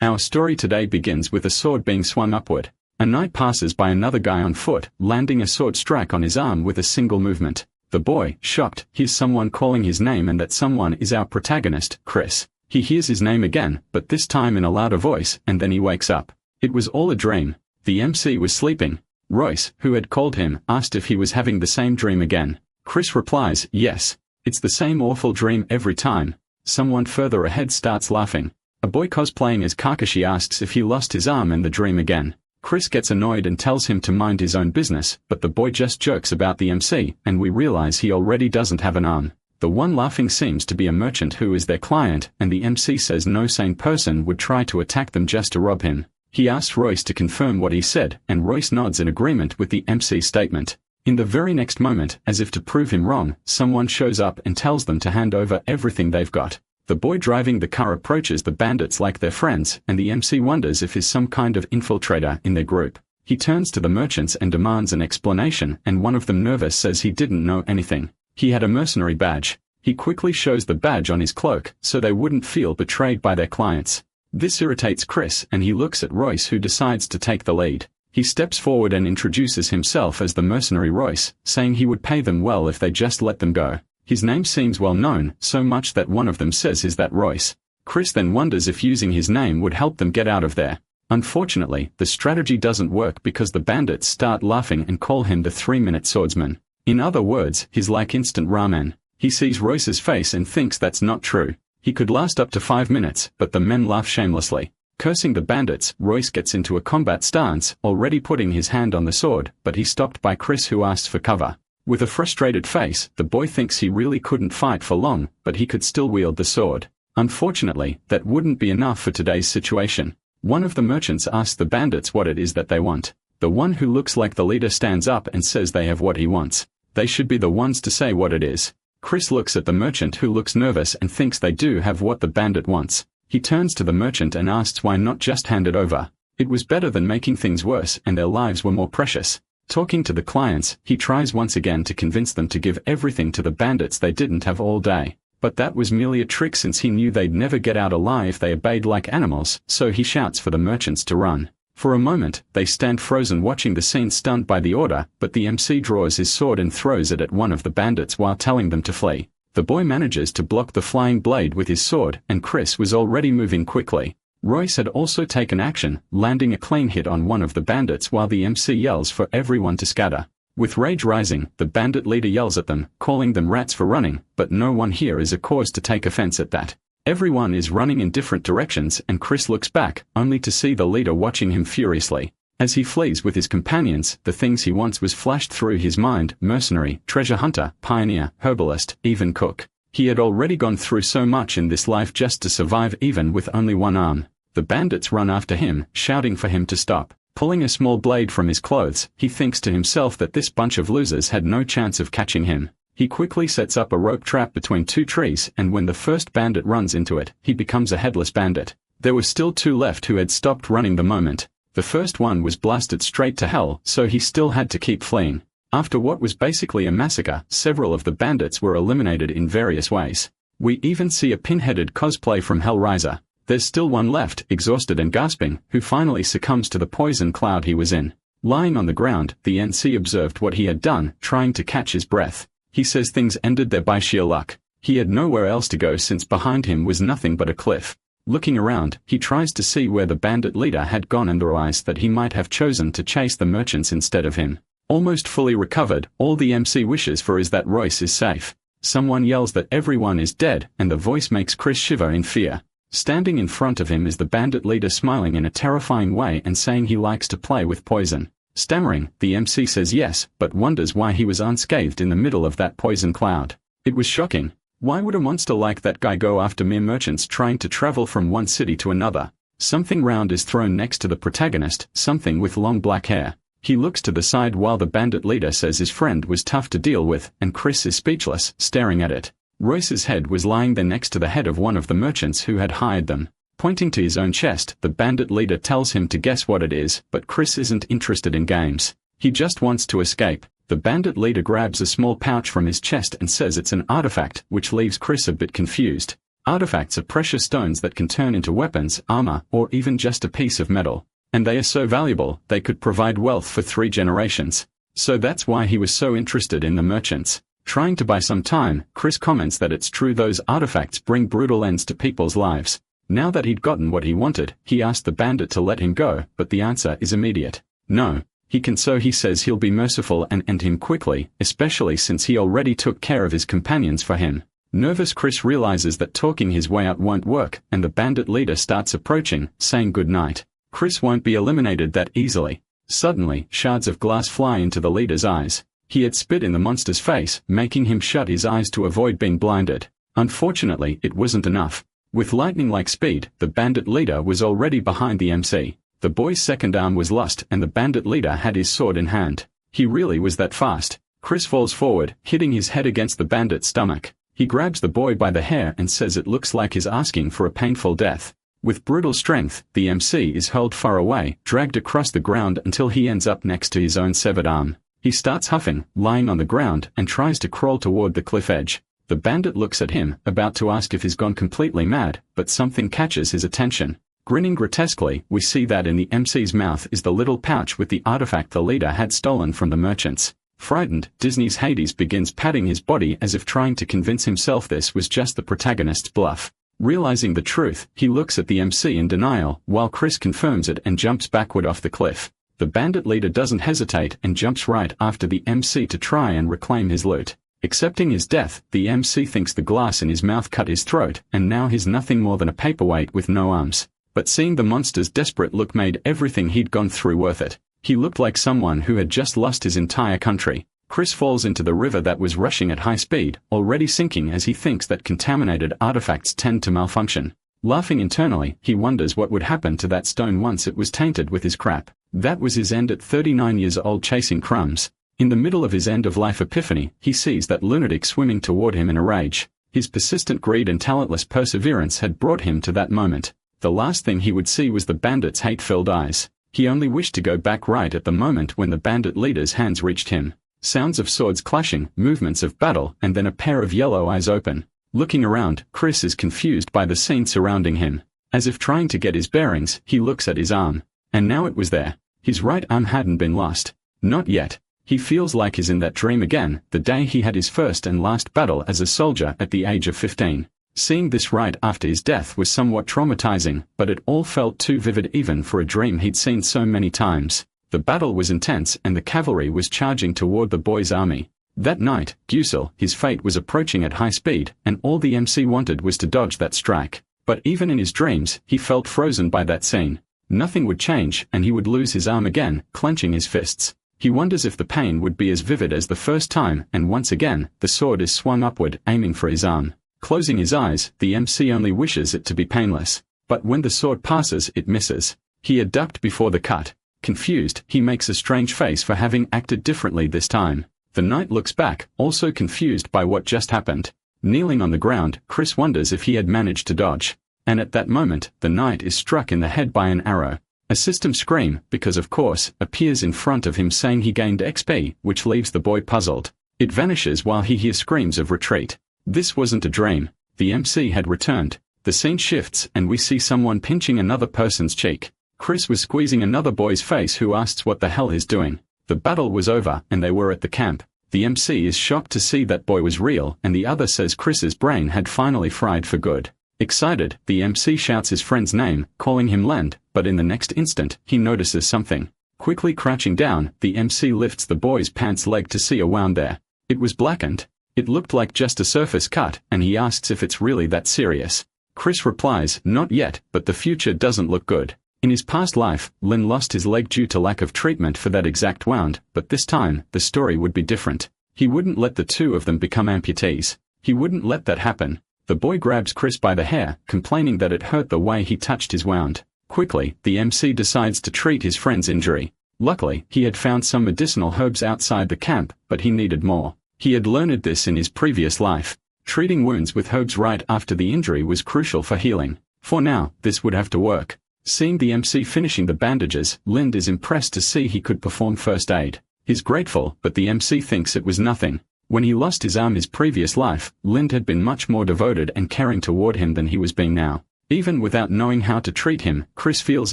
Our story today begins with a sword being swung upward. A knight passes by another guy on foot, landing a sword strike on his arm with a single movement. The boy, shocked, hears someone calling his name, and that someone is our protagonist, Chris. He hears his name again, but this time in a louder voice, and then he wakes up. It was all a dream. The MC was sleeping. Royce, who had called him, asked if he was having the same dream again. Chris replies, yes. It's the same awful dream every time. Someone further ahead starts laughing. A boy cosplaying as Kakashi asks if he lost his arm in the dream again. Chris gets annoyed and tells him to mind his own business, but the boy just jokes about the MC, and we realize he already doesn't have an arm. The one laughing seems to be a merchant who is their client, and the MC says no sane person would try to attack them just to rob him. He asks Royce to confirm what he said, and Royce nods in agreement with the MC's statement. In the very next moment, as if to prove him wrong, someone shows up and tells them to hand over everything they've got. The boy driving the car approaches the bandits like their friends, and the MC wonders if he's some kind of infiltrator in their group. He turns to the merchants and demands an explanation, and one of them, nervous, says he didn't know anything. He had a mercenary badge. He quickly shows the badge on his cloak, so they wouldn't feel betrayed by their clients. This irritates Chris, and he looks at Royce, who decides to take the lead. He steps forward and introduces himself as the mercenary Royce, saying he would pay them well if they just let them go. His name seems well known, so much that one of them says, "Is that Royce?" Chris then wonders if using his name would help them get out of there. Unfortunately, the strategy doesn't work because the bandits start laughing and call him the 3-minute swordsman. In other words, he's like instant ramen. He sees Royce's face and thinks that's not true. He could last up to 5 minutes, but the men laugh shamelessly. Cursing the bandits, Royce gets into a combat stance, already putting his hand on the sword, but he's stopped by Chris, who asks for cover. With a frustrated face, the boy thinks he really couldn't fight for long, but he could still wield the sword. Unfortunately, that wouldn't be enough for today's situation. One of the merchants asks the bandits what it is that they want. The one who looks like the leader stands up and says they have what he wants. They should be the ones to say what it is. Chris looks at the merchant, who looks nervous and thinks they do have what the bandit wants. He turns to the merchant and asks why not just hand it over. It was better than making things worse, and their lives were more precious. Talking to the clients, he tries once again to convince them to give everything to the bandits they didn't have all day. But that was merely a trick, since he knew they'd never get out alive if they obeyed like animals, so he shouts for the merchants to run. For a moment, they stand frozen watching the scene, stunned by the order, but the MC draws his sword and throws it at one of the bandits while telling them to flee. The boy manages to block the flying blade with his sword, and Chris was already moving quickly. Royce had also taken action, landing a clean hit on one of the bandits while the MC yells for everyone to scatter. With rage rising, the bandit leader yells at them, calling them rats for running, but no one here is a cause to take offense at that. Everyone is running in different directions, and Chris looks back, only to see the leader watching him furiously. As he flees with his companions, the things he wants was flashed through his mind: mercenary, treasure hunter, pioneer, herbalist, even cook. He had already gone through so much in this life just to survive, even with only one arm. The bandits run after him, shouting for him to stop. Pulling a small blade from his clothes, he thinks to himself that this bunch of losers had no chance of catching him. He quickly sets up a rope trap between 2 trees, and when the first bandit runs into it, he becomes a headless bandit. There were still 2 left who had stopped running the moment. The first one was blasted straight to hell, so he still had to keep fleeing. After what was basically a massacre, several of the bandits were eliminated in various ways. We even see a pin-headed cosplay from Hellraiser. There's still one left, exhausted and gasping, who finally succumbs to the poison cloud he was in. Lying on the ground, the NC observed what he had done, trying to catch his breath. He says things ended there by sheer luck. He had nowhere else to go, since behind him was nothing but a cliff. Looking around, he tries to see where the bandit leader had gone and realized that he might have chosen to chase the merchants instead of him. Almost fully recovered, all the MC wishes for is that Royce is safe. Someone yells that everyone is dead, and the voice makes Chris shiver in fear. Standing in front of him is the bandit leader, smiling in a terrifying way and saying he likes to play with poison. Stammering, the MC says yes, but wonders why he was unscathed in the middle of that poison cloud. It was shocking. Why would a monster like that guy go after mere merchants trying to travel from one city to another? Something round is thrown next to the protagonist, something with long black hair. He looks to the side while the bandit leader says his friend was tough to deal with, and Chris is speechless, staring at it. Royce's head was lying there next to the head of one of the merchants who had hired them. Pointing to his own chest, the bandit leader tells him to guess what it is, but Chris isn't interested in games. He just wants to escape. The bandit leader grabs a small pouch from his chest and says it's an artifact, which leaves Chris a bit confused. Artifacts are precious stones that can turn into weapons, armor, or even just a piece of metal. And they are so valuable, they could provide wealth for 3 generations. So that's why he was so interested in the merchants. Trying to buy some time, Chris comments that it's true those artifacts bring brutal ends to people's lives. Now that he'd gotten what he wanted, he asked the bandit to let him go, but the answer is immediate. No. He can, so he says he'll be merciful and end him quickly, especially since he already took care of his companions for him. Nervous Chris realizes that talking his way out won't work, and the bandit leader starts approaching, saying good night. Chris won't be eliminated that easily. Suddenly, shards of glass fly into the leader's eyes. He had spit in the monster's face, making him shut his eyes to avoid being blinded. Unfortunately, it wasn't enough. With lightning-like speed, the bandit leader was already behind the MC. The boy's second arm was lost and the bandit leader had his sword in hand. He really was that fast. Chris falls forward, hitting his head against the bandit's stomach. He grabs the boy by the hair and says it looks like he's asking for a painful death. With brutal strength, the MC is hurled far away, dragged across the ground until he ends up next to his own severed arm. He starts huffing, lying on the ground, and tries to crawl toward the cliff edge. The bandit looks at him, about to ask if he's gone completely mad, but something catches his attention. Grinning grotesquely, we see that in the MC's mouth is the little pouch with the artifact the leader had stolen from the merchants. Frightened, Disney's Hades begins patting his body as if trying to convince himself this was just the protagonist's bluff. Realizing the truth, he looks at the MC in denial, while Chris confirms it and jumps backward off the cliff. The bandit leader doesn't hesitate and jumps right after the MC to try and reclaim his loot. Accepting his death, the MC thinks the glass in his mouth cut his throat, and now he's nothing more than a paperweight with no arms. But seeing the monster's desperate look made everything he'd gone through worth it. He looked like someone who had just lost his entire country. Chris falls into the river that was rushing at high speed, already sinking as he thinks that contaminated artifacts tend to malfunction. Laughing internally, he wonders what would happen to that stone once it was tainted with his crap. That was his end at 39 years old chasing crumbs. In the middle of his end-of-life epiphany, he sees that lunatic swimming toward him in a rage. His persistent greed and talentless perseverance had brought him to that moment. The last thing he would see was the bandit's hate-filled eyes. He only wished to go back right at the moment when the bandit leader's hands reached him. Sounds of swords clashing, movements of battle, and then a pair of yellow eyes open. Looking around, Chris is confused by the scene surrounding him. As if trying to get his bearings, he looks at his arm. And now it was there. His right arm hadn't been lost. Not yet. He feels like he's in that dream again, the day he had his first and last battle as a soldier at the age of 15. Seeing this right after his death was somewhat traumatizing, but it all felt too vivid even for a dream he'd seen so many times. The battle was intense and the cavalry was charging toward the boy's army. That night, Duel, his fate was approaching at high speed, and all the MC wanted was to dodge that strike. But even in his dreams, he felt frozen by that scene. Nothing would change, and he would lose his arm again, clenching his fists. He wonders if the pain would be as vivid as the first time, and once again, the sword is swung upward, aiming for his arm. Closing his eyes, the MC only wishes it to be painless. But when the sword passes, it misses. He had ducked before the cut. Confused, he makes a strange face for having acted differently this time. The knight looks back, also confused by what just happened. Kneeling on the ground, Chris wonders if he had managed to dodge. And at that moment, the knight is struck in the head by an arrow. A system scream, because of course, appears in front of him saying he gained XP, which leaves the boy puzzled. It vanishes while he hears screams of retreat. This wasn't a dream. The MC had returned. The scene shifts and we see someone pinching another person's cheek. Chris was squeezing another boy's face who asks what the hell he's doing. The battle was over and they were at the camp. The MC is shocked to see that boy was real and the other says Chris's brain had finally fried for good. Excited, the MC shouts his friend's name, calling him Lend, but in the next instant, he notices something. Quickly crouching down, the MC lifts the boy's pants leg to see a wound there. It was blackened. It looked like just a surface cut, and he asks if it's really that serious. Chris replies, not yet, but the future doesn't look good. In his past life, Lin lost his leg due to lack of treatment for that exact wound, but this time, the story would be different. He wouldn't let the two of them become amputees. He wouldn't let that happen. The boy grabs Chris by the hair, complaining that it hurt the way he touched his wound. Quickly, the MC decides to treat his friend's injury. Luckily, he had found some medicinal herbs outside the camp, but he needed more. He had learned this in his previous life. Treating wounds with herbs right after the injury was crucial for healing. For now, this would have to work. Seeing the MC finishing the bandages, Lind is impressed to see he could perform first aid. He's grateful, but the MC thinks it was nothing. When he lost his arm his previous life, Lind had been much more devoted and caring toward him than he was being now. Even without knowing how to treat him, Chris feels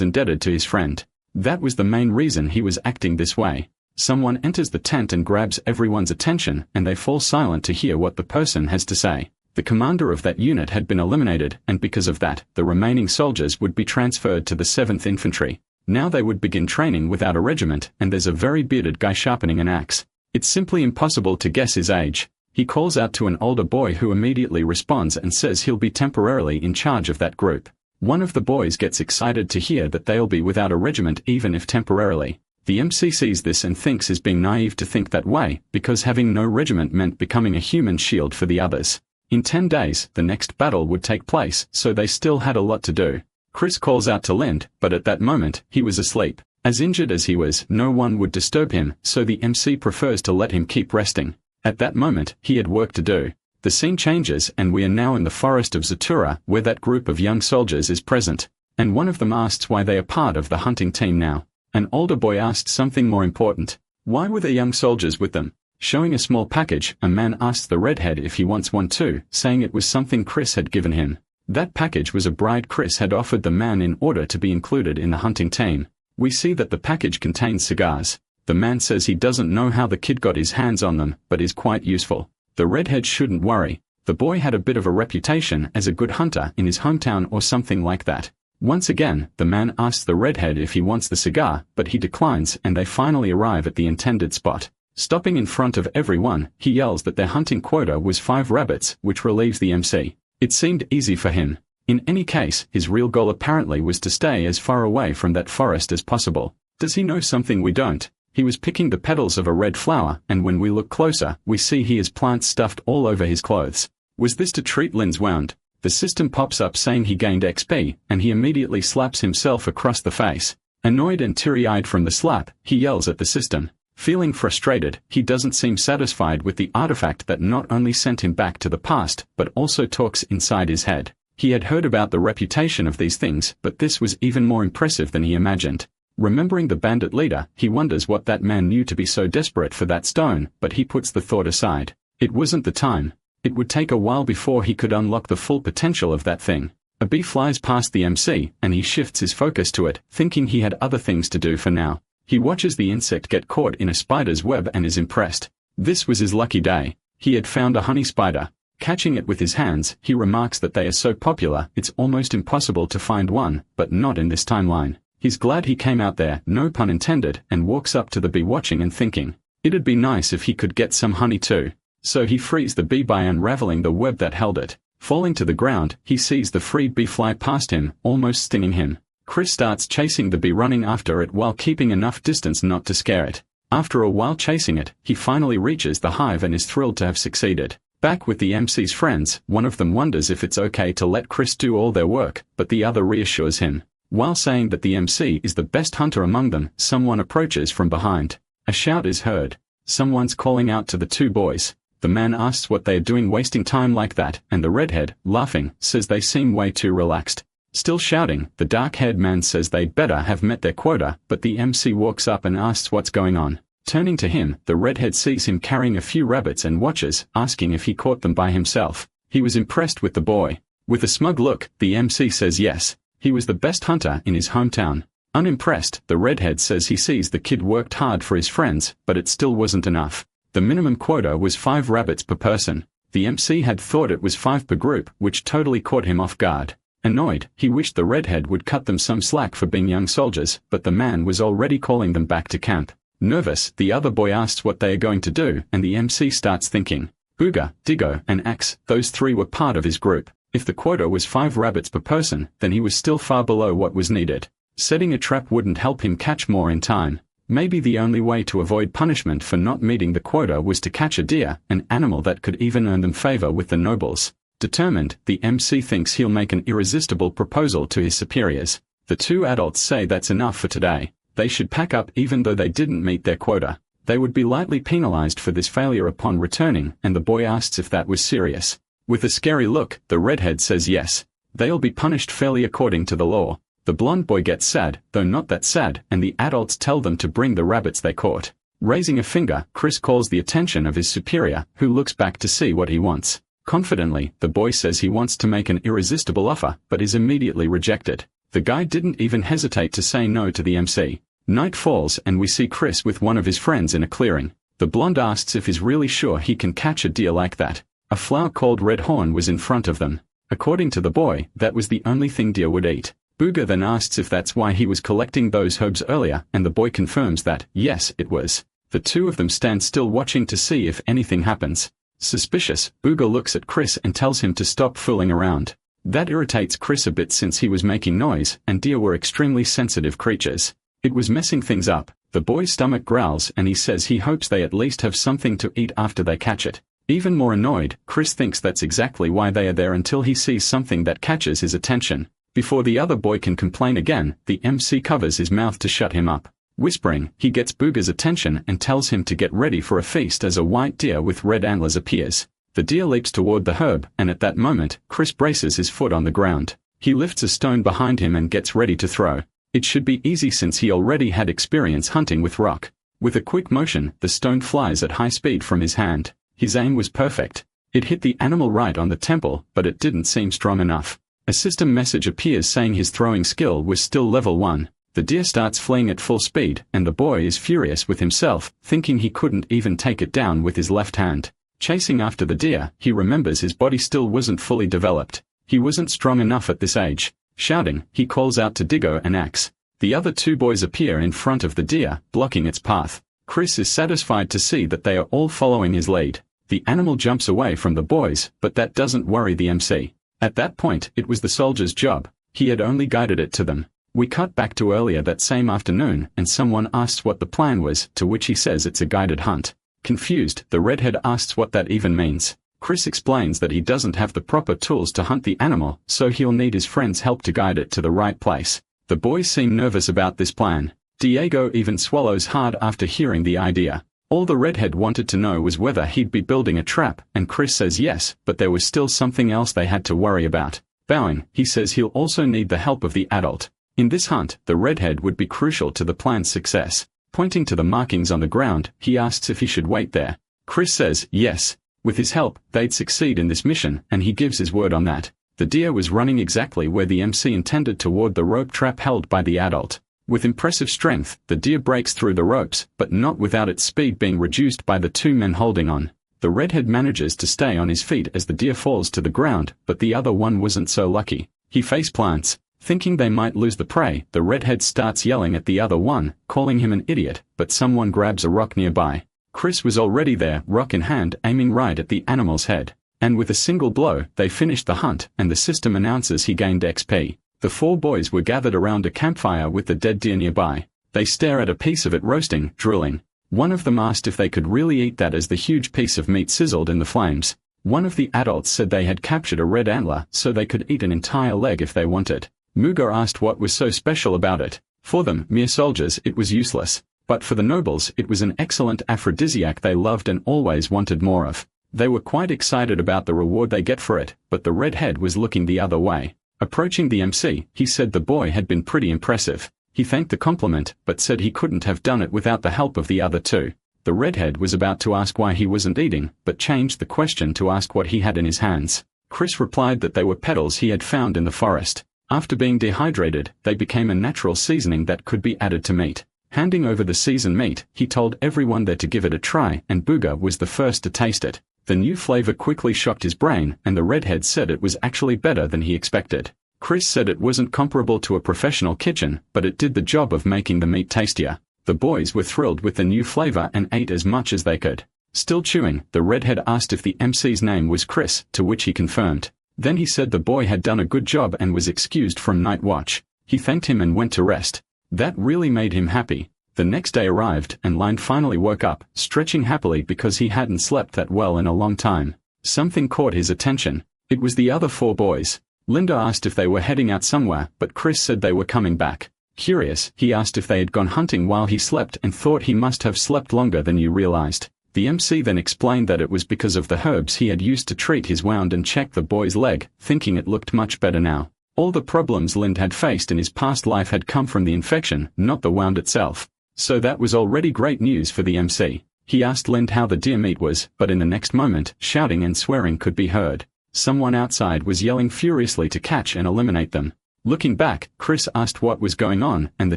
indebted to his friend. That was the main reason he was acting this way. Someone enters the tent and grabs everyone's attention, and they fall silent to hear what the person has to say. The commander of that unit had been eliminated, and because of that, the remaining soldiers would be transferred to the 7th Infantry. Now they would begin training without a regiment, and there's a very bearded guy sharpening an axe. It's simply impossible to guess his age. He calls out to an older boy who immediately responds and says he'll be temporarily in charge of that group. One of the boys gets excited to hear that they'll be without a regiment even if temporarily. The MC sees this and thinks he's being naive to think that way, because having no regiment meant becoming a human shield for the others. In 10 days, the next battle would take place, so they still had a lot to do. Chris calls out to Lind, but at that moment, he was asleep. As injured as he was, no one would disturb him, so the MC prefers to let him keep resting. At that moment, he had work to do. The scene changes and we are now in the forest of Zatura, where that group of young soldiers is present. And one of them asks why they are part of the hunting team now. An older boy asked something more important. Why were the young soldiers with them? Showing a small package, a man asks the redhead if he wants one too, saying it was something Chris had given him. That package was a bride Chris had offered the man in order to be included in the hunting team. We see that the package contains cigars. The man says he doesn't know how the kid got his hands on them, but is quite useful. The redhead shouldn't worry. The boy had a bit of a reputation as a good hunter in his hometown or something like that. Once again, the man asks the redhead if he wants the cigar, but he declines and they finally arrive at the intended spot. Stopping in front of everyone, he yells that their hunting quota was 5 rabbits, which relieves the MC. It seemed easy for him. In any case, his real goal apparently was to stay as far away from that forest as possible. Does he know something we don't? He was picking the petals of a red flower, and when we look closer, we see he has plants stuffed all over his clothes. Was this to treat Lind's wound? The system pops up saying he gained XP, and he immediately slaps himself across the face. Annoyed and teary-eyed from the slap, he yells at the system. Feeling frustrated, he doesn't seem satisfied with the artifact that not only sent him back to the past, but also talks inside his head. He had heard about the reputation of these things, but this was even more impressive than he imagined. Remembering the bandit leader, he wonders what that man knew to be so desperate for that stone, but he puts the thought aside. It wasn't the time. It would take a while before he could unlock the full potential of that thing. A bee flies past the MC, and he shifts his focus to it, thinking he had other things to do for now. He watches the insect get caught in a spider's web and is impressed. This was his lucky day. He had found a honey spider. Catching it with his hands, he remarks that they are so popular, it's almost impossible to find one, but not in this timeline. He's glad he came out there, no pun intended, and walks up to the bee watching and thinking, it'd be nice if he could get some honey too. So he frees the bee by unraveling the web that held it. Falling to the ground, he sees the freed bee fly past him, almost stinging him. Chris starts chasing the bee, running after it while keeping enough distance not to scare it. After a while chasing it, he finally reaches the hive and is thrilled to have succeeded. Back with the MC's friends, one of them wonders if it's okay to let Chris do all their work, but the other reassures him. While saying that the MC is the best hunter among them, someone approaches from behind. A shout is heard. Someone's calling out to the two boys. The man asks what they are doing wasting time like that, and the redhead, laughing, says they seem way too relaxed. Still shouting, the dark-haired man says they'd better have met their quota, but the MC walks up and asks what's going on. Turning to him, the redhead sees him carrying a few rabbits and watches, asking if he caught them by himself. He was impressed with the boy. With a smug look, the MC says yes. He was the best hunter in his hometown. Unimpressed, the redhead says he sees the kid worked hard for his friends, but it still wasn't enough. The minimum quota was 5 rabbits per person. The MC had thought it was 5 per group, which totally caught him off guard. Annoyed, he wished the redhead would cut them some slack for being young soldiers, but the man was already calling them back to camp. Nervous, the other boy asks what they are going to do, and the MC starts thinking. Booger, Diggo, and Axe, those 3 were part of his group. If the quota was 5 rabbits per person, then he was still far below what was needed. Setting a trap wouldn't help him catch more in time. Maybe the only way to avoid punishment for not meeting the quota was to catch a deer, an animal that could even earn them favor with the nobles. Determined, the MC thinks he'll make an irresistible proposal to his superiors. The 2 adults say that's enough for today. They should pack up even though they didn't meet their quota. They would be lightly penalized for this failure upon returning, and the boy asks if that was serious. With a scary look, the redhead says yes. They'll be punished fairly according to the law. The blonde boy gets sad, though not that sad, and the adults tell them to bring the rabbits they caught. Raising a finger, Chris calls the attention of his superior, who looks back to see what he wants. Confidently, the boy says he wants to make an irresistible offer, but is immediately rejected. The guy didn't even hesitate to say no to the MC. Night falls and we see Chris with one of his friends in a clearing. The blonde asks if he's really sure he can catch a deer like that. A flower called Red Horn was in front of them. According to the boy, that was the only thing deer would eat. Booger then asks if that's why he was collecting those herbs earlier, and the boy confirms that, yes, it was. The two of them stand still watching to see if anything happens. Suspicious, Booger looks at Chris and tells him to stop fooling around. That irritates Chris a bit since he was making noise, and deer were extremely sensitive creatures. It was messing things up. The boy's stomach growls and he says he hopes they at least have something to eat after they catch it. Even more annoyed, Chris thinks that's exactly why they are there until he sees something that catches his attention. Before the other boy can complain again, the MC covers his mouth to shut him up. Whispering, he gets Booger's attention and tells him to get ready for a feast as a white deer with red antlers appears. The deer leaps toward the herb, and at that moment, Chris braces his foot on the ground. He lifts a stone behind him and gets ready to throw. It should be easy since he already had experience hunting with rock. With a quick motion, the stone flies at high speed from his hand. His aim was perfect. It hit the animal right on the temple, but it didn't seem strong enough. A system message appears saying his throwing skill was still level 1. The deer starts fleeing at full speed, and the boy is furious with himself, thinking he couldn't even take it down with his left hand. Chasing after the deer, he remembers his body still wasn't fully developed. He wasn't strong enough at this age. Shouting, he calls out to Diggo and Axe. The other two boys appear in front of the deer, blocking its path. Chris is satisfied to see that they are all following his lead. The animal jumps away from the boys, but that doesn't worry the MC. At that point, it was the soldier's job. He had only guided it to them. We cut back to earlier that same afternoon, and someone asks what the plan was, to which he says it's a guided hunt. Confused, the redhead asks what that even means. Chris explains that he doesn't have the proper tools to hunt the animal, so he'll need his friend's help to guide it to the right place. The boys seem nervous about this plan. Diego even swallows hard after hearing the idea. All the redhead wanted to know was whether he'd be building a trap, and Chris says yes, but there was still something else they had to worry about. Bowing, he says he'll also need the help of the adult. In this hunt, the redhead would be crucial to the plan's success. Pointing to the markings on the ground, he asks if he should wait there. Chris says yes. With his help, they'd succeed in this mission, and he gives his word on that. The deer was running exactly where the MC intended toward the rope trap held by the adult. With impressive strength, the deer breaks through the ropes, but not without its speed being reduced by the two men holding on. The redhead manages to stay on his feet as the deer falls to the ground, but the other one wasn't so lucky. He face plants. Thinking they might lose the prey, the redhead starts yelling at the other one, calling him an idiot, but someone grabs a rock nearby. Chris was already there, rock in hand, aiming right at the animal's head. And with a single blow, they finished the hunt, and the system announces he gained XP. The four boys were gathered around a campfire with the dead deer nearby. They stare at a piece of it roasting, drooling. One of them asked if they could really eat that as the huge piece of meat sizzled in the flames. One of the adults said they had captured a red antler so they could eat an entire leg if they wanted. Muga asked what was so special about it. For them, mere soldiers, it was useless. But for the nobles, it was an excellent aphrodisiac they loved and always wanted more of. They were quite excited about the reward they get for it, but the redhead was looking the other way. Approaching the MC, he said the boy had been pretty impressive. He thanked the compliment, but said he couldn't have done it without the help of the other two. The redhead was about to ask why he wasn't eating, but changed the question to ask what he had in his hands. Chris replied that they were petals he had found in the forest. After being dehydrated, they became a natural seasoning that could be added to meat. Handing over the seasoned meat, he told everyone there to give it a try, and Booger was the first to taste it. The new flavor quickly shocked his brain, and the redhead said it was actually better than he expected. Chris said it wasn't comparable to a professional kitchen, but it did the job of making the meat tastier. The boys were thrilled with the new flavor and ate as much as they could. Still chewing, the redhead asked if the MC's name was Chris, to which he confirmed. Then he said the boy had done a good job and was excused from night watch. He thanked him and went to rest. That really made him happy. The next day arrived, and Line finally woke up, stretching happily because he hadn't slept that well in a long time. Something caught his attention. It was the other four boys. Linda asked if they were heading out somewhere, but Chris said they were coming back. Curious, he asked if they had gone hunting while he slept and thought he must have slept longer than you realized. The MC then explained that it was because of the herbs he had used to treat his wound and checked the boy's leg, thinking it looked much better now. All the problems Lind had faced in his past life had come from the infection, not the wound itself. So that was already great news for the MC. He asked Lind how the deer meat was, but in the next moment, shouting and swearing could be heard. Someone outside was yelling furiously to catch and eliminate them. Looking back, Chris asked what was going on, and the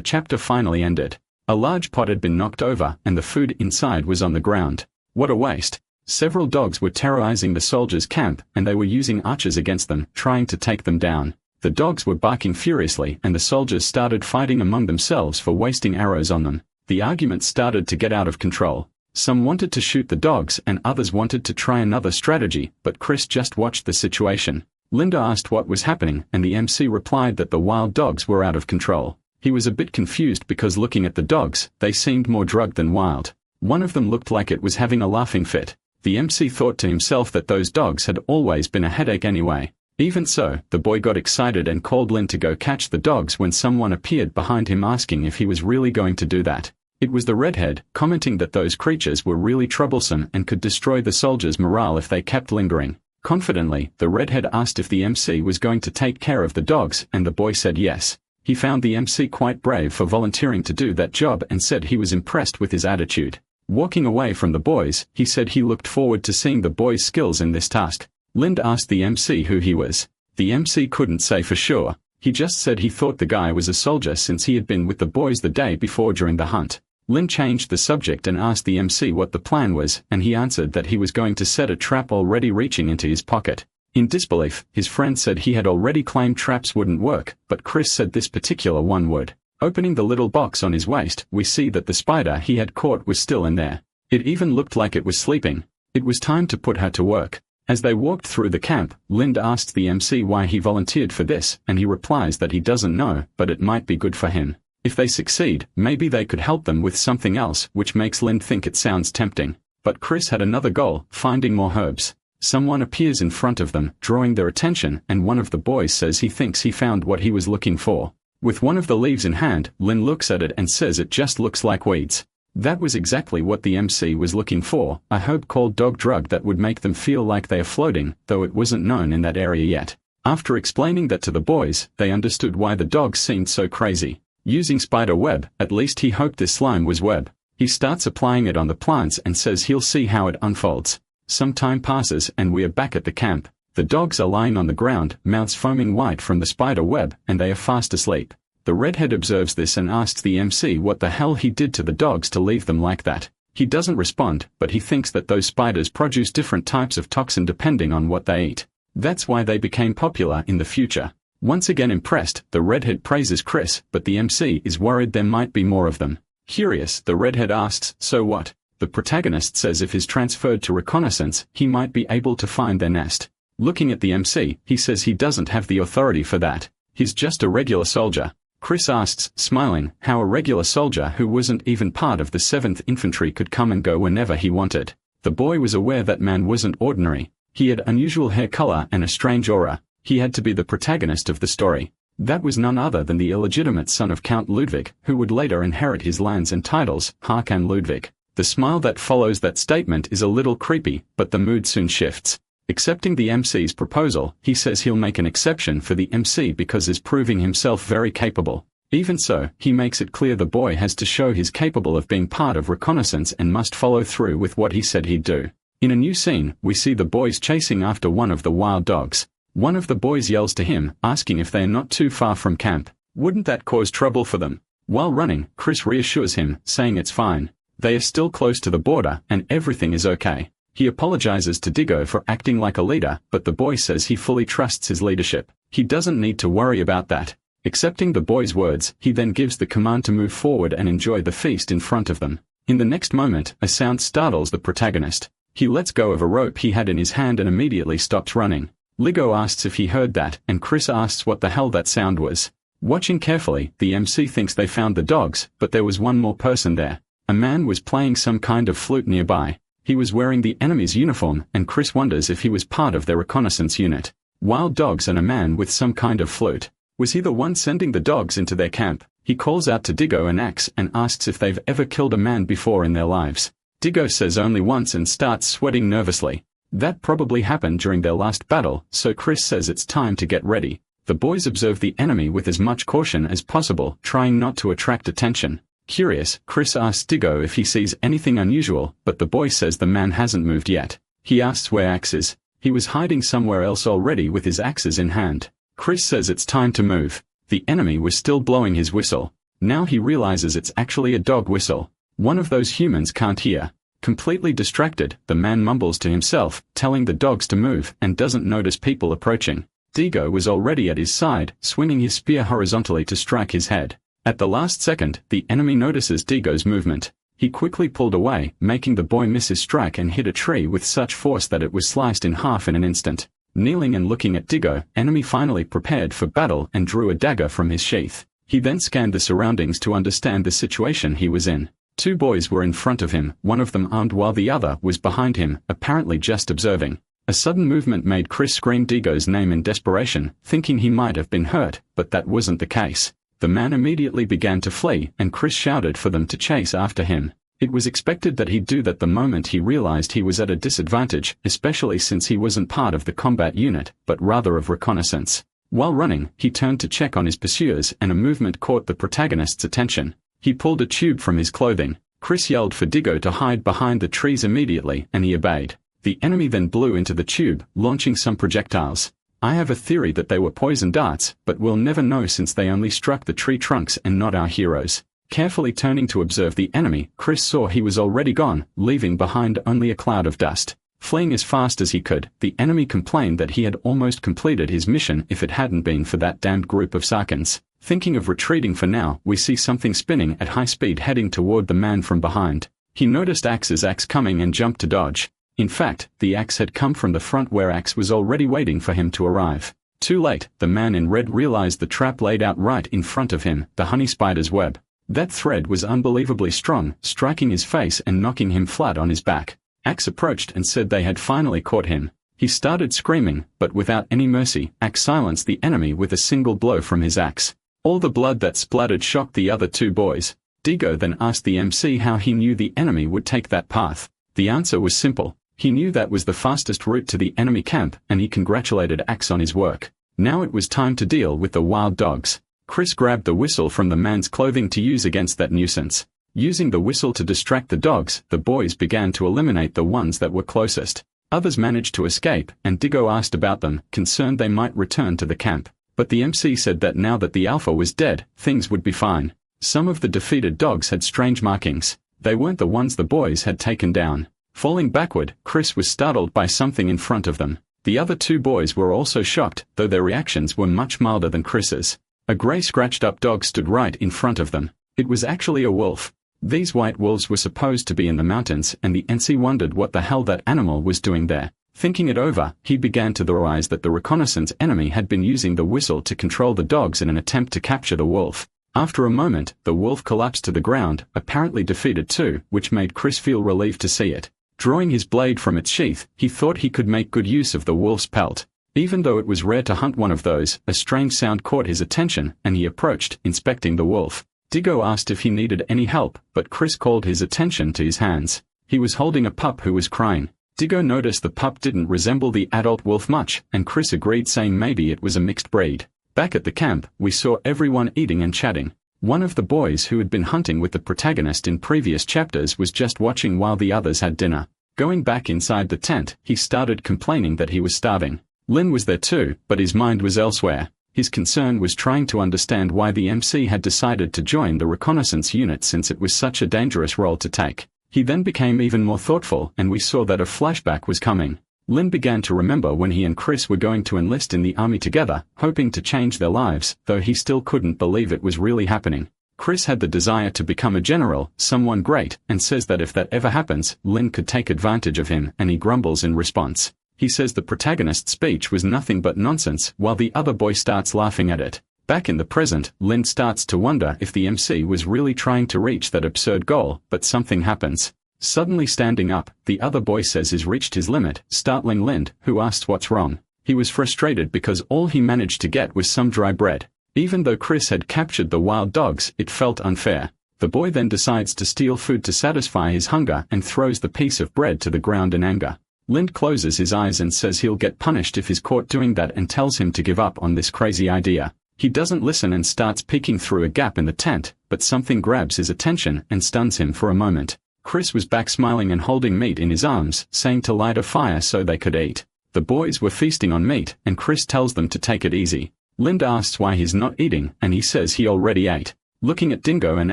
chapter finally ended. A large pot had been knocked over, and the food inside was on the ground. What a waste. Several dogs were terrorizing the soldiers' camp, and they were using archers against them, trying to take them down. The dogs were barking furiously, and the soldiers started fighting among themselves for wasting arrows on them. The argument started to get out of control. Some wanted to shoot the dogs, and others wanted to try another strategy, but Chris just watched the situation. Linda asked what was happening, and the MC replied that the wild dogs were out of control. He was a bit confused because looking at the dogs, they seemed more drugged than wild. One of them looked like it was having a laughing fit. The MC thought to himself that those dogs had always been a headache anyway. Even so, the boy got excited and called Lynn to go catch the dogs when someone appeared behind him asking if he was really going to do that. It was the redhead, commenting that those creatures were really troublesome and could destroy the soldiers' morale if they kept lingering. Confidently, the redhead asked if the MC was going to take care of the dogs, and the boy said yes. He found the MC quite brave for volunteering to do that job and said he was impressed with his attitude. Walking away from the boys, he said he looked forward to seeing the boys' skills in this task. Lind asked the MC who he was. The MC couldn't say for sure. He just said he thought the guy was a soldier since he had been with the boys the day before during the hunt. Lind changed the subject and asked the MC what the plan was, and he answered that he was going to set a trap already reaching into his pocket. In disbelief, his friend said he had already claimed traps wouldn't work, but Chris said this particular one would. Opening the little box on his waist, we see that the spider he had caught was still in there. It even looked like it was sleeping. It was time to put her to work. As they walked through the camp, Lind asked the MC why he volunteered for this, and he replies that he doesn't know, but it might be good for him. If they succeed, maybe they could help them with something else, which makes Lind think it sounds tempting. But Chris had another goal, finding more herbs. Someone appears in front of them, drawing their attention, and one of the boys says he thinks he found what he was looking for. With one of the leaves in hand, Lin looks at it and says it just looks like weeds. That was exactly what the MC was looking for, a herb called dog drug that would make them feel like they are floating, though it wasn't known in that area yet. After explaining that to the boys, they understood why the dogs seemed so crazy. Using spider web, at least he hoped this slime was web. He starts applying it on the plants and says he'll see how it unfolds. Some time passes and we are back at the camp. The dogs are lying on the ground, mouths foaming white from the spider web, and they are fast asleep. The redhead observes this and asks the MC what the hell he did to the dogs to leave them like that. He doesn't respond, but he thinks that those spiders produce different types of toxin depending on what they eat. That's why they became popular in the future. Once again impressed, the redhead praises Chris, but the MC is worried there might be more of them. Curious, the redhead asks, so what? The protagonist says if he's transferred to Reconnaissance, he might be able to find their nest. Looking at the MC, he says he doesn't have the authority for that. He's just a regular soldier. Chris asks, smiling, how a regular soldier who wasn't even part of the 7th Infantry could come and go whenever he wanted. The boy was aware that man wasn't ordinary. He had unusual hair color and a strange aura. He had to be the protagonist of the story. That was none other than the illegitimate son of Count Ludwig, who would later inherit his lands and titles, Hakan Ludwig. The smile that follows that statement is a little creepy, but the mood soon shifts. Accepting the MC's proposal, he says he'll make an exception for the MC because he's proving himself very capable. Even so, he makes it clear the boy has to show he's capable of being part of Reconnaissance and must follow through with what he said he'd do. In a new scene, we see the boys chasing after one of the wild dogs. One of the boys yells to him, asking if they are not too far from camp. Wouldn't that cause trouble for them? While running, Chris reassures him, saying it's fine. They are still close to the border, and everything is okay. He apologizes to Diggo for acting like a leader, but the boy says he fully trusts his leadership. He doesn't need to worry about that. Accepting the boy's words, he then gives the command to move forward and enjoy the feast in front of them. In the next moment, a sound startles the protagonist. He lets go of a rope he had in his hand and immediately stops running. Ligo asks if he heard that, and Chris asks what the hell that sound was. Watching carefully, the MC thinks they found the dogs, but there was one more person there. A man was playing some kind of flute nearby. He was wearing the enemy's uniform, and Chris wonders if he was part of their reconnaissance unit. Wild dogs and a man with some kind of flute. Was he the one sending the dogs into their camp? He calls out to Diggo and Axe and asks if they've ever killed a man before in their lives. Diggo says only once and starts sweating nervously. That probably happened during their last battle, so Chris says it's time to get ready. The boys observe the enemy with as much caution as possible, trying not to attract attention. Curious, Chris asks Diggo if he sees anything unusual, but the boy says the man hasn't moved yet. He asks where Axe is. He was hiding somewhere else already with his axes in hand. Chris says it's time to move. The enemy was still blowing his whistle. Now he realizes it's actually a dog whistle. One of those humans can't hear. Completely distracted, the man mumbles to himself, telling the dogs to move, and doesn't notice people approaching. Diggo was already at his side, swinging his spear horizontally to strike his head. At the last second, the enemy notices Diggo's movement. He quickly pulled away, making the boy miss his strike and hit a tree with such force that it was sliced in half in an instant. Kneeling and looking at Diggo, enemy finally prepared for battle and drew a dagger from his sheath. He then scanned the surroundings to understand the situation he was in. Two boys were in front of him, one of them armed while the other was behind him, apparently just observing. A sudden movement made Chris scream Diggo's name in desperation, thinking he might have been hurt, but that wasn't the case. The man immediately began to flee, and Chris shouted for them to chase after him. It was expected that he'd do that the moment he realized he was at a disadvantage, especially since he wasn't part of the combat unit, but rather of Reconnaissance. While running, he turned to check on his pursuers and a movement caught the protagonist's attention. He pulled a tube from his clothing. Chris yelled for Diggo to hide behind the trees immediately, and he obeyed. The enemy then blew into the tube, launching some projectiles. I have a theory that they were poison darts, but we'll never know since they only struck the tree trunks and not our heroes. Carefully turning to observe the enemy, Chris saw he was already gone, leaving behind only a cloud of dust. Fleeing as fast as he could, the enemy complained that he had almost completed his mission if it hadn't been for that damned group of Sarkans. Thinking of retreating for now, we see something spinning at high speed heading toward the man from behind. He noticed Axe's axe coming and jumped to dodge. In fact, the axe had come from the front where Axe was already waiting for him to arrive. Too late, the man in red realized the trap laid out right in front of him, the honey spider's web. That thread was unbelievably strong, striking his face and knocking him flat on his back. Axe approached and said they had finally caught him. He started screaming, but without any mercy, Axe silenced the enemy with a single blow from his axe. All the blood that splattered shocked the other two boys. Diggo then asked the MC how he knew the enemy would take that path. The answer was simple. He knew that was the fastest route to the enemy camp, and he congratulated Axe on his work. Now it was time to deal with the wild dogs. Chris grabbed the whistle from the man's clothing to use against that nuisance. Using the whistle to distract the dogs, the boys began to eliminate the ones that were closest. Others managed to escape, and Diggo asked about them, concerned they might return to the camp. But the MC said that now that the alpha was dead, things would be fine. Some of the defeated dogs had strange markings. They weren't the ones the boys had taken down. Falling backward, Chris was startled by something in front of them. The other two boys were also shocked, though their reactions were much milder than Chris's. A grey scratched-up dog stood right in front of them. It was actually a wolf. These white wolves were supposed to be in the mountains, and the NC wondered what the hell that animal was doing there. Thinking it over, he began to theorize that the reconnaissance enemy had been using the whistle to control the dogs in an attempt to capture the wolf. After a moment, the wolf collapsed to the ground, apparently defeated too, which made Chris feel relieved to see it. Drawing his blade from its sheath, he thought he could make good use of the wolf's pelt. Even though it was rare to hunt one of those, a strange sound caught his attention, and he approached, inspecting the wolf. Diggo asked if he needed any help, but Chris called his attention to his hands. He was holding a pup who was crying. Diggo noticed the pup didn't resemble the adult wolf much, and Chris agreed, saying maybe it was a mixed breed. Back at the camp, we saw everyone eating and chatting. One of the boys who had been hunting with the protagonist in previous chapters was just watching while the others had dinner. Going back inside the tent, he started complaining that he was starving. Lin was there too, but his mind was elsewhere. His concern was trying to understand why the MC had decided to join the reconnaissance unit since it was such a dangerous role to take. He then became even more thoughtful, and we saw that a flashback was coming. Lin began to remember when he and Chris were going to enlist in the army together, hoping to change their lives, though he still couldn't believe it was really happening. Chris had the desire to become a general, someone great, and says that if that ever happens, Lin could take advantage of him, and he grumbles in response. He says the protagonist's speech was nothing but nonsense, while the other boy starts laughing at it. Back in the present, Lin starts to wonder if the MC was really trying to reach that absurd goal, but something happens. Suddenly standing up, the other boy says he's reached his limit, startling Lin, who asks what's wrong. He was frustrated because all he managed to get was some dry bread. Even though Chris had captured the wild dogs, it felt unfair. The boy then decides to steal food to satisfy his hunger and throws the piece of bread to the ground in anger. Lin closes his eyes and says he'll get punished if he's caught doing that and tells him to give up on this crazy idea. He doesn't listen and starts peeking through a gap in the tent, but something grabs his attention and stuns him for a moment. Chris was back smiling and holding meat in his arms, saying to light a fire so they could eat. The boys were feasting on meat, and Chris tells them to take it easy. Linda asks why he's not eating, and he says he already ate. Looking at Dingo and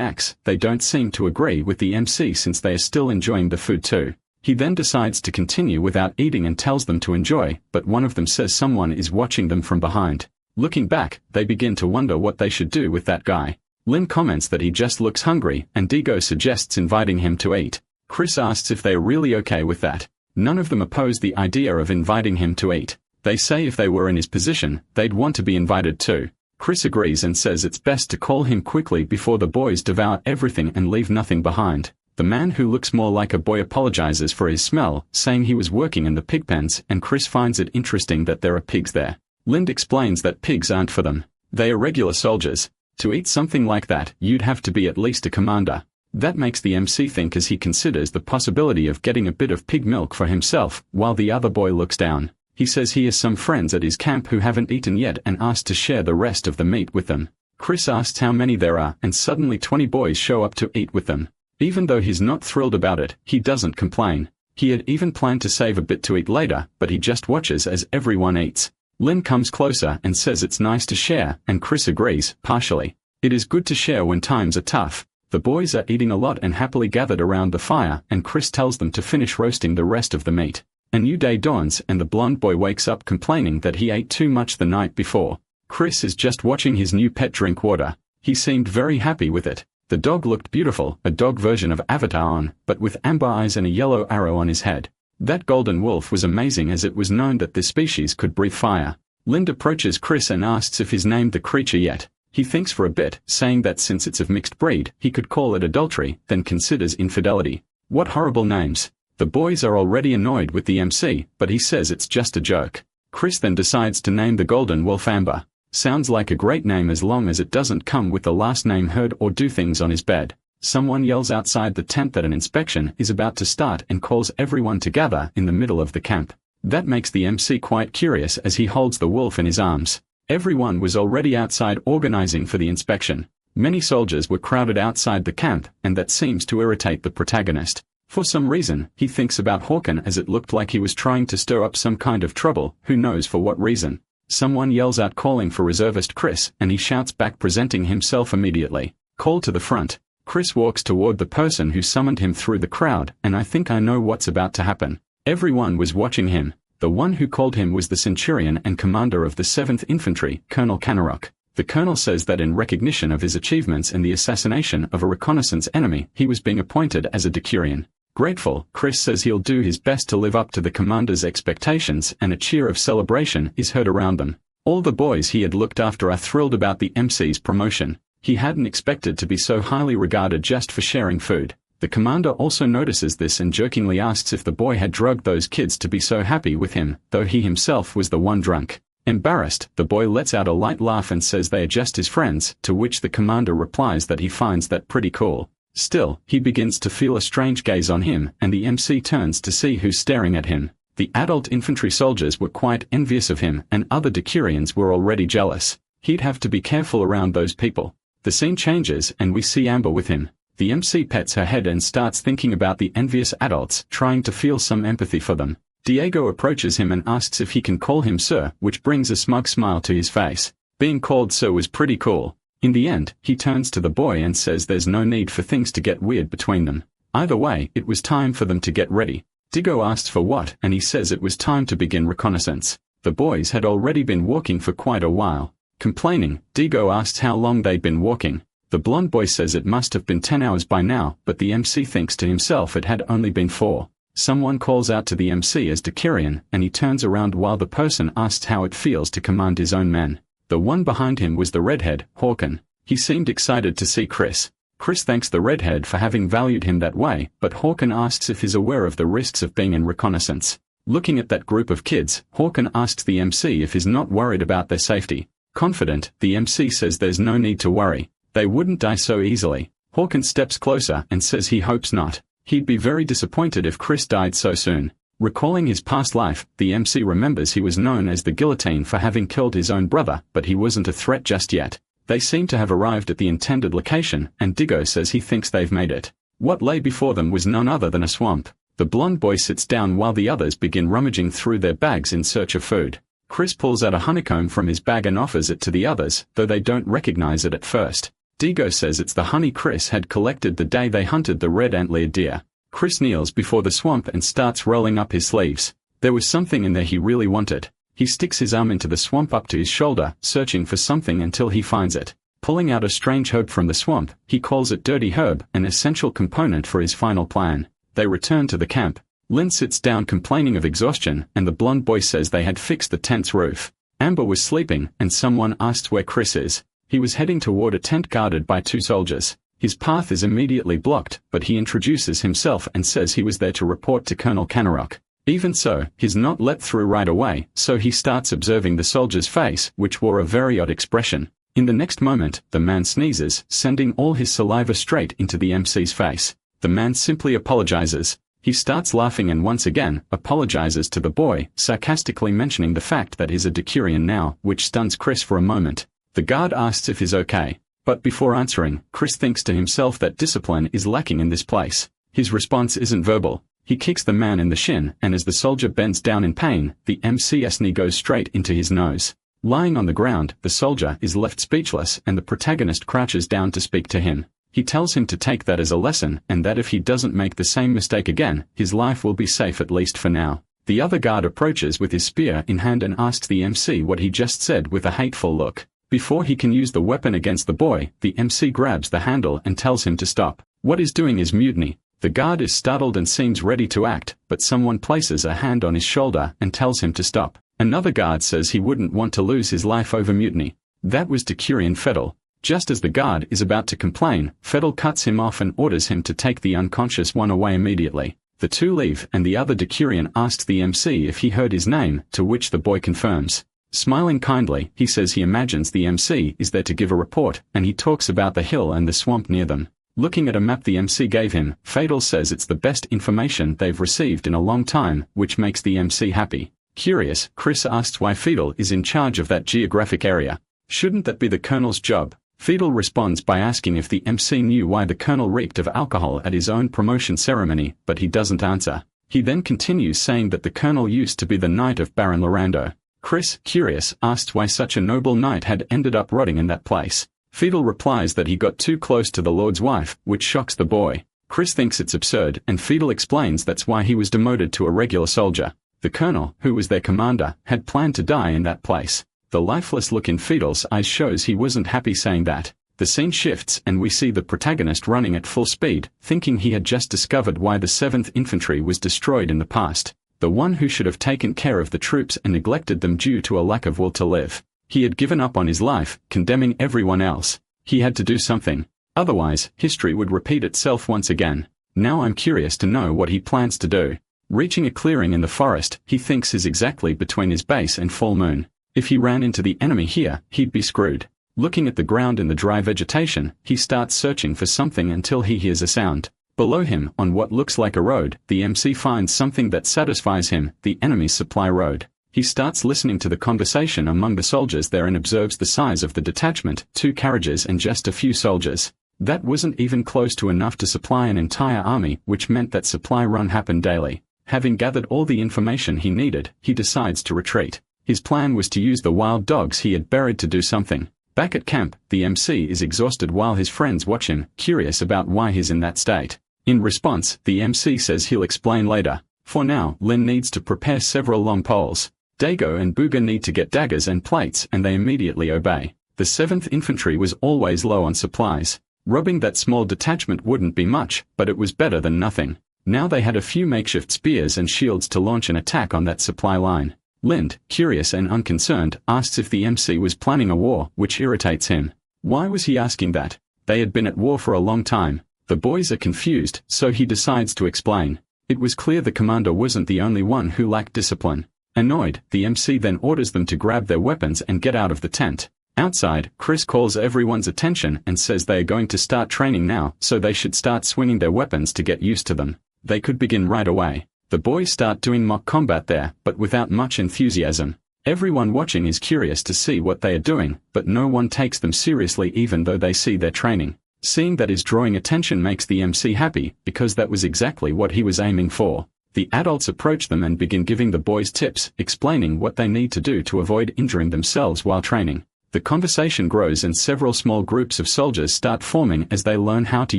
Axe, they don't seem to agree with the MC since they are still enjoying the food too. He then decides to continue without eating and tells them to enjoy, but one of them says someone is watching them from behind. Looking back, they begin to wonder what they should do with that guy. Lynn comments that he just looks hungry, and Digo suggests inviting him to eat. Chris asks if they are really okay with that. None of them oppose the idea of inviting him to eat. They say if they were in his position, they'd want to be invited too. Chris agrees and says it's best to call him quickly before the boys devour everything and leave nothing behind. The man who looks more like a boy apologizes for his smell, saying he was working in the pig pens, and Chris finds it interesting that there are pigs there. Lind explains that pigs aren't for them. They are regular soldiers. To eat something like that, you'd have to be at least a commander. That makes the MC think as he considers the possibility of getting a bit of pig milk for himself, while the other boy looks down. He says he has some friends at his camp who haven't eaten yet and asks to share the rest of the meat with them. Chris asks how many there are, and suddenly 20 boys show up to eat with them. Even though he's not thrilled about it, he doesn't complain. He had even planned to save a bit to eat later, but he just watches as everyone eats. Lynn comes closer and says it's nice to share, and Chris agrees, partially. It is good to share when times are tough. The boys are eating a lot and happily gathered around the fire, and Chris tells them to finish roasting the rest of the meat. A new day dawns and the blonde boy wakes up complaining that he ate too much the night before. Chris is just watching his new pet drink water. He seemed very happy with it. The dog looked beautiful, a dog version of Avatar on, but with amber eyes and a yellow arrow on his head. That golden wolf was amazing as it was known that this species could breathe fire. Lind approaches Chris and asks if he's named the creature yet. He thinks for a bit, saying that since it's of mixed breed, he could call it adultery, then considers infidelity. What horrible names. The boys are already annoyed with the MC, but he says it's just a joke. Chris then decides to name the golden wolf Amber. Sounds like a great name as long as it doesn't come with the last name heard or do things on his bed. Someone yells outside the tent that an inspection is about to start and calls everyone to gather in the middle of the camp. That makes the MC quite curious as he holds the wolf in his arms. Everyone was already outside organizing for the inspection. Many soldiers were crowded outside the camp, and that seems to irritate the protagonist. For some reason, he thinks about Hawken as it looked like he was trying to stir up some kind of trouble, who knows for what reason. Someone yells out calling for reservist Chris, and he shouts back presenting himself immediately. Call to the front. Chris walks toward the person who summoned him through the crowd, and I think I know what's about to happen. Everyone was watching him. The one who called him was the centurion and commander of the 7th Infantry, Colonel Kanarok. The colonel says that in recognition of his achievements in the assassination of a reconnaissance enemy, he was being appointed as a decurion. Grateful, Chris says he'll do his best to live up to the commander's expectations, and a cheer of celebration is heard around them. All the boys he had looked after are thrilled about the MC's promotion. He hadn't expected to be so highly regarded just for sharing food. The commander also notices this and jokingly asks if the boy had drugged those kids to be so happy with him, though he himself was the one drunk. Embarrassed, the boy lets out a light laugh and says they are just his friends, to which the commander replies that he finds that pretty cool. Still, he begins to feel a strange gaze on him, and the MC turns to see who's staring at him. The adult infantry soldiers were quite envious of him, and other decurions were already jealous. He'd have to be careful around those people. The scene changes, and we see Amber with him. The MC pets her head and starts thinking about the envious adults, trying to feel some empathy for them. Diego approaches him and asks if he can call him sir, which brings a smug smile to his face. Being called sir was pretty cool. In the end, he turns to the boy and says there's no need for things to get weird between them. Either way, it was time for them to get ready. Digo asks for what, and he says it was time to begin reconnaissance. The boys had already been walking for quite a while. Complaining, Digo asks how long they'd been walking. The blonde boy says it must have been 10 hours by now, but the MC thinks to himself it had only been 4. Someone calls out to the MC as decurion, and he turns around while the person asks how it feels to command his own men. The one behind him was the redhead, Hawken. He seemed excited to see Chris. Chris thanks the redhead for having valued him that way, but Hawken asks if he's aware of the risks of being in reconnaissance. Looking at that group of kids, Hawken asks the MC if he's not worried about their safety. Confident, the MC says there's no need to worry. They wouldn't die so easily. Hawken steps closer and says he hopes not. He'd be very disappointed if Chris died so soon. Recalling his past life, the MC remembers he was known as the Guillotine for having killed his own brother, but he wasn't a threat just yet. They seem to have arrived at the intended location, and Diggo says he thinks they've made it. What lay before them was none other than a swamp. The blonde boy sits down while the others begin rummaging through their bags in search of food. Chris pulls out a honeycomb from his bag and offers it to the others, though they don't recognize it at first. Diggo says it's the honey Chris had collected the day they hunted the red antlered deer. Chris kneels before the swamp and starts rolling up his sleeves. There was something in there he really wanted. He sticks his arm into the swamp up to his shoulder, searching for something until he finds it. Pulling out a strange herb from the swamp, he calls it Dirty Herb, an essential component for his final plan. They return to the camp. Lynn sits down complaining of exhaustion, and the blonde boy says they had fixed the tent's roof. Amber was sleeping, and someone asks where Chris is. He was heading toward a tent guarded by 2 soldiers. His path is immediately blocked, but he introduces himself and says he was there to report to Colonel Canarok. Even so, he's not let through right away, so he starts observing the soldier's face, which wore a very odd expression. In the next moment, the man sneezes, sending all his saliva straight into the MC's face. The man simply apologizes. He starts laughing and once again, apologizes to the boy, sarcastically mentioning the fact that he's a decurion now, which stuns Chris for a moment. The guard asks if he's okay. But before answering, Chris thinks to himself that discipline is lacking in this place. His response isn't verbal. He kicks the man in the shin, and as the soldier bends down in pain, the MC's knee goes straight into his nose. Lying on the ground, the soldier is left speechless and the protagonist crouches down to speak to him. He tells him to take that as a lesson and that if he doesn't make the same mistake again, his life will be safe at least for now. The other guard approaches with his spear in hand and asks the MC what he just said with a hateful look. Before he can use the weapon against the boy, the MC grabs the handle and tells him to stop. What he's doing is mutiny. The guard is startled and seems ready to act, but someone places a hand on his shoulder and tells him to stop. Another guard says he wouldn't want to lose his life over mutiny. That was decurion Fedel. Just as the guard is about to complain, Fedel cuts him off and orders him to take the unconscious one away immediately. The 2 leave and the other decurion asks the MC if he heard his name, to which the boy confirms. Smiling kindly, he says he imagines the MC is there to give a report, and he talks about the hill and the swamp near them. Looking at a map the MC gave him, Fedel says it's the best information they've received in a long time, which makes the MC happy. Curious, Chris asks why Fedel is in charge of that geographic area. Shouldn't that be the colonel's job? Fedel responds by asking if the MC knew why the colonel reeked of alcohol at his own promotion ceremony, but he doesn't answer. He then continues saying that the colonel used to be the knight of Baron Lorando. Chris, curious, asks why such a noble knight had ended up rotting in that place. Fedel replies that he got too close to the Lord's wife, which shocks the boy. Chris thinks it's absurd, and Fedel explains that's why he was demoted to a regular soldier. The colonel, who was their commander, had planned to die in that place. The lifeless look in Fedel's eyes shows he wasn't happy saying that. The scene shifts and we see the protagonist running at full speed, thinking he had just discovered why the 7th Infantry was destroyed in the past. The one who should have taken care of the troops and neglected them due to a lack of will to live. He had given up on his life, condemning everyone else. He had to do something. Otherwise, history would repeat itself once again. Now I'm curious to know what he plans to do. Reaching a clearing in the forest, he thinks is exactly between his base and full moon. If he ran into the enemy here, he'd be screwed. Looking at the ground in the dry vegetation, he starts searching for something until he hears a sound. Below him, on what looks like a road, the MC finds something that satisfies him, the enemy's supply road. He starts listening to the conversation among the soldiers there and observes the size of the detachment, 2 carriages and just a few soldiers. That wasn't even close to enough to supply an entire army, which meant that supply run happened daily. Having gathered all the information he needed, he decides to retreat. His plan was to use the wild dogs he had buried to do something. Back at camp, the MC is exhausted while his friends watch him, curious about why he's in that state. In response, the MC says he'll explain later. For now, Lin needs to prepare several long poles. Dago and Booga need to get daggers and plates and they immediately obey. The 7th Infantry was always low on supplies. Robbing that small detachment wouldn't be much, but it was better than nothing. Now they had a few makeshift spears and shields to launch an attack on that supply line. Lind, curious and unconcerned, asks if the MC was planning a war, which irritates him. Why was he asking that? They had been at war for a long time. The boys are confused, so he decides to explain. It was clear the commander wasn't the only one who lacked discipline. Annoyed, the MC then orders them to grab their weapons and get out of the tent. Outside, Chris calls everyone's attention and says they are going to start training now, so they should start swinging their weapons to get used to them. They could begin right away. The boys start doing mock combat there, but without much enthusiasm. Everyone watching is curious to see what they are doing, but no one takes them seriously even though they see their training. Seeing that is drawing attention makes the MC happy, because that was exactly what he was aiming for. The adults approach them and begin giving the boys tips, explaining what they need to do to avoid injuring themselves while training. The conversation grows and several small groups of soldiers start forming as they learn how to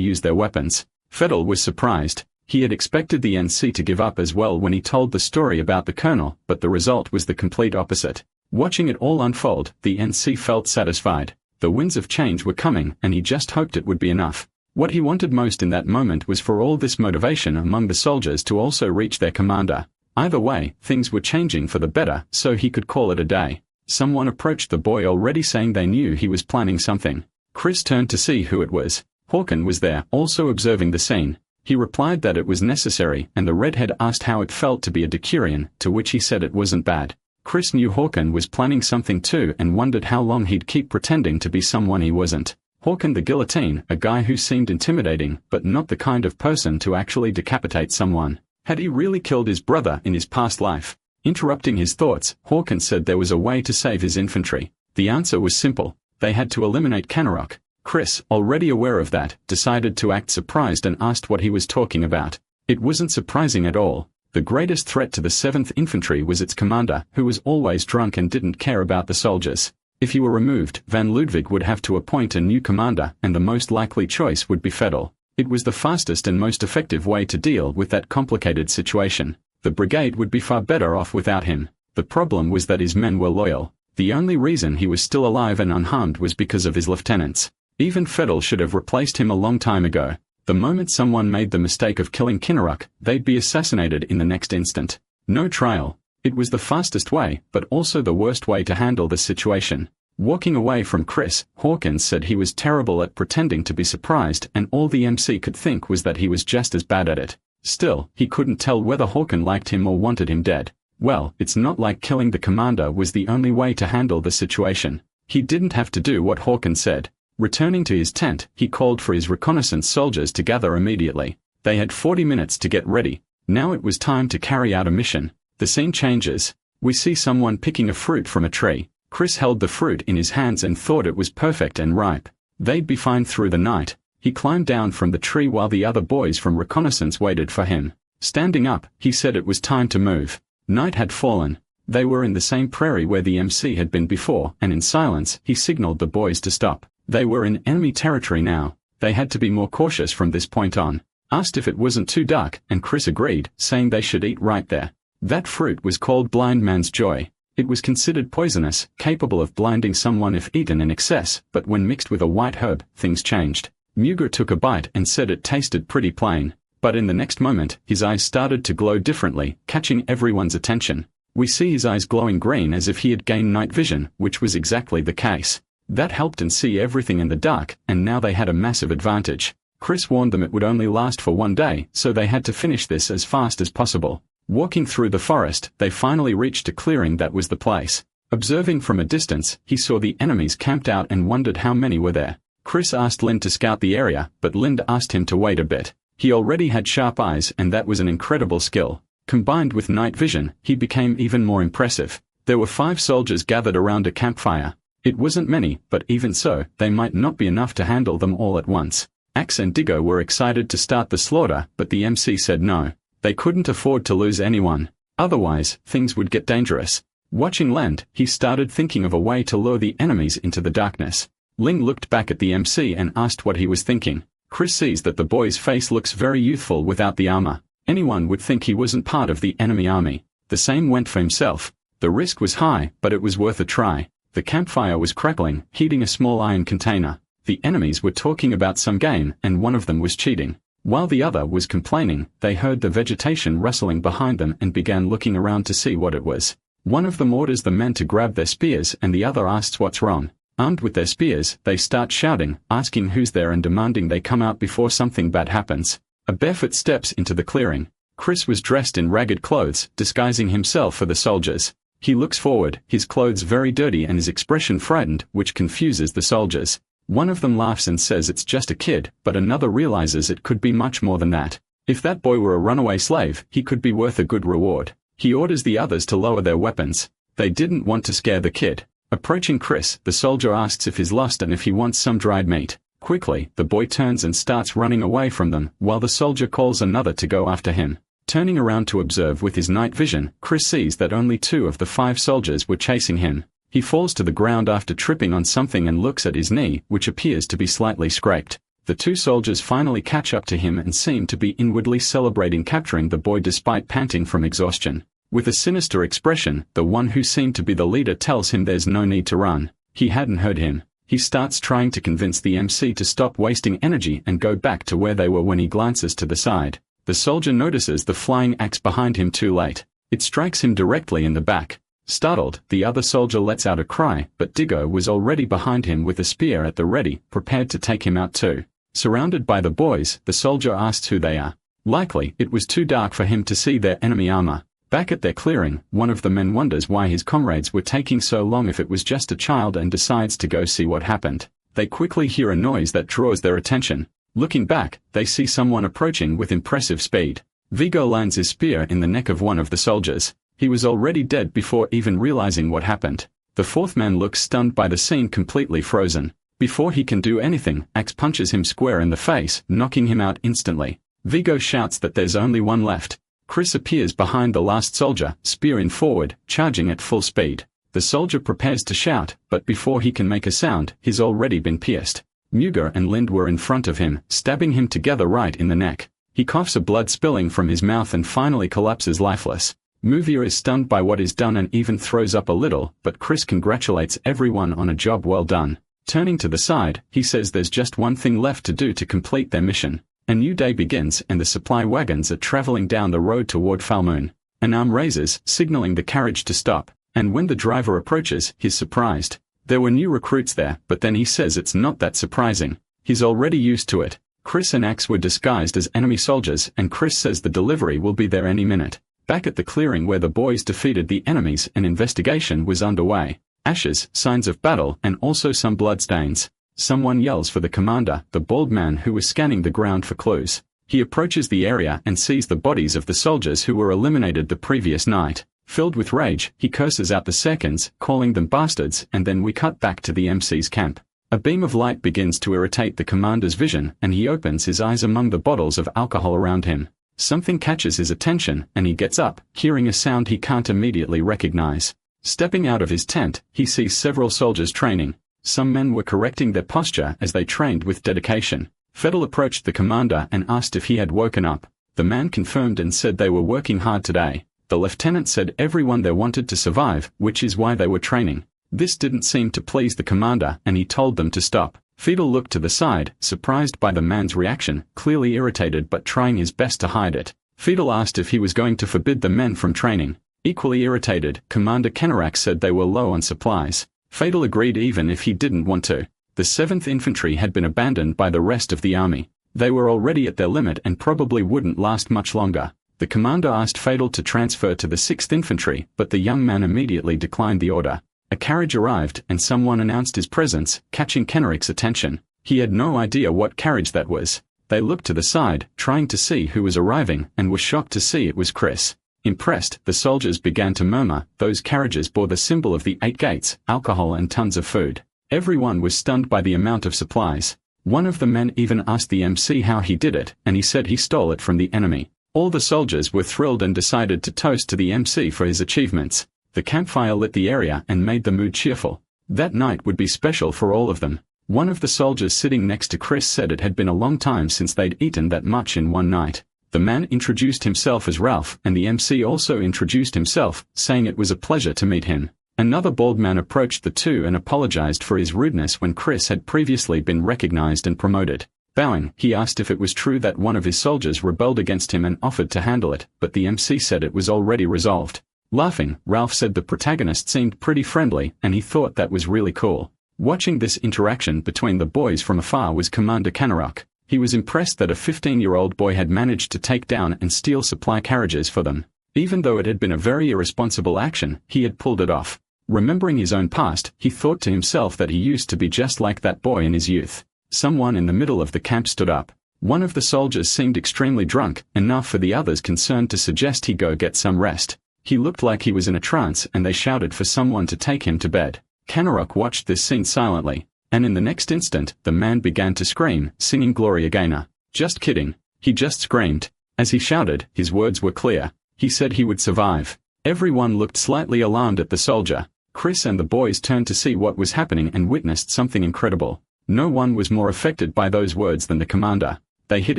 use their weapons. Fedel was surprised. He had expected the NC to give up as well when he told the story about the colonel, but the result was the complete opposite. Watching it all unfold, the NC felt satisfied. The winds of change were coming, and he just hoped it would be enough. What he wanted most in that moment was for all this motivation among the soldiers to also reach their commander. Either way, things were changing for the better, so he could call it a day. Someone approached the boy already saying they knew he was planning something. Chris turned to see who it was. Hawken was there, also observing the scene. He replied that it was necessary, and the redhead asked how it felt to be a decurion, to which he said it wasn't bad. Chris knew Hawken was planning something too and wondered how long he'd keep pretending to be someone he wasn't. Hawken the guillotine, a guy who seemed intimidating, but not the kind of person to actually decapitate someone. Had he really killed his brother in his past life? Interrupting his thoughts, Hawken said there was a way to save his infantry. The answer was simple. They had to eliminate Kanarok. Chris, already aware of that, decided to act surprised and asked what he was talking about. It wasn't surprising at all. The greatest threat to the 7th Infantry was its commander, who was always drunk and didn't care about the soldiers. If he were removed, Van Ludwig would have to appoint a new commander, and the most likely choice would be Fedel. It was the fastest and most effective way to deal with that complicated situation. The brigade would be far better off without him. The problem was that his men were loyal. The only reason he was still alive and unharmed was because of his lieutenants. Even Fedel should have replaced him a long time ago. The moment someone made the mistake of killing Kinnaruck, they'd be assassinated in the next instant. No trial. It was the fastest way, but also the worst way to handle the situation. Walking away from Chris, Hawkins said he was terrible at pretending to be surprised, and all the MC could think was that he was just as bad at it. Still, he couldn't tell whether Hawken liked him or wanted him dead. Well, it's not like killing the commander was the only way to handle the situation. He didn't have to do what Hawken said. Returning to his tent, he called for his reconnaissance soldiers to gather immediately. They had 40 minutes to get ready. Now it was time to carry out a mission. The scene changes. We see someone picking a fruit from a tree. Chris held the fruit in his hands and thought it was perfect and ripe. They'd be fine through the night. He climbed down from the tree while the other boys from Reconnaissance waited for him. Standing up, he said it was time to move. Night had fallen. They were in the same prairie where the MC had been before, and in silence, he signaled the boys to stop. They were in enemy territory now. They had to be more cautious from this point on. Asked if it wasn't too dark, and Chris agreed, saying they should eat right there. That fruit was called Blind Man's Joy. It was considered poisonous, capable of blinding someone if eaten in excess, but when mixed with a white herb, things changed. Muger took a bite and said it tasted pretty plain. But in the next moment, his eyes started to glow differently, catching everyone's attention. We see his eyes glowing green as if he had gained night vision, which was exactly the case. That helped him see everything in the dark, and now they had a massive advantage. Chris warned them it would only last for one day, so they had to finish this as fast as possible. Walking through the forest, they finally reached a clearing that was the place. Observing from a distance, he saw the enemies camped out and wondered how many were there. Chris asked Lind to scout the area, but Lind asked him to wait a bit. He already had sharp eyes, and that was an incredible skill. Combined with night vision, he became even more impressive. There were 5 soldiers gathered around a campfire. It wasn't many, but even so, they might not be enough to handle them all at once. Axe and Diggo were excited to start the slaughter, but the MC said no. They couldn't afford to lose anyone. Otherwise, things would get dangerous. Watching Land, he started thinking of a way to lure the enemies into the darkness. Ling looked back at the MC and asked what he was thinking. Chris sees that the boy's face looks very youthful without the armor. Anyone would think he wasn't part of the enemy army. The same went for himself. The risk was high, but it was worth a try. The campfire was crackling, heating a small iron container. The enemies were talking about some game, and one of them was cheating. While the other was complaining, they heard the vegetation rustling behind them and began looking around to see what it was. One of them orders the men to grab their spears and the other asks what's wrong. Armed with their spears, they start shouting, asking who's there and demanding they come out before something bad happens. A barefoot steps into the clearing. Chris was dressed in ragged clothes, disguising himself for the soldiers. He looks forward, his clothes very dirty and his expression frightened, which confuses the soldiers. One of them laughs and says it's just a kid, but another realizes it could be much more than that. If that boy were a runaway slave, he could be worth a good reward. He orders the others to lower their weapons. They didn't want to scare the kid. Approaching Chris, the soldier asks if he's lost and if he wants some dried meat. Quickly, the boy turns and starts running away from them, while the soldier calls another to go after him. Turning around to observe with his night vision, Chris sees that only 2 of the 5 soldiers were chasing him. He falls to the ground after tripping on something and looks at his knee, which appears to be slightly scraped. The 2 soldiers finally catch up to him and seem to be inwardly celebrating capturing the boy despite panting from exhaustion. With a sinister expression, the one who seemed to be the leader tells him there's no need to run. He hadn't heard him. He starts trying to convince the MC to stop wasting energy and go back to where they were when he glances to the side. The soldier notices the flying axe behind him too late. It strikes him directly in the back. Startled, the other soldier lets out a cry, but Diggo was already behind him with a spear at the ready, prepared to take him out too. Surrounded by the boys, the soldier asks who they are. Likely, it was too dark for him to see their enemy armor. Back at their clearing, one of the men wonders why his comrades were taking so long if it was just a child and decides to go see what happened. They quickly hear a noise that draws their attention. Looking back, they see someone approaching with impressive speed. Vigo lands his spear in the neck of one of the soldiers. He was already dead before even realizing what happened. The 4th man looks stunned by the scene, completely frozen. Before he can do anything, Axe punches him square in the face, knocking him out instantly. Vigo shouts that there's only one left. Chris appears behind the last soldier, spear in forward, charging at full speed. The soldier prepares to shout, but before he can make a sound, he's already been pierced. Muga and Lind were in front of him, stabbing him together right in the neck. He coughs, blood spilling from his mouth, and finally collapses lifeless. Muvia is stunned by what is done and even throws up a little, but Chris congratulates everyone on a job well done. Turning to the side, he says there's just one thing left to do to complete their mission. A new day begins and the supply wagons are traveling down the road toward Falmoon. An arm raises, signaling the carriage to stop, and when the driver approaches, he's surprised. There were new recruits there, but then he says it's not that surprising. He's already used to it. Chris and Axe were disguised as enemy soldiers, and Chris says the delivery will be there any minute. Back at the clearing where the boys defeated the enemies, an investigation was underway. Ashes, signs of battle, and also some bloodstains. Someone yells for the commander, the bald man who was scanning the ground for clues. He approaches the area and sees the bodies of the soldiers who were eliminated the previous night. Filled with rage, he curses out the seconds, calling them bastards, and then we cut back to the MC's camp. A beam of light begins to irritate the commander's vision, and he opens his eyes among the bottles of alcohol around him. Something catches his attention, and he gets up, hearing a sound he can't immediately recognize. Stepping out of his tent, he sees several soldiers training. Some men were correcting their posture as they trained with dedication. Fedel approached the commander and asked if he had woken up. The man confirmed and said they were working hard today. The lieutenant said everyone there wanted to survive, which is why they were training. This didn't seem to please the commander, and he told them to stop. Fedel looked to the side, surprised by the man's reaction, clearly irritated but trying his best to hide it. Fedel asked if he was going to forbid the men from training. Equally irritated, Commander Kennerak said they were low on supplies. Fedel agreed even if he didn't want to. The 7th Infantry had been abandoned by the rest of the army. They were already at their limit and probably wouldn't last much longer. The commander asked Fedel to transfer to the 6th Infantry, but the young man immediately declined the order. A carriage arrived and someone announced his presence, catching Kennerak's attention. He had no idea what carriage that was. They looked to the side, trying to see who was arriving, and were shocked to see it was Chris. Impressed, the soldiers began to murmur. Those carriages bore the symbol of the 8 gates, alcohol and tons of food. Everyone was stunned by the amount of supplies. One of the men even asked the MC how he did it, and he said he stole it from the enemy. All the soldiers were thrilled and decided to toast to the MC for his achievements. The campfire lit the area and made the mood cheerful. That night would be special for all of them. One of the soldiers sitting next to Chris said it had been a long time since they'd eaten that much in one night. The man introduced himself as Ralph, and the MC also introduced himself, saying it was a pleasure to meet him. Another bald man approached the two and apologized for his rudeness when Chris had previously been recognized and promoted. Bowing, he asked if it was true that one of his soldiers rebelled against him and offered to handle it, but the MC said it was already resolved. Laughing, Ralph said the protagonist seemed pretty friendly, and he thought that was really cool. Watching this interaction between the boys from afar was Commander Kennerak. He was impressed that a 15-year-old boy had managed to take down and steal supply carriages for them. Even though it had been a very irresponsible action, he had pulled it off. Remembering his own past, he thought to himself that he used to be just like that boy in his youth. Someone in the middle of the camp stood up. One of the soldiers seemed extremely drunk, enough for the others concerned to suggest he go get some rest. He looked like he was in a trance and they shouted for someone to take him to bed. Kanarok watched this scene silently, and in the next instant, the man began to scream, singing Gloria Gaynor. Just kidding. He just screamed. As he shouted, his words were clear. He said he would survive. Everyone looked slightly alarmed at the soldier. Chris and the boys turned to see what was happening and witnessed something incredible. No one was more affected by those words than the commander. They hit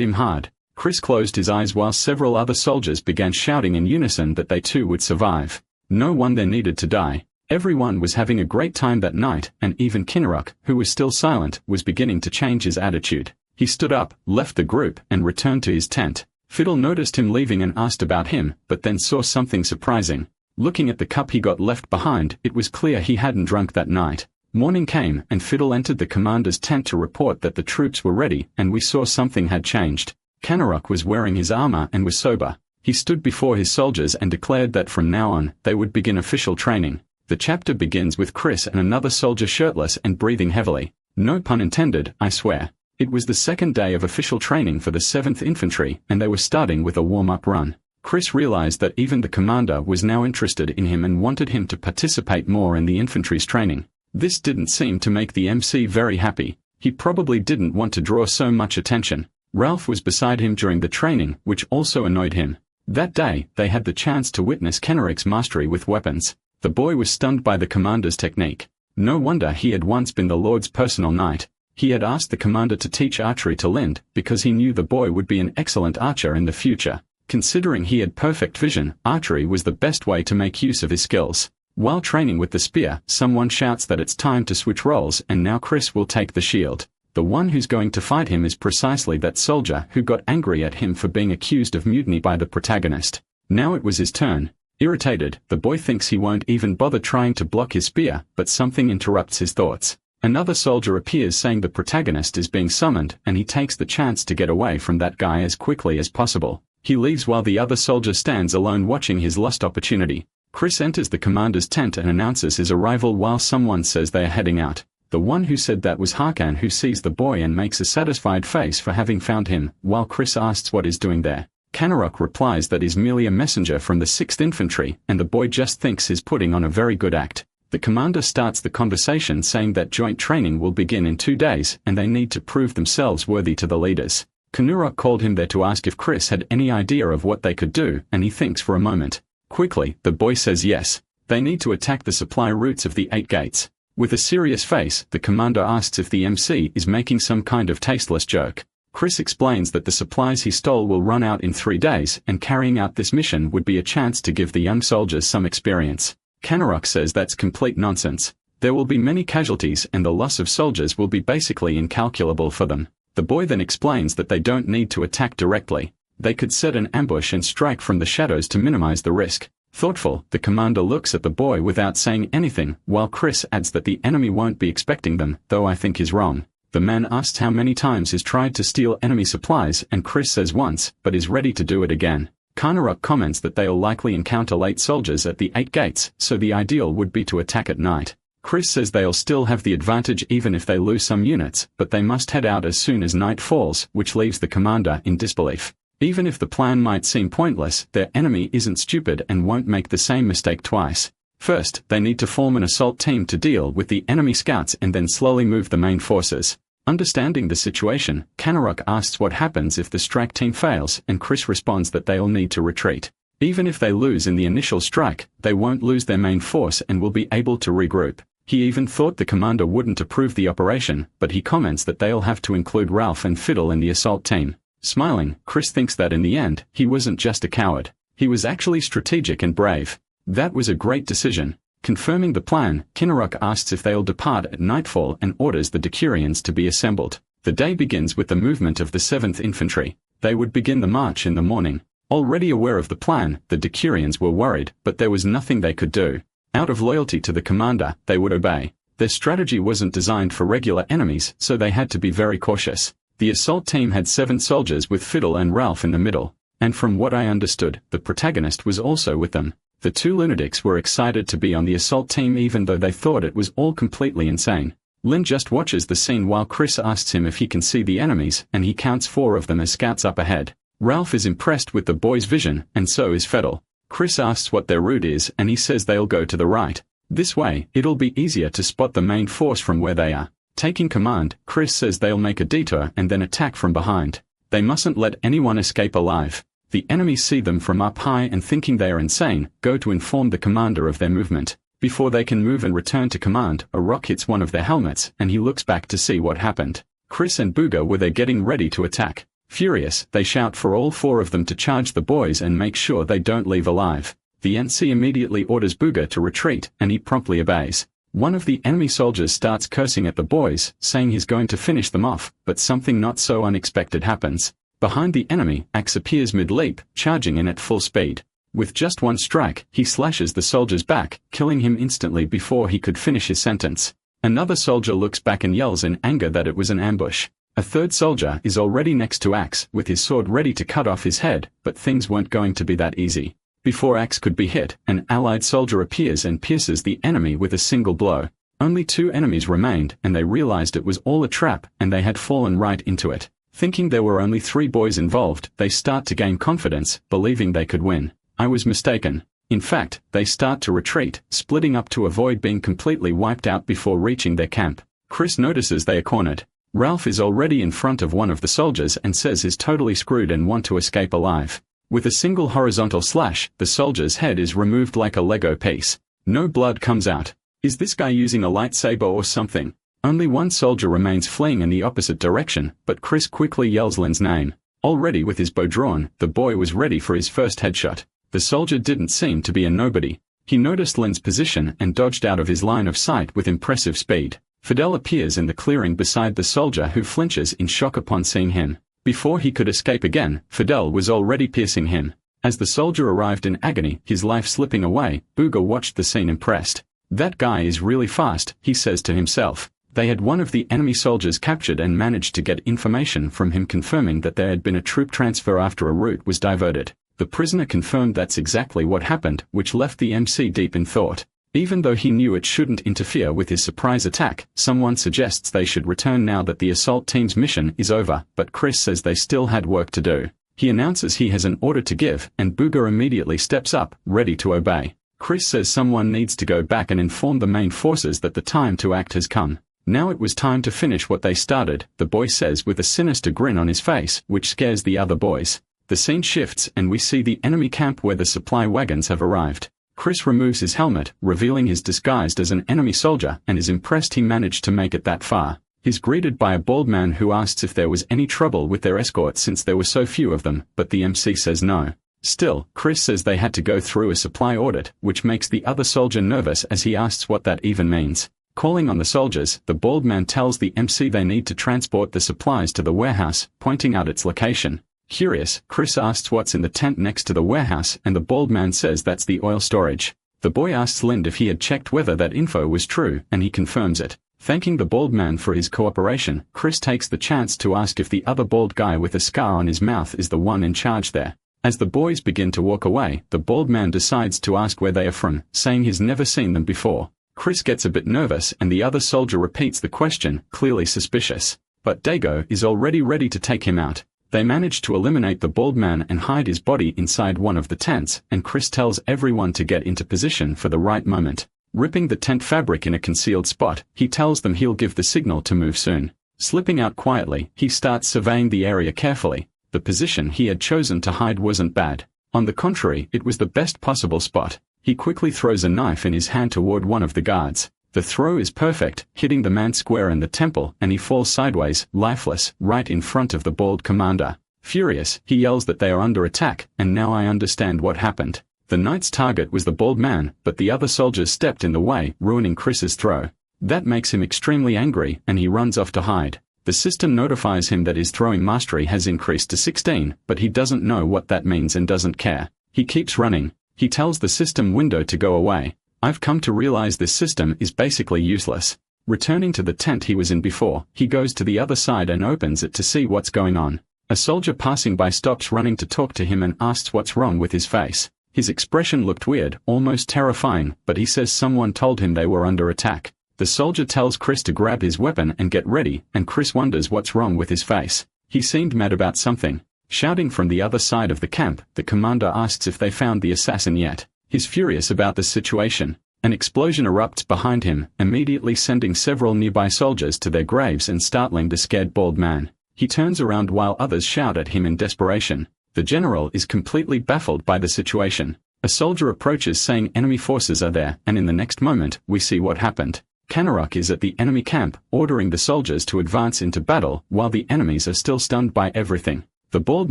him hard. Chris closed his eyes while several other soldiers began shouting in unison that they too would survive. No one there needed to die. Everyone was having a great time that night, and even Kinnerok, who was still silent, was beginning to change his attitude. He stood up, left the group, and returned to his tent. Fiddle noticed him leaving and asked about him, but then saw something surprising. Looking at the cup he got left behind, it was clear he hadn't drunk that night. Morning came, and Fiddle entered the commander's tent to report that the troops were ready, and we saw something had changed. Kanarok was wearing his armor and was sober. He stood before his soldiers and declared that from now on, they would begin official training. The chapter begins with Chris and another soldier shirtless and breathing heavily. No pun intended, I swear. It was the second day of official training for the 7th Infantry, and they were starting with a warm-up run. Chris realized that even the commander was now interested in him and wanted him to participate more in the infantry's training. This didn't seem to make the MC very happy. He probably didn't want to draw so much attention. Ralph was beside him during the training, which also annoyed him. That day, they had the chance to witness Kenneric's mastery with weapons. The boy was stunned by the commander's technique. No wonder he had once been the Lord's personal knight. He had asked the commander to teach archery to Lind, because he knew the boy would be an excellent archer in the future. Considering he had perfect vision, archery was the best way to make use of his skills. While training with the spear, someone shouts that it's time to switch roles and now Chris will take the shield. The one who's going to fight him is precisely that soldier who got angry at him for being accused of mutiny by the protagonist. Now it was his turn. Irritated, the boy thinks he won't even bother trying to block his spear, but something interrupts his thoughts. Another soldier appears saying the protagonist is being summoned, and he takes the chance to get away from that guy as quickly as possible. He leaves while the other soldier stands alone watching his lost opportunity. Chris enters the commander's tent and announces his arrival while someone says they are heading out. The one who said that was Hakan, who sees the boy and makes a satisfied face for having found him, while Chris asks what he's doing there. Kanarok replies that he's merely a messenger from the 6th Infantry, and the boy just thinks he's putting on a very good act. The commander starts the conversation saying that joint training will begin in 2 days, and they need to prove themselves worthy to the leaders. Kanurok called him there to ask if Chris had any idea of what they could do, and he thinks for a moment. Quickly, the boy says yes. They need to attack the supply routes of the 8 gates. With a serious face, the commander asks if the MC is making some kind of tasteless joke. Chris explains that the supplies he stole will run out in 3 days, and carrying out this mission would be a chance to give the young soldiers some experience. Kanarok says that's complete nonsense. There will be many casualties and the loss of soldiers will be basically incalculable for them. The boy then explains that they don't need to attack directly. They could set an ambush and strike from the shadows to minimize the risk. Thoughtful, the commander looks at the boy without saying anything, while Chris adds that the enemy won't be expecting them, though I think he's wrong. The man asks how many times he's tried to steal enemy supplies, and Chris says once, but is ready to do it again. Kanarok comments that they'll likely encounter late soldiers at the 8 gates, so the ideal would be to attack at night. Chris says they'll still have the advantage even if they lose some units, but they must head out as soon as night falls, which leaves the commander in disbelief. Even if the plan might seem pointless, their enemy isn't stupid and won't make the same mistake twice. First, they need to form an assault team to deal with the enemy scouts and then slowly move the main forces. Understanding the situation, Kanarok asks what happens if the strike team fails, and Chris responds that they'll need to retreat. Even if they lose in the initial strike, they won't lose their main force and will be able to regroup. He even thought the commander wouldn't approve the operation, but he comments that they'll have to include Ralph and Fiddle in the assault team. Smiling, Chris thinks that in the end, he wasn't just a coward. He was actually strategic and brave. That was a great decision. Confirming the plan, Kinnerok asks if they'll depart at nightfall and orders the decurions to be assembled. The day begins with the movement of the 7th Infantry. They would begin the march in the morning. Already aware of the plan, the decurions were worried, but there was nothing they could do. Out of loyalty to the commander, they would obey. Their strategy wasn't designed for regular enemies, so they had to be very cautious. The assault team had 7 soldiers with Fiddle and Ralph in the middle, and from what I understood, the protagonist was also with them. The 2 lunatics were excited to be on the assault team even though they thought it was all completely insane. Lin just watches the scene while Chris asks him if he can see the enemies, and he counts 4 of them as scouts up ahead. Ralph is impressed with the boy's vision, and so is Fedel. Chris asks what their route is, and he says they'll go to the right. This way, it'll be easier to spot the main force from where they are. Taking command, Chris says they'll make a detour and then attack from behind. They mustn't let anyone escape alive. The enemies see them from up high and thinking they are insane, go to inform the commander of their movement. Before they can move and return to command, a rock hits one of their helmets, and he looks back to see what happened. Chris and Booga were there getting ready to attack. Furious, they shout for all 4 of them to charge the boys and make sure they don't leave alive. The NC immediately orders Booga to retreat, and he promptly obeys. One of the enemy soldiers starts cursing at the boys, saying he's going to finish them off, but something not so unexpected happens. Behind the enemy, Axe appears mid-leap, charging in at full speed. With just one strike, he slashes the soldier's back, killing him instantly before he could finish his sentence. Another soldier looks back and yells in anger that it was an ambush. A third soldier is already next to Axe, with his sword ready to cut off his head, but things weren't going to be that easy. Before Axe could be hit, an allied soldier appears and pierces the enemy with a single blow. Only 2 enemies remained, and they realized it was all a trap, and they had fallen right into it. Thinking there were only 3 boys involved, they start to gain confidence, believing they could win. I was mistaken. In fact, they start to retreat, splitting up to avoid being completely wiped out before reaching their camp. Chris notices they are cornered. Ralph is already in front of one of the soldiers and says he's totally screwed and want to escape alive. With a single horizontal slash, the soldier's head is removed like a Lego piece. No blood comes out. Is this guy using a lightsaber or something? Only one soldier remains fleeing in the opposite direction, but Chris quickly yells Lin's name. Already with his bow drawn, the boy was ready for his first headshot. The soldier didn't seem to be a nobody. He noticed Lin's position and dodged out of his line of sight with impressive speed. Fidel appears in the clearing beside the soldier who flinches in shock upon seeing him. Before he could escape again, Fidel was already piercing him. As the soldier arrived in agony, his life slipping away, Booga watched the scene impressed. That guy is really fast, he says to himself. They had one of the enemy soldiers captured and managed to get information from him confirming that there had been a troop transfer after a route was diverted. The prisoner confirmed that's exactly what happened, which left the MC deep in thought. Even though he knew it shouldn't interfere with his surprise attack, someone suggests they should return now that the assault team's mission is over, but Chris says they still had work to do. He announces he has an order to give, and Booga immediately steps up, ready to obey. Chris says someone needs to go back and inform the main forces that the time to act has come. Now it was time to finish what they started, the boy says with a sinister grin on his face, which scares the other boys. The scene shifts and we see the enemy camp where the supply wagons have arrived. Chris removes his helmet, revealing he's disguised as an enemy soldier, and is impressed he managed to make it that far. He's greeted by a bald man who asks if there was any trouble with their escort since there were so few of them, but the MC says no. Still, Chris says they had to go through a supply audit, which makes the other soldier nervous as he asks what that even means. Calling on the soldiers, the bald man tells the MC they need to transport the supplies to the warehouse, pointing out its location. Curious, Chris asks what's in the tent next to the warehouse and the bald man says that's the oil storage. The boy asks Lind if he had checked whether that info was true, and he confirms it. Thanking the bald man for his cooperation, Chris takes the chance to ask if the other bald guy with a scar on his mouth is the one in charge there. As the boys begin to walk away, the bald man decides to ask where they are from, saying he's never seen them before. Chris gets a bit nervous and the other soldier repeats the question, clearly suspicious. But Dago is already ready to take him out. They manage to eliminate the bald man and hide his body inside one of the tents, and Chris tells everyone to get into position for the right moment. Ripping the tent fabric in a concealed spot, he tells them he'll give the signal to move soon. Slipping out quietly, he starts surveying the area carefully. The position he had chosen to hide wasn't bad. On the contrary, it was the best possible spot. He quickly throws a knife in his hand toward one of the guards. The throw is perfect, hitting the man square in the temple, and he falls sideways, lifeless, right in front of the bald commander. Furious, he yells that they are under attack, and now I understand what happened. The knight's target was the bald man, but the other soldiers stepped in the way, ruining Chris's throw. That makes him extremely angry, and he runs off to hide. The system notifies him that his throwing mastery has increased to 16, but he doesn't know what that means and doesn't care. He keeps running. He tells the system window to go away. I've come to realize this system is basically useless. Returning to the tent he was in before, he goes to the other side and opens it to see what's going on. A soldier passing by stops running to talk to him and asks what's wrong with his face. His expression looked weird, almost terrifying, but he says someone told him they were under attack. The soldier tells Chris to grab his weapon and get ready, and Chris wonders what's wrong with his face. He seemed mad about something. Shouting from the other side of the camp, the commander asks if they found the assassin yet. He's furious about the situation. An explosion erupts behind him, immediately sending several nearby soldiers to their graves and startling the scared bald man. He turns around while others shout at him in desperation. The general is completely baffled by the situation. A soldier approaches saying enemy forces are there, and in the next moment, we see what happened. Canarok is at the enemy camp, ordering the soldiers to advance into battle while the enemies are still stunned by everything. The bald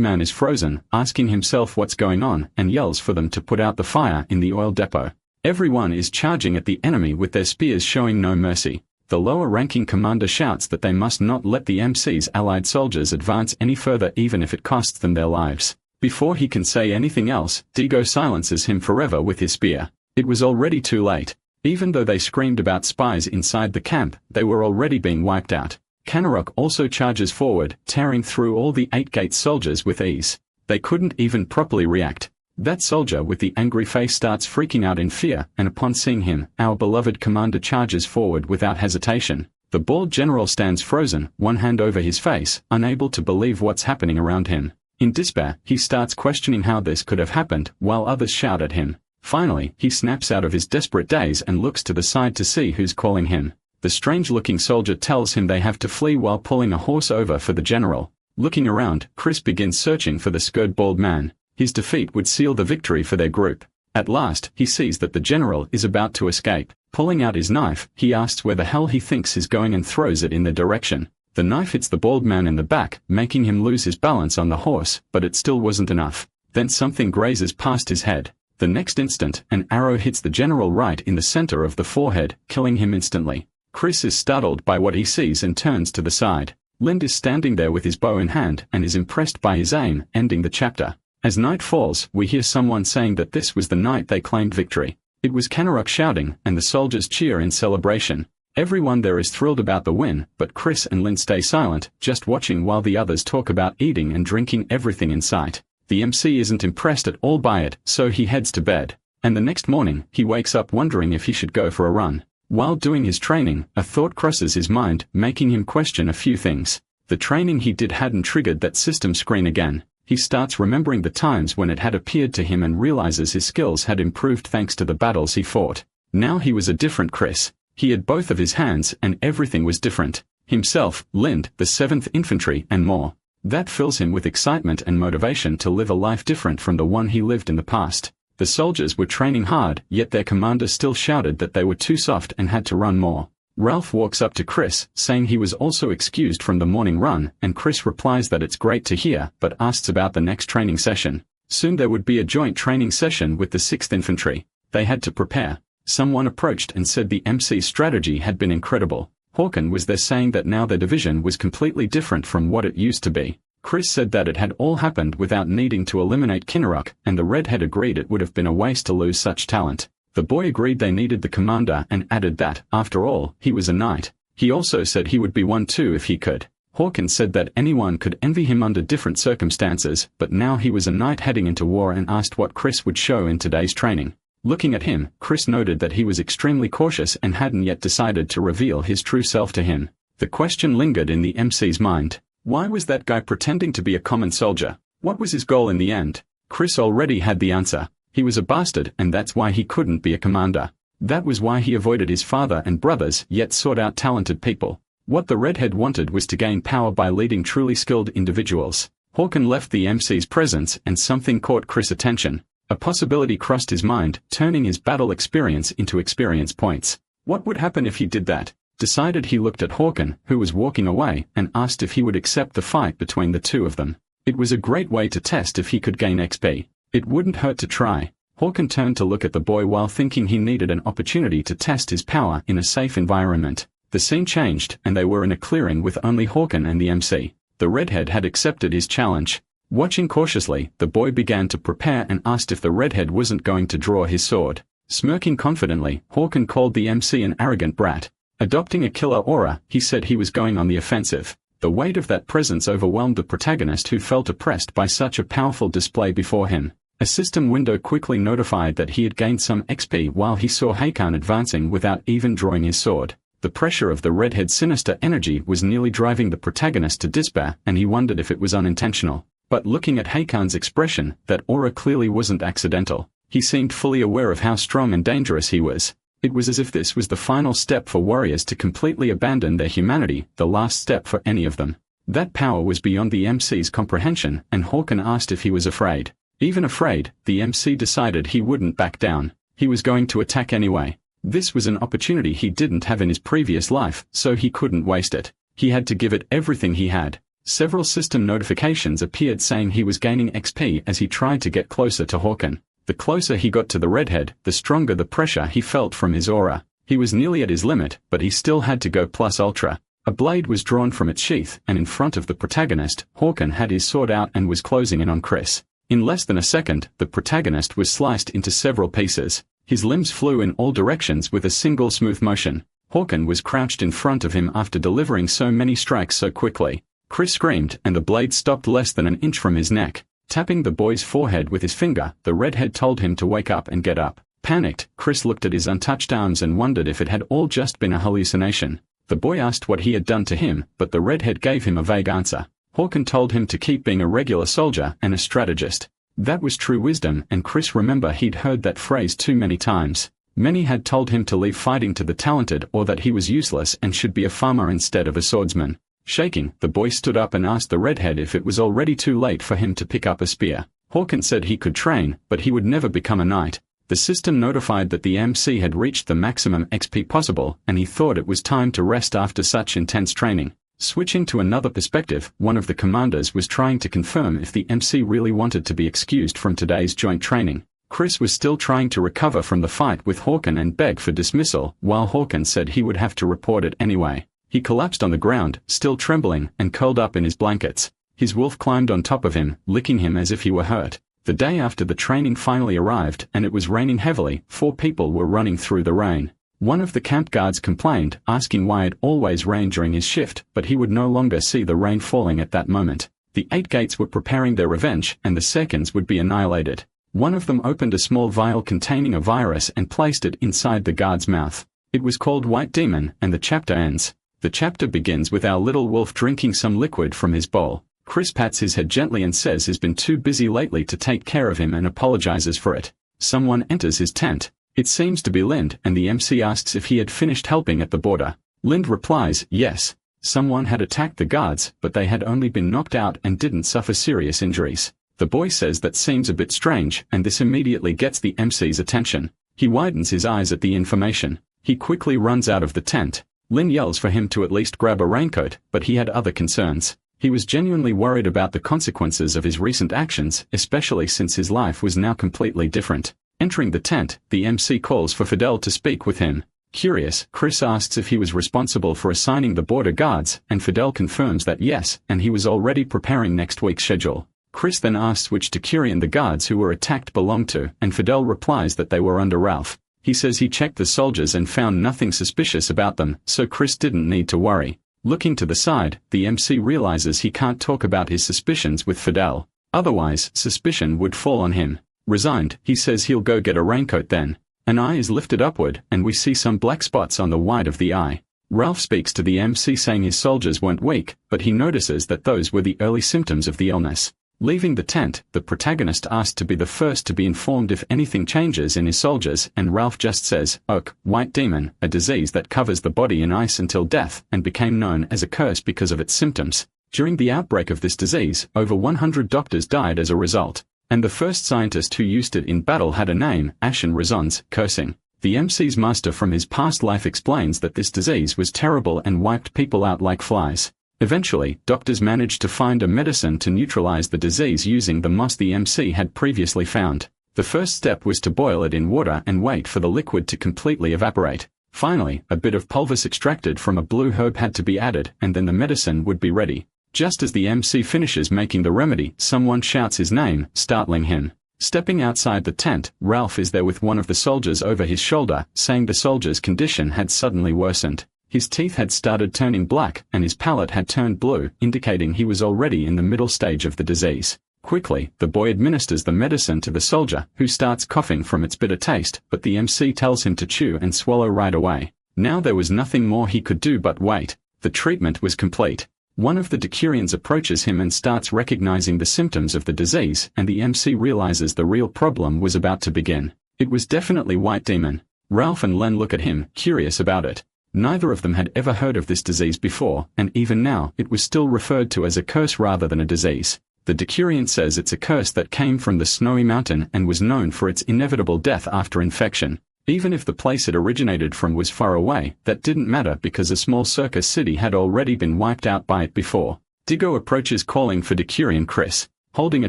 man is frozen, asking himself what's going on, and yells for them to put out the fire in the oil depot. Everyone is charging at the enemy with their spears showing no mercy. The lower-ranking commander shouts that they must not let the MC's allied soldiers advance any further even if it costs them their lives. Before he can say anything else, Digo silences him forever with his spear. It was already too late. Even though they screamed about spies inside the camp, they were already being wiped out. Canarok also charges forward, tearing through all the 8 Gates soldiers with ease. They couldn't even properly react. That soldier with the angry face starts freaking out in fear, and upon seeing him, our beloved commander charges forward without hesitation. The bald general stands frozen, one hand over his face, unable to believe what's happening around him. In despair, he starts questioning how this could have happened, while others shout at him. Finally, he snaps out of his desperate daze and looks to the side to see who's calling him. The strange-looking soldier tells him they have to flee while pulling a horse over for the general. Looking around, Chris begins searching for the scared bald man. His defeat would seal the victory for their group. At last, he sees that the general is about to escape. Pulling out his knife, he asks where the hell he thinks he's going and throws it in their direction. The knife hits the bald man in the back, making him lose his balance on the horse, but it still wasn't enough. Then something grazes past his head. The next instant, an arrow hits the general right in the center of the forehead, killing him instantly. Chris is startled by what he sees and turns to the side. Lind is standing there with his bow in hand and is impressed by his aim, ending the chapter. As night falls, we hear someone saying that this was the night they claimed victory. It was Canarok shouting, and the soldiers cheer in celebration. Everyone there is thrilled about the win, but Chris and Lind stay silent, just watching while the others talk about eating and drinking everything in sight. The MC isn't impressed at all by it, so he heads to bed. And the next morning, he wakes up wondering if he should go for a run. While doing his training, a thought crosses his mind, making him question a few things. The training he did hadn't triggered that system screen again. He starts remembering the times when it had appeared to him and realizes his skills had improved thanks to the battles he fought. Now he was a different Chris. He had both of his hands and everything was different. Himself, Lind, the 7th Infantry, and more. That fills him with excitement and motivation to live a life different from the one he lived in the past. The soldiers were training hard, yet their commander still shouted that they were too soft and had to run more. Ralph walks up to Chris, saying he was also excused from the morning run, and Chris replies that it's great to hear, but asks about the next training session. Soon there would be a joint training session with the 6th Infantry. They had to prepare. Someone approached and said the MC's strategy had been incredible. Hawken was there saying that now their division was completely different from what it used to be. Chris said that it had all happened without needing to eliminate Canarok, and the redhead agreed it would have been a waste to lose such talent. The boy agreed they needed the commander and added that, after all, he was a knight. He also said he would be one too if he could. Hawken said that anyone could envy him under different circumstances, but now he was a knight heading into war and asked what Chris would show in today's training. Looking at him, Chris noted that he was extremely cautious and hadn't yet decided to reveal his true self to him. The question lingered in the MC's mind. Why was that guy pretending to be a common soldier? What was his goal in the end? Chris already had the answer. He was a bastard, and that's why he couldn't be a commander. That was why he avoided his father and brothers, yet sought out talented people. What the redhead wanted was to gain power by leading truly skilled individuals. Hawken left the MC's presence and something caught Chris' attention. A possibility crossed his mind, turning his battle experience into experience points. What would happen if he did that? Decided he looked at Hawken, who was walking away, and asked if he would accept the fight between the two of them. It was a great way to test if he could gain XP. It wouldn't hurt to try. Hawken turned to look at the boy while thinking he needed an opportunity to test his power in a safe environment. The scene changed, and they were in a clearing with only Hawken and the MC. The redhead had accepted his challenge. Watching cautiously, the boy began to prepare and asked if the redhead wasn't going to draw his sword. Smirking confidently, Hawken called the MC an arrogant brat. Adopting a killer aura, he said he was going on the offensive. The weight of that presence overwhelmed the protagonist, who felt oppressed by such a powerful display before him. A system window quickly notified that he had gained some XP while he saw Hakan advancing without even drawing his sword. The pressure of the redhead's sinister energy was nearly driving the protagonist to despair, and he wondered if it was unintentional. But looking at Hakan's expression, that aura clearly wasn't accidental. He seemed fully aware of how strong and dangerous he was. It was as if this was the final step for warriors to completely abandon their humanity, the last step for any of them. That power was beyond the MC's comprehension, and Hakan asked if he was afraid. Even afraid, the MC decided he wouldn't back down. He was going to attack anyway. This was an opportunity he didn't have in his previous life, so he couldn't waste it. He had to give it everything he had. Several system notifications appeared saying he was gaining XP as he tried to get closer to Hakan. The closer he got to the redhead, the stronger the pressure he felt from his aura. He was nearly at his limit, but he still had to go plus ultra. A blade was drawn from its sheath, and in front of the protagonist, Hakan had his sword out and was closing in on Chris. In less than a second, the protagonist was sliced into several pieces. His limbs flew in all directions with a single smooth motion. Hakan was crouched in front of him after delivering so many strikes so quickly. Chris screamed, and the blade stopped less than an inch from his neck. Tapping the boy's forehead with his finger, the redhead told him to wake up and get up. Panicked, Chris looked at his untouched arms and wondered if it had all just been a hallucination. The boy asked what he had done to him, but the redhead gave him a vague answer. Hakan told him to keep being a regular soldier and a strategist. That was true wisdom, and Chris remembered he'd heard that phrase too many times. Many had told him to leave fighting to the talented or that he was useless and should be a farmer instead of a swordsman. Shaking, the boy stood up and asked the redhead if it was already too late for him to pick up a spear. Hakan said he could train, but he would never become a knight. The system notified that the MC had reached the maximum XP possible, and he thought it was time to rest after such intense training. Switching to another perspective, one of the commanders was trying to confirm if the MC really wanted to be excused from today's joint training. Chris was still trying to recover from the fight with Hakan and beg for dismissal, while Hakan said he would have to report it anyway. He collapsed on the ground, still trembling, and curled up in his blankets. His wolf climbed on top of him, licking him as if he were hurt. The day after the training finally arrived, and it was raining heavily, 4 people were running through the rain. One of the camp guards complained, asking why it always rained during his shift, but he would no longer see the rain falling at that moment. The 8 gates were preparing their revenge, and the seconds would be annihilated. One of them opened a small vial containing a virus and placed it inside the guard's mouth. It was called White Demon, and the chapter ends. The chapter begins with our little wolf drinking some liquid from his bowl. Chris pats his head gently and says he's been too busy lately to take care of him and apologizes for it. Someone enters his tent. It seems to be Lind, and the MC asks if he had finished helping at the border. Lind replies, yes. Someone had attacked the guards, but they had only been knocked out and didn't suffer serious injuries. The boy says that seems a bit strange, and this immediately gets the MC's attention. He widens his eyes at the information. He quickly runs out of the tent. Lind yells for him to at least grab a raincoat, but he had other concerns. He was genuinely worried about the consequences of his recent actions, especially since his life was now completely different. Entering the tent, the MC calls for Fidel to speak with him. Curious, Chris asks if he was responsible for assigning the border guards, and Fidel confirms that yes, and he was already preparing next week's schedule. Chris then asks which decurion the guards who were attacked belonged to, and Fidel replies that they were under Ralph. He says he checked the soldiers and found nothing suspicious about them, so Chris didn't need to worry. Looking to the side, the MC realizes he can't talk about his suspicions with Fidel. Otherwise, suspicion would fall on him. Resigned, he says he'll go get a raincoat then. An eye is lifted upward, and we see some black spots on the white of the eye. Ralph speaks to the MC saying his soldiers weren't weak, but he notices that those were the early symptoms of the illness. Leaving the tent, the protagonist asked to be the first to be informed if anything changes in his soldiers, and Ralph just says, White Demon, a disease that covers the body in ice until death, and became known as a curse because of its symptoms. During the outbreak of this disease, over 100 doctors died as a result. And the first scientist who used it in battle had a name, Ashen Razons, cursing. The MC's master from his past life explains that this disease was terrible and wiped people out like flies. Eventually, doctors managed to find a medicine to neutralize the disease using the moss the MC had previously found. The first step was to boil it in water and wait for the liquid to completely evaporate. Finally, a bit of pulvis extracted from a blue herb had to be added, and then the medicine would be ready. Just as the MC finishes making the remedy, someone shouts his name, startling him. Stepping outside the tent, Ralph is there with one of the soldiers over his shoulder, saying the soldier's condition had suddenly worsened. His teeth had started turning black, and his palate had turned blue, indicating he was already in the middle stage of the disease. Quickly, the boy administers the medicine to the soldier, who starts coughing from its bitter taste, but the MC tells him to chew and swallow right away. Now there was nothing more he could do but wait. The treatment was complete. One of the decurions approaches him and starts recognizing the symptoms of the disease, and the MC realizes the real problem was about to begin. It was definitely White Demon. Ralph and Len look at him, curious about it. Neither of them had ever heard of this disease before, and even now, it was still referred to as a curse rather than a disease. The decurion says it's a curse that came from the snowy mountain and was known for its inevitable death after infection. Even if the place it originated from was far away, that didn't matter because a small circus city had already been wiped out by it before. Diggo approaches calling for decurion Chris. Holding a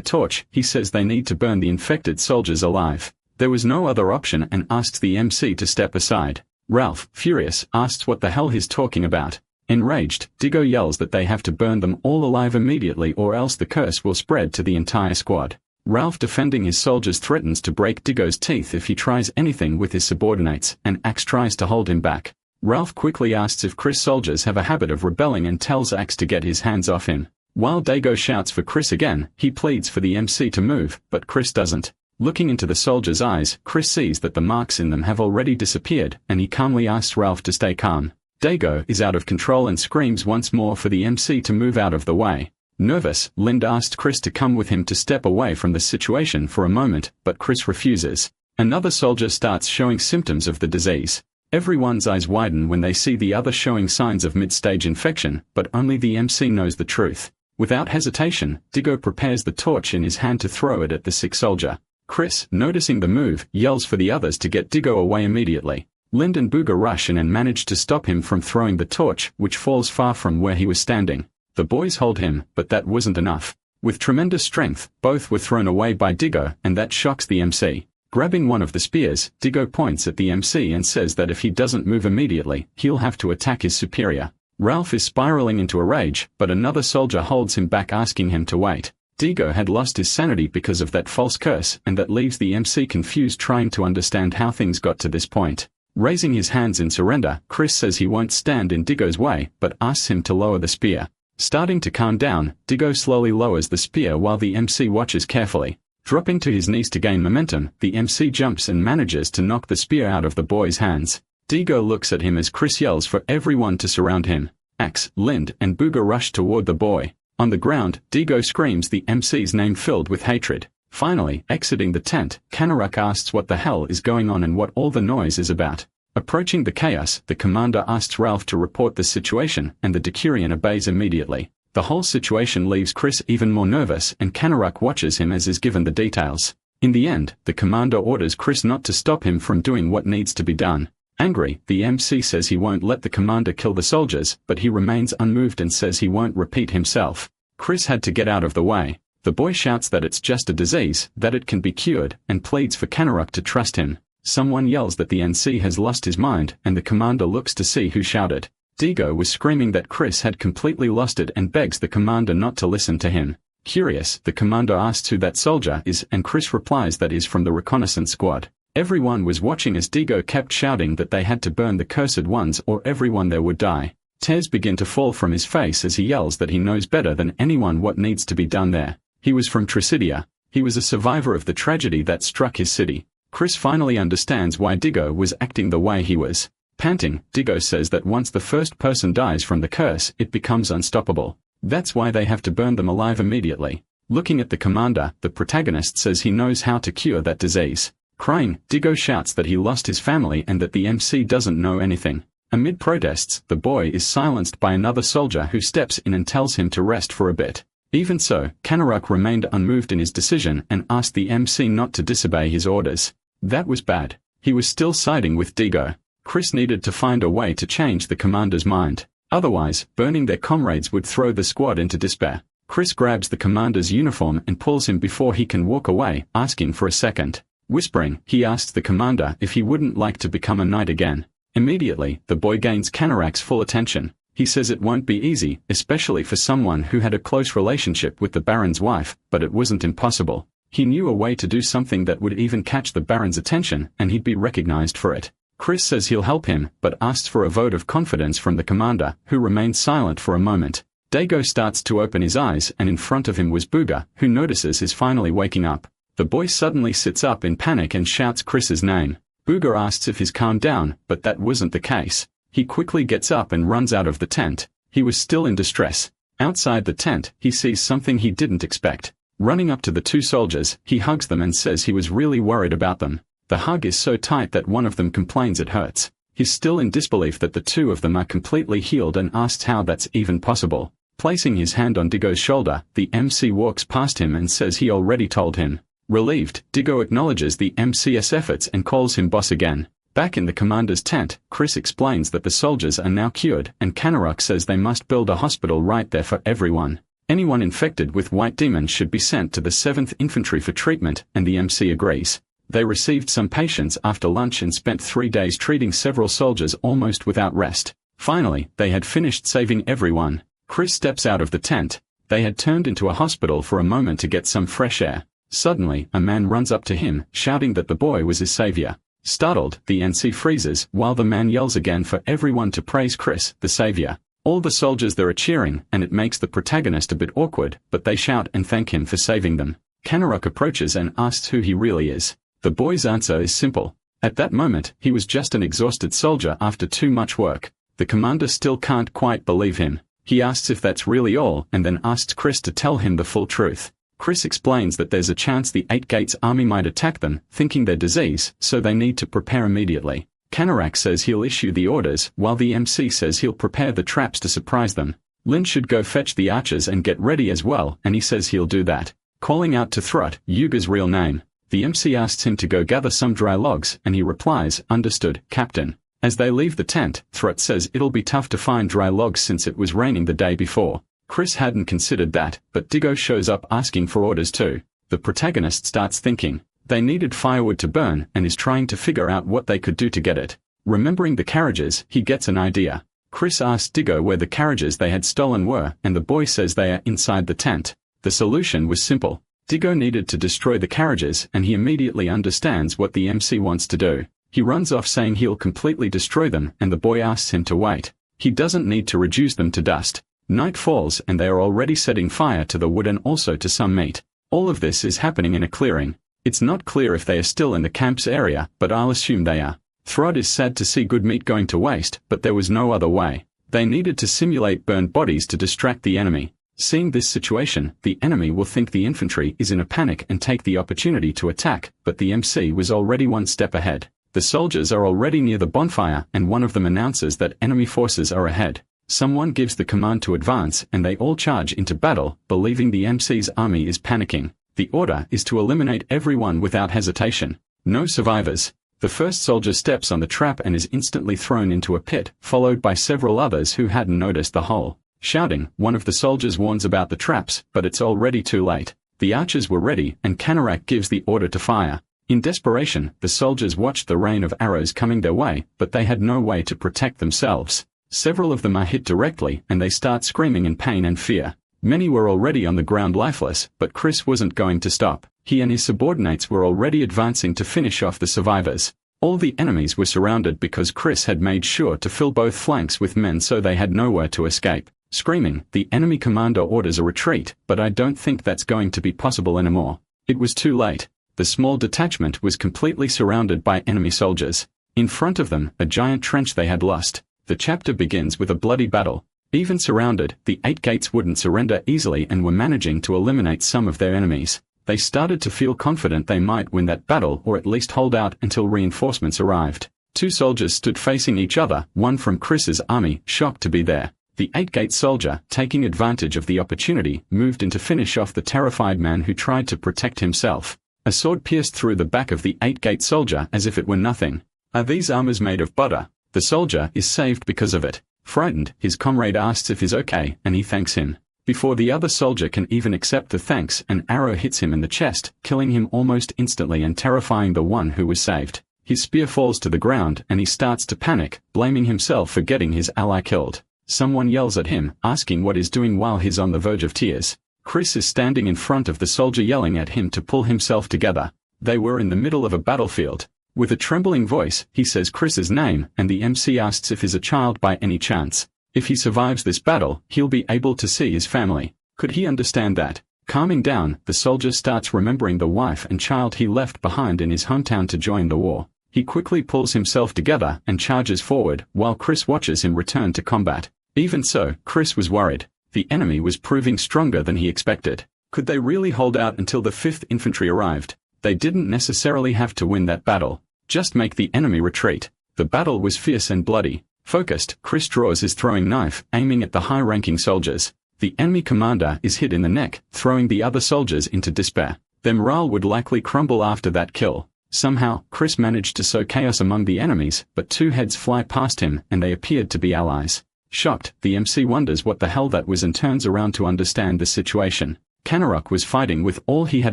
torch, he says they need to burn the infected soldiers alive. There was no other option and asks the MC to step aside. Ralph, furious, asks what the hell he's talking about. Enraged, Diggo yells that they have to burn them all alive immediately or else the curse will spread to the entire squad. Ralph, defending his soldiers, threatens to break Diggo's teeth if he tries anything with his subordinates, and Axe tries to hold him back. Ralph quickly asks if Chris' soldiers have a habit of rebelling and tells Axe to get his hands off him. While Diggo shouts for Chris again, he pleads for the MC to move, but Chris doesn't. Looking into the soldiers' eyes, Chris sees that the marks in them have already disappeared, and he calmly asks Ralph to stay calm. Diggo is out of control and screams once more for the MC to move out of the way. Nervous, Lind asked Chris to come with him to step away from the situation for a moment, but Chris refuses. Another soldier starts showing symptoms of the disease. Everyone's eyes widen when they see the other showing signs of mid-stage infection, but only the MC knows the truth. Without hesitation, Diggo prepares the torch in his hand to throw it at the sick soldier. Chris, noticing the move, yells for the others to get Diggo away immediately. Lind and Booga rush in and manage to stop him from throwing the torch, which falls far from where he was standing. The boys hold him, but that wasn't enough. With tremendous strength, both were thrown away by Diggo, and that shocks the MC. Grabbing one of the spears, Diggo points at the MC and says that if he doesn't move immediately, he'll have to attack his superior. Ralph is spiraling into a rage, but another soldier holds him back, asking him to wait. Diggo had lost his sanity because of that false curse, and that leaves the MC confused, trying to understand how things got to this point. Raising his hands in surrender, Chris says he won't stand in Diggo's way, but asks him to lower the spear. Starting to calm down, Diggo slowly lowers the spear while the MC watches carefully. Dropping to his knees to gain momentum, the MC jumps and manages to knock the spear out of the boy's hands. Diggo looks at him as Chris yells for everyone to surround him. Axe, Lind, and Booga rush toward the boy. On the ground, Diggo screams the MC's name filled with hatred. Finally, exiting the tent, Kanaruk asks what the hell is going on and what all the noise is about. Approaching the chaos, the commander asks Ralph to report the situation, and the decurion obeys immediately. The whole situation leaves Chris even more nervous, and Kanaruk watches him as is given the details. In the end, the commander orders Chris not to stop him from doing what needs to be done. Angry, the MC says he won't let the commander kill the soldiers, but he remains unmoved and says he won't repeat himself. Chris had to get out of the way. The boy shouts that it's just a disease, that it can be cured, and pleads for Kanaruk to trust him. Someone yells that the NC has lost his mind, and the commander looks to see who shouted. Diggo was screaming that Chris had completely lost it and begs the commander not to listen to him. Curious, the commander asks who that soldier is, and Chris replies that is from the Reconnaissance squad. Everyone was watching as Diggo kept shouting that they had to burn the cursed ones or everyone there would die. Tears begin to fall from his face as he yells that he knows better than anyone what needs to be done there. He was from Tricidia. He was a survivor of the tragedy that struck his city. Chris finally understands why Diggo was acting the way he was. Panting, Diggo says that once the first person dies from the curse, it becomes unstoppable. That's why they have to burn them alive immediately. Looking at the commander, the protagonist says he knows how to cure that disease. Crying, Diggo shouts that he lost his family and that the MC doesn't know anything. Amid protests, the boy is silenced by another soldier who steps in and tells him to rest for a bit. Even so, Kanaruk remained unmoved in his decision and asked the MC not to disobey his orders. That was bad. He was still siding with Diggo. Chris needed to find a way to change the commander's mind. Otherwise, burning their comrades would throw the squad into despair. Chris grabs the commander's uniform and pulls him before he can walk away, asking for a second. Whispering, he asks the commander if he wouldn't like to become a knight again. Immediately, the boy gains Kanaruk's full attention. He says it won't be easy, especially for someone who had a close relationship with the Baron's wife, but it wasn't impossible. He knew a way to do something that would even catch the Baron's attention, and he'd be recognized for it. Chris says he'll help him, but asks for a vote of confidence from the commander, who remains silent for a moment. Diggo starts to open his eyes, and in front of him was Booga, who notices he's finally waking up. The boy suddenly sits up in panic and shouts Chris's name. Booga asks if he's calmed down, but that wasn't the case. He quickly gets up and runs out of the tent. He was still in distress. Outside the tent, he sees something he didn't expect. Running up to the two soldiers, he hugs them and says he was really worried about them. The hug is so tight that one of them complains it hurts. He's still in disbelief that the two of them are completely healed and asks how that's even possible. Placing his hand on Diggo's shoulder, the MC walks past him and says he already told him. Relieved, Diggo acknowledges the MC's efforts and calls him boss again. Back in the commander's tent, Chris explains that the soldiers are now cured, and Kanarok says they must build a hospital right there for everyone. Anyone infected with white demons should be sent to the 7th Infantry for treatment, and the MC agrees. They received some patients after lunch and spent 3 days treating several soldiers almost without rest. Finally, they had finished saving everyone. Chris steps out of the tent. They had turned into a hospital for a moment to get some fresh air. Suddenly, a man runs up to him, shouting that the boy was his savior. Startled, the NC freezes, while the man yells again for everyone to praise Chris, the savior. All the soldiers there are cheering, and it makes the protagonist a bit awkward, but they shout and thank him for saving them. Kanarok approaches and asks who he really is. The boy's answer is simple. At that moment, he was just an exhausted soldier after too much work. The commander still can't quite believe him. He asks if that's really all, and then asks Chris to tell him the full truth. Chris explains that there's a chance the 8 Gates army might attack them, thinking they're disease, so they need to prepare immediately. Kanarok says he'll issue the orders, while the MC says he'll prepare the traps to surprise them. Lin should go fetch the archers and get ready as well, and he says he'll do that. Calling out to Thrut, Yuga's real name. The MC asks him to go gather some dry logs, and he replies, "Understood, Captain." As they leave the tent, Thrut says it'll be tough to find dry logs since it was raining the day before. Chris hadn't considered that, but Diggo shows up asking for orders too. The protagonist starts thinking. They needed firewood to burn, and is trying to figure out what they could do to get it. Remembering the carriages, he gets an idea. Chris asks Diggo where the carriages they had stolen were, and the boy says they are inside the tent. The solution was simple. Diggo needed to destroy the carriages, and he immediately understands what the MC wants to do. He runs off saying he'll completely destroy them, and the boy asks him to wait. He doesn't need to reduce them to dust. Night falls and they are already setting fire to the wood and also to some meat. All of this is happening in a clearing. It's not clear if they are still in the camp's area, but I'll assume they are. Thrud is sad to see good meat going to waste, but there was no other way. They needed to simulate burned bodies to distract the enemy. Seeing this situation, the enemy will think the infantry is in a panic and take the opportunity to attack, but the MC was already one step ahead. The soldiers are already near the bonfire, and one of them announces that enemy forces are ahead. Someone gives the command to advance, and they all charge into battle, believing the MC's army is panicking. The order is to eliminate everyone without hesitation. No survivors. The first soldier steps on the trap and is instantly thrown into a pit, followed by several others who hadn't noticed the hole. Shouting, one of the soldiers warns about the traps, but it's already too late. The archers were ready, and Kanarok gives the order to fire. In desperation, the soldiers watched the rain of arrows coming their way, but they had no way to protect themselves. Several of them are hit directly, and they start screaming in pain and fear. Many were already on the ground lifeless, but Chris wasn't going to stop. He and his subordinates were already advancing to finish off the survivors. All the enemies were surrounded because Chris had made sure to fill both flanks with men so they had nowhere to escape. Screaming, the enemy commander orders a retreat, but I don't think that's going to be possible anymore. It was too late. The small detachment was completely surrounded by enemy soldiers. In front of them, a giant trench they had lost. The chapter begins with a bloody battle. Even surrounded, the 8 Gates wouldn't surrender easily and were managing to eliminate some of their enemies. They started to feel confident they might win that battle or at least hold out until reinforcements arrived. 2 soldiers stood facing each other, one from Chris's army, shocked to be there. The 8 Gate soldier, taking advantage of the opportunity, moved in to finish off the terrified man who tried to protect himself. A sword pierced through the back of the 8 Gate soldier as if it were nothing. Are these armors made of butter? The soldier is saved because of it. Frightened, his comrade asks if he's okay, and he thanks him. Before the other soldier can even accept the thanks, an arrow hits him in the chest, killing him almost instantly and terrifying the one who was saved. His spear falls to the ground and he starts to panic, blaming himself for getting his ally killed. Someone yells at him, asking what he's doing while he's on the verge of tears. Chris is standing in front of the soldier yelling at him to pull himself together. They were in the middle of a battlefield. With a trembling voice, he says Chris's name, and the MC asks if he's a child by any chance. If he survives this battle, he'll be able to see his family. Could he understand that? Calming down, the soldier starts remembering the wife and child he left behind in his hometown to join the war. He quickly pulls himself together and charges forward, while Chris watches him return to combat. Even so, Chris was worried. The enemy was proving stronger than he expected. Could they really hold out until the 5th Infantry arrived? They didn't necessarily have to win that battle. Just make the enemy retreat. The battle was fierce and bloody. Focused, Chris draws his throwing knife, aiming at the high-ranking soldiers. The enemy commander is hit in the neck, throwing the other soldiers into despair. Their morale would likely crumble after that kill. Somehow, Chris managed to sow chaos among the enemies, but 2 heads fly past him, and they appeared to be allies. Shocked, the MC wonders what the hell that was and turns around to understand the situation. Canarok was fighting with all he had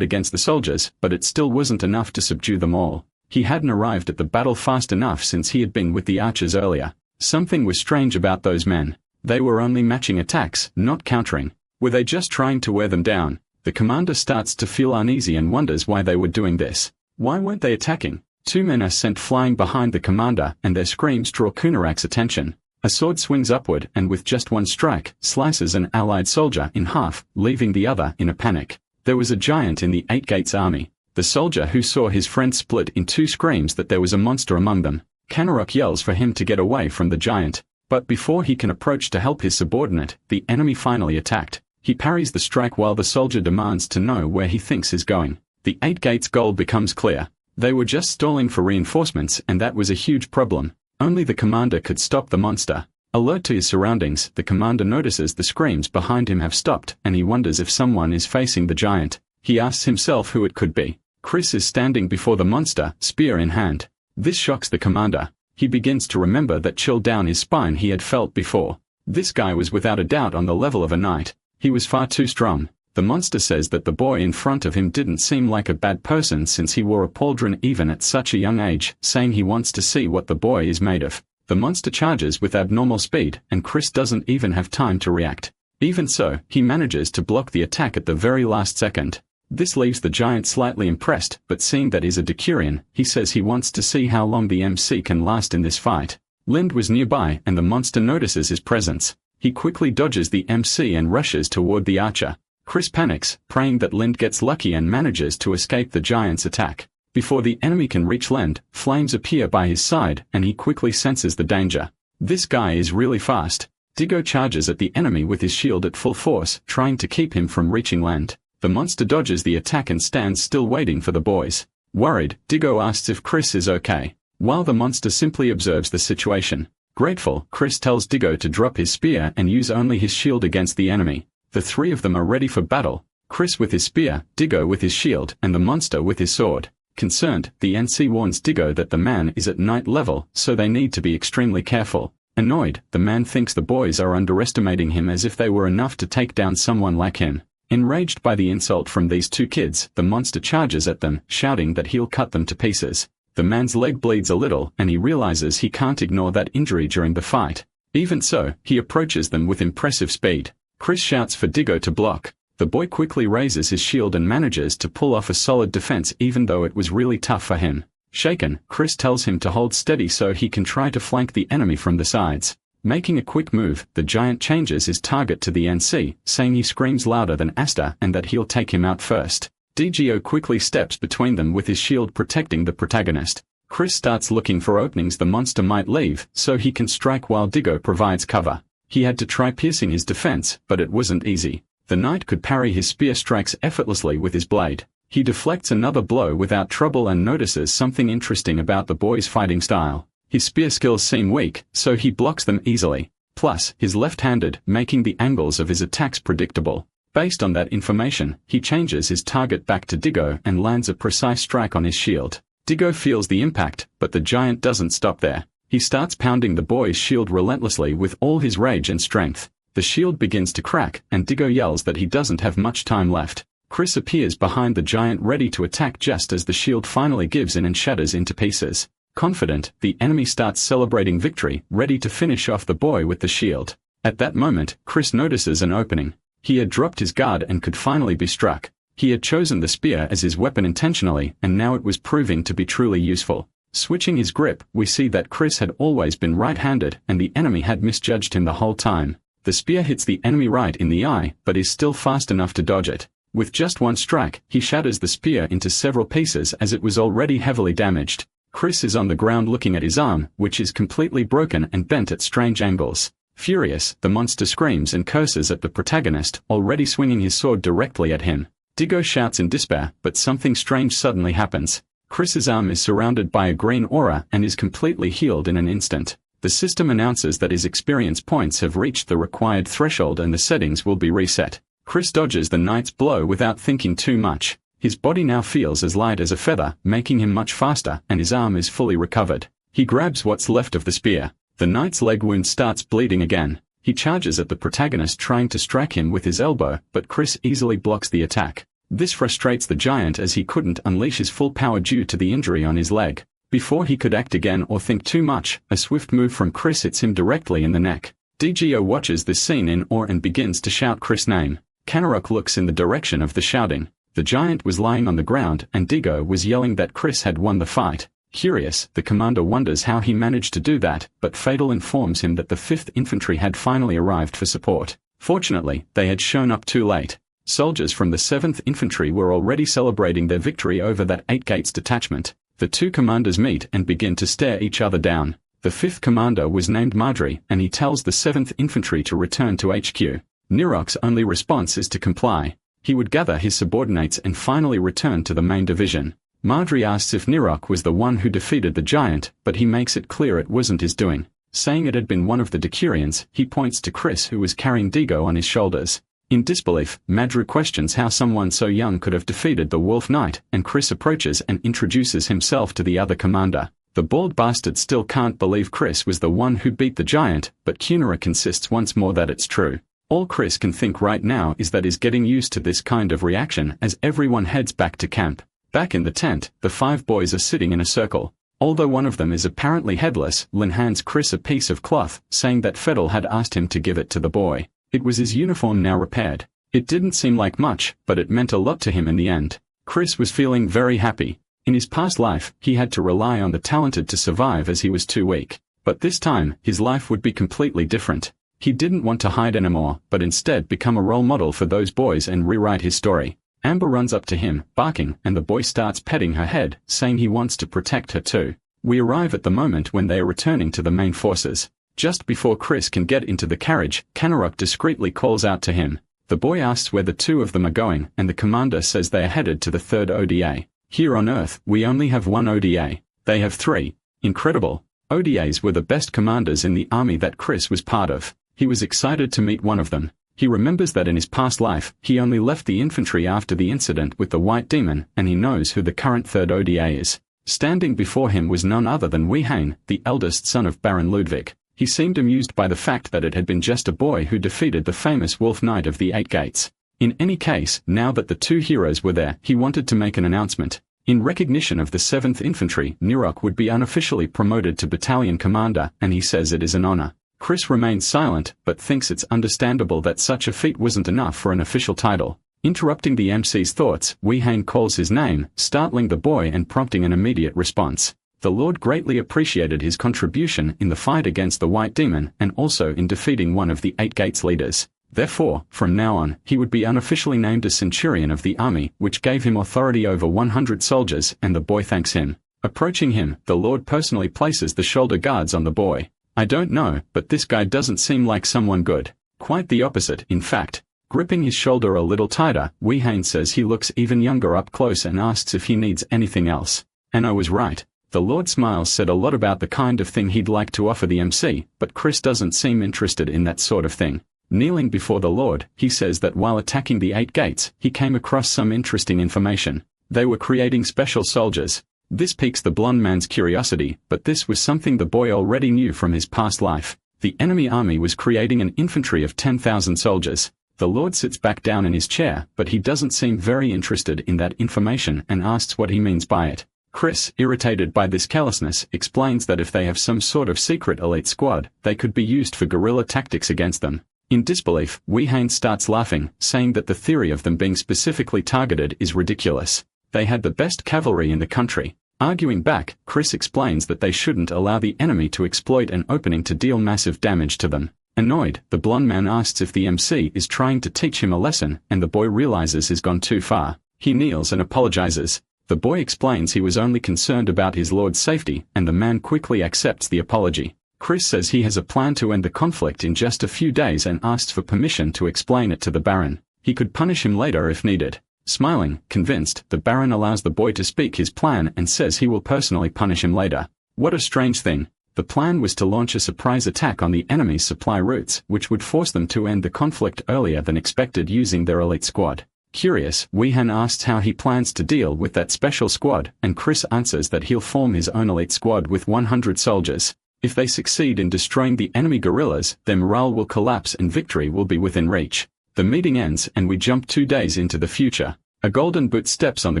against the soldiers, but it still wasn't enough to subdue them all. He hadn't arrived at the battle fast enough since he had been with the archers earlier. Something was strange about those men. They were only matching attacks, not countering. Were they just trying to wear them down? The commander starts to feel uneasy and wonders why they were doing this. Why weren't they attacking? 2 men are sent flying behind the commander, and their screams draw Kunarak's attention. A sword swings upward and with just one strike, slices an allied soldier in half, leaving the other in a panic. There was a giant in the 8 Gates army. The soldier who saw his friend split in 2 screams that there was a monster among them. Canarok yells for him to get away from the giant. But before he can approach to help his subordinate, the enemy finally attacked. He parries the strike while the soldier demands to know where he thinks is going. The 8 Gates' goal becomes clear. They were just stalling for reinforcements, and that was a huge problem. Only the commander could stop the monster. Alert to his surroundings, the commander notices the screams behind him have stopped, and he wonders if someone is facing the giant. He asks himself who it could be. Chris is standing before the monster, spear in hand. This shocks the commander. He begins to remember that chill down his spine he had felt before. This guy was without a doubt on the level of a knight. He was far too strong. The monster says that the boy in front of him didn't seem like a bad person since he wore a pauldron even at such a young age, saying he wants to see what the boy is made of. The monster charges with abnormal speed, and Chris doesn't even have time to react. Even so, he manages to block the attack at the very last second. This leaves the giant slightly impressed, but seeing that he's a decurion, he says he wants to see how long the MC can last in this fight. Lind was nearby, and the monster notices his presence. He quickly dodges the MC and rushes toward the archer. Chris panics, praying that Lind gets lucky and manages to escape the giant's attack. Before the enemy can reach Lind, flames appear by his side, and he quickly senses the danger. This guy is really fast. Diggo charges at the enemy with his shield at full force, trying to keep him from reaching Lind. The monster dodges the attack and stands still waiting for the boys. Worried, Diggo asks if Chris is okay, while the monster simply observes the situation. Grateful, Chris tells Diggo to drop his spear and use only his shield against the enemy. The 3 of them are ready for battle. Chris with his spear, Diggo with his shield, and the monster with his sword. Concerned, the NC warns Diggo that the man is at knight level, so they need to be extremely careful. Annoyed, the man thinks the boys are underestimating him as if they were enough to take down someone like him. Enraged by the insult from these 2 kids, the monster charges at them, shouting that he'll cut them to pieces. The man's leg bleeds a little, and he realizes he can't ignore that injury during the fight. Even so, he approaches them with impressive speed. Chris shouts for Diggo to block. The boy quickly raises his shield and manages to pull off a solid defense even though it was really tough for him. Shaken, Chris tells him to hold steady so he can try to flank the enemy from the sides. Making a quick move, the giant changes his target to the NC, saying he screams louder than Asta and that he'll take him out first. DGO quickly steps between them with his shield protecting the protagonist. Chris starts looking for openings the monster might leave, so he can strike while Diggo provides cover. He had to try piercing his defense, but it wasn't easy. The knight could parry his spear strikes effortlessly with his blade. He deflects another blow without trouble and notices something interesting about the boy's fighting style. His spear skills seem weak, so he blocks them easily. Plus, he's left-handed, making the angles of his attacks predictable. Based on that information, he changes his target back to Diggo and lands a precise strike on his shield. Diggo feels the impact, but the giant doesn't stop there. He starts pounding the boy's shield relentlessly with all his rage and strength. The shield begins to crack, and Diggo yells that he doesn't have much time left. Chris appears behind the giant ready to attack just as the shield finally gives in and shatters into pieces. Confident, the enemy starts celebrating victory, ready to finish off the boy with the shield. At that moment, Chris notices an opening. He had dropped his guard and could finally be struck. He had chosen the spear as his weapon intentionally, and now it was proving to be truly useful. Switching his grip, we see that Chris had always been right-handed and the enemy had misjudged him the whole time. The spear hits the enemy right in the eye, but is still fast enough to dodge it. With just one strike, he shatters the spear into several pieces as it was already heavily damaged. Chris is on the ground looking at his arm, which is completely broken and bent at strange angles. Furious, the monster screams and curses at the protagonist, already swinging his sword directly at him. Digo shouts in despair, but something strange suddenly happens. Chris's arm is surrounded by a green aura and is completely healed in an instant. The system announces that his experience points have reached the required threshold and the settings will be reset. Chris dodges the knight's blow without thinking too much. His body now feels as light as a feather, making him much faster, and his arm is fully recovered. He grabs what's left of the spear. The knight's leg wound starts bleeding again. He charges at the protagonist trying to strike him with his elbow, but Chris easily blocks the attack. This frustrates the giant as he couldn't unleash his full power due to the injury on his leg. Before he could act again or think too much, a swift move from Chris hits him directly in the neck. Digo watches this scene in awe and begins to shout Chris' name. Kanarok looks in the direction of the shouting. The giant was lying on the ground and Digo was yelling that Chris had won the fight. Curious, the commander wonders how he managed to do that, but Fatal informs him that the 5th Infantry had finally arrived for support. Fortunately, they had shown up too late. Soldiers from the 7th Infantry were already celebrating their victory over that 8 Gates detachment. The two commanders meet and begin to stare each other down. The 5th commander was named Marjorie, and he tells the 7th Infantry to return to HQ. Nirok's only response is to comply. He would gather his subordinates and finally return to the main division. Marjorie asks if Nirok was the one who defeated the giant, but he makes it clear it wasn't his doing. Saying it had been one of the decurions, he points to Chris who was carrying Digo on his shoulders. In disbelief, Marjorie questions how someone so young could have defeated the Wolf Knight, and Chris approaches and introduces himself to the other commander. The bald bastard still can't believe Chris was the one who beat the giant, but Kunara insists once more that it's true. All Chris can think right now is that he's getting used to this kind of reaction as everyone heads back to camp. Back in the tent, the 5 boys are sitting in a circle. Although one of them is apparently headless, Lin hands Chris a piece of cloth, saying that Fedel had asked him to give it to the boy. It was his uniform now repaired. It didn't seem like much, but it meant a lot to him in the end. Chris was feeling very happy. In his past life, he had to rely on the talented to survive as he was too weak. But this time, his life would be completely different. He didn't want to hide anymore, but instead become a role model for those boys and rewrite his story. Amber runs up to him, barking, and the boy starts petting her head, saying he wants to protect her too. We arrive at the moment when they are returning to the main forces. Just before Chris can get into the carriage, Kanarok discreetly calls out to him. The boy asks where the 2 of them are going, and the commander says they are headed to the 3rd ODA. Here on Earth, we only have 1 ODA. They have 3. Incredible. ODAs were the best commanders in the army that Chris was part of. He was excited to meet one of them. He remembers that in his past life, he only left the infantry after the incident with the White Demon, and he knows who the current 3rd ODA is. Standing before him was none other than Wei Hain, the eldest son of Baron Ludwig. He seemed amused by the fact that it had been just a boy who defeated the famous Wolf Knight of the 8 Gates. In any case, now that the 2 heroes were there, he wanted to make an announcement. In recognition of the 7th Infantry, Nirok would be unofficially promoted to battalion commander, and he says it is an honor. Chris remains silent, but thinks it's understandable that such a feat wasn't enough for an official title. Interrupting the MC's thoughts, Wei Hain calls his name, startling the boy and prompting an immediate response. The Lord greatly appreciated his contribution in the fight against the White Demon and also in defeating one of the 8 Gates leaders. Therefore, from now on, he would be unofficially named a centurion of the army, which gave him authority over 100 soldiers, and the boy thanks him. Approaching him, the Lord personally places the shoulder guards on the boy. I don't know, but this guy doesn't seem like someone good. Quite the opposite, in fact. Gripping his shoulder a little tighter, Wei Hain says he looks even younger up close and asks if he needs anything else. And I was right. The Lord smiles said a lot about the kind of thing he'd like to offer the MC, but Chris doesn't seem interested in that sort of thing. Kneeling before the Lord, he says that while attacking the 8 Gates, he came across some interesting information. They were creating special soldiers. This piques the blonde man's curiosity, but this was something the boy already knew from his past life. The enemy army was creating an infantry of 10,000 soldiers. The Lord sits back down in his chair, but he doesn't seem very interested in that information and asks what he means by it. Chris, irritated by this carelessness, explains that if they have some sort of secret elite squad, they could be used for guerrilla tactics against them. In disbelief, Wei Hain starts laughing, saying that the theory of them being specifically targeted is ridiculous. They had the best cavalry in the country. Arguing back, Chris explains that they shouldn't allow the enemy to exploit an opening to deal massive damage to them. Annoyed, the blonde man asks if the MC is trying to teach him a lesson, and the boy realizes he's gone too far. He kneels and apologizes. The boy explains he was only concerned about his lord's safety, and the man quickly accepts the apology. Chris says he has a plan to end the conflict in just a few days and asks for permission to explain it to the Baron. He could punish him later if needed. Smiling, convinced, the Baron allows the boy to speak his plan and says he will personally punish him later. What a strange thing. The plan was to launch a surprise attack on the enemy's supply routes, which would force them to end the conflict earlier than expected using their elite squad. Curious, Wee-Han asks how he plans to deal with that special squad, and Chris answers that he'll form his own elite squad with 100 soldiers. If they succeed in destroying the enemy guerrillas, their morale will collapse and victory will be within reach. The meeting ends and we jump 2 days into the future. A golden boot steps on the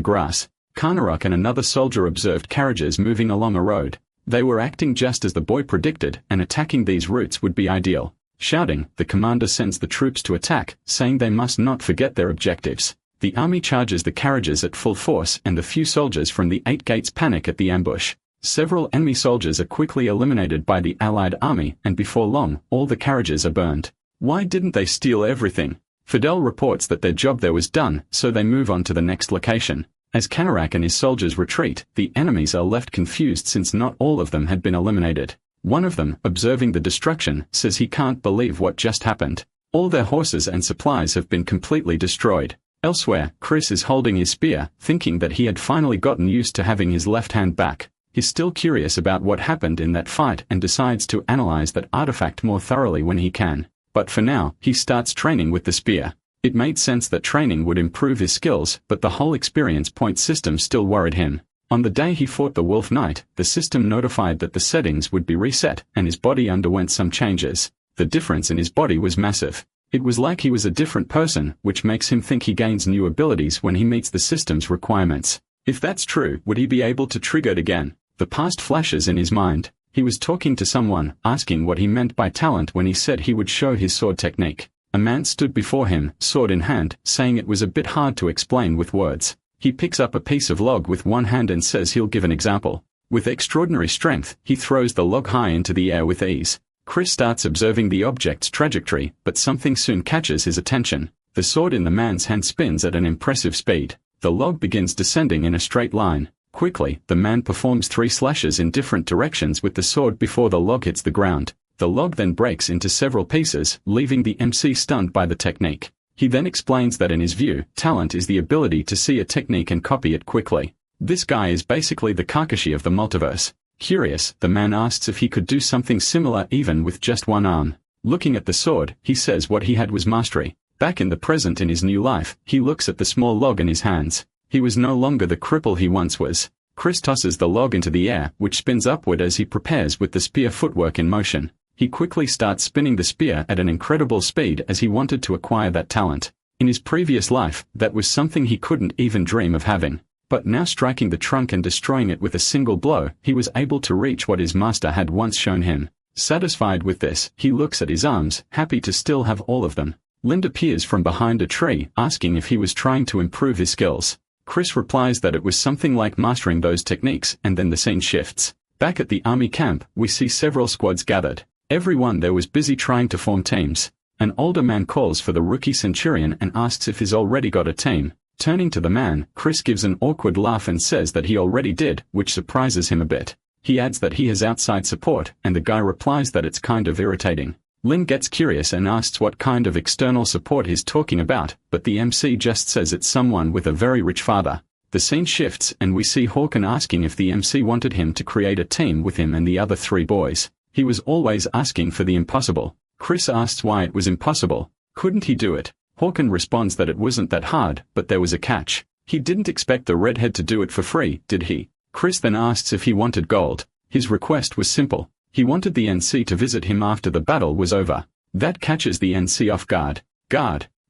grass. Karnarok and another soldier observed carriages moving along a road. They were acting just as the boy predicted, and attacking these routes would be ideal. Shouting, the commander sends the troops to attack, saying they must not forget their objectives. The army charges the carriages at full force and the few soldiers from the 8 gates panic at the ambush. Several enemy soldiers are quickly eliminated by the allied army, and before long, all the carriages are burned. Why didn't they steal everything? Fidel reports that their job there was done, so they move on to the next location. As Karnarok and his soldiers retreat, the enemies are left confused since not all of them had been eliminated. One of them, observing the destruction, says he can't believe what just happened. All their horses and supplies have been completely destroyed. Elsewhere, Chris is holding his spear, thinking that he had finally gotten used to having his left hand back. He's still curious about what happened in that fight and decides to analyze that artifact more thoroughly when he can. But for now, he starts training with the spear. It made sense that training would improve his skills, but the whole experience point system still worried him. On the day he fought the Wolf Knight, the system notified that the settings would be reset, and his body underwent some changes. The difference in his body was massive. It was like he was a different person, which makes him think he gains new abilities when he meets the system's requirements. If that's true, would he be able to trigger it again? The past flashes in his mind. He was talking to someone, asking what he meant by talent when he said he would show his sword technique. A man stood before him, sword in hand, saying it was a bit hard to explain with words. He picks up a piece of log with one hand and says he'll give an example. With extraordinary strength, he throws the log high into the air with ease. Chris starts observing the object's trajectory, but something soon catches his attention. The sword in the man's hand spins at an impressive speed. The log begins descending in a straight line. Quickly, the man performs 3 slashes in different directions with the sword before the log hits the ground. The log then breaks into several pieces, leaving the MC stunned by the technique. He then explains that in his view, talent is the ability to see a technique and copy it quickly. This guy is basically the Kakashi of the multiverse. Curious, the man asks if he could do something similar even with just one arm. Looking at the sword, he says what he had was mastery. Back in the present in his new life, he looks at the small log in his hands. He was no longer the cripple he once was. Chris tosses the log into the air, which spins upward as he prepares with the spear footwork in motion. He quickly starts spinning the spear at an incredible speed as he wanted to acquire that talent. In his previous life, that was something he couldn't even dream of having. But now striking the trunk and destroying it with a single blow, he was able to reach what his master had once shown him. Satisfied with this, he looks at his arms, happy to still have all of them. Lind appears from behind a tree, asking if he was trying to improve his skills. Chris replies that it was something like mastering those techniques, and then the scene shifts. Back at the army camp, we see several squads gathered. Everyone there was busy trying to form teams. An older man calls for the rookie centurion and asks if he's already got a team. Turning to the man, Chris gives an awkward laugh and says that he already did, which surprises him a bit. He adds that he has outside support, and the guy replies that it's kind of irritating. Lin gets curious and asks what kind of external support he's talking about, but the MC just says it's someone with a very rich father. The scene shifts and we see Hawken asking if the MC wanted him to create a team with him and the other 3 boys. He was always asking for the impossible. Chris asks why it was impossible. Couldn't he do it? Hawken responds that it wasn't that hard, but there was a catch. He didn't expect the redhead to do it for free, did he? Chris then asks if he wanted gold. His request was simple. He wanted the NC to visit him after the battle was over. That catches the NC off guard.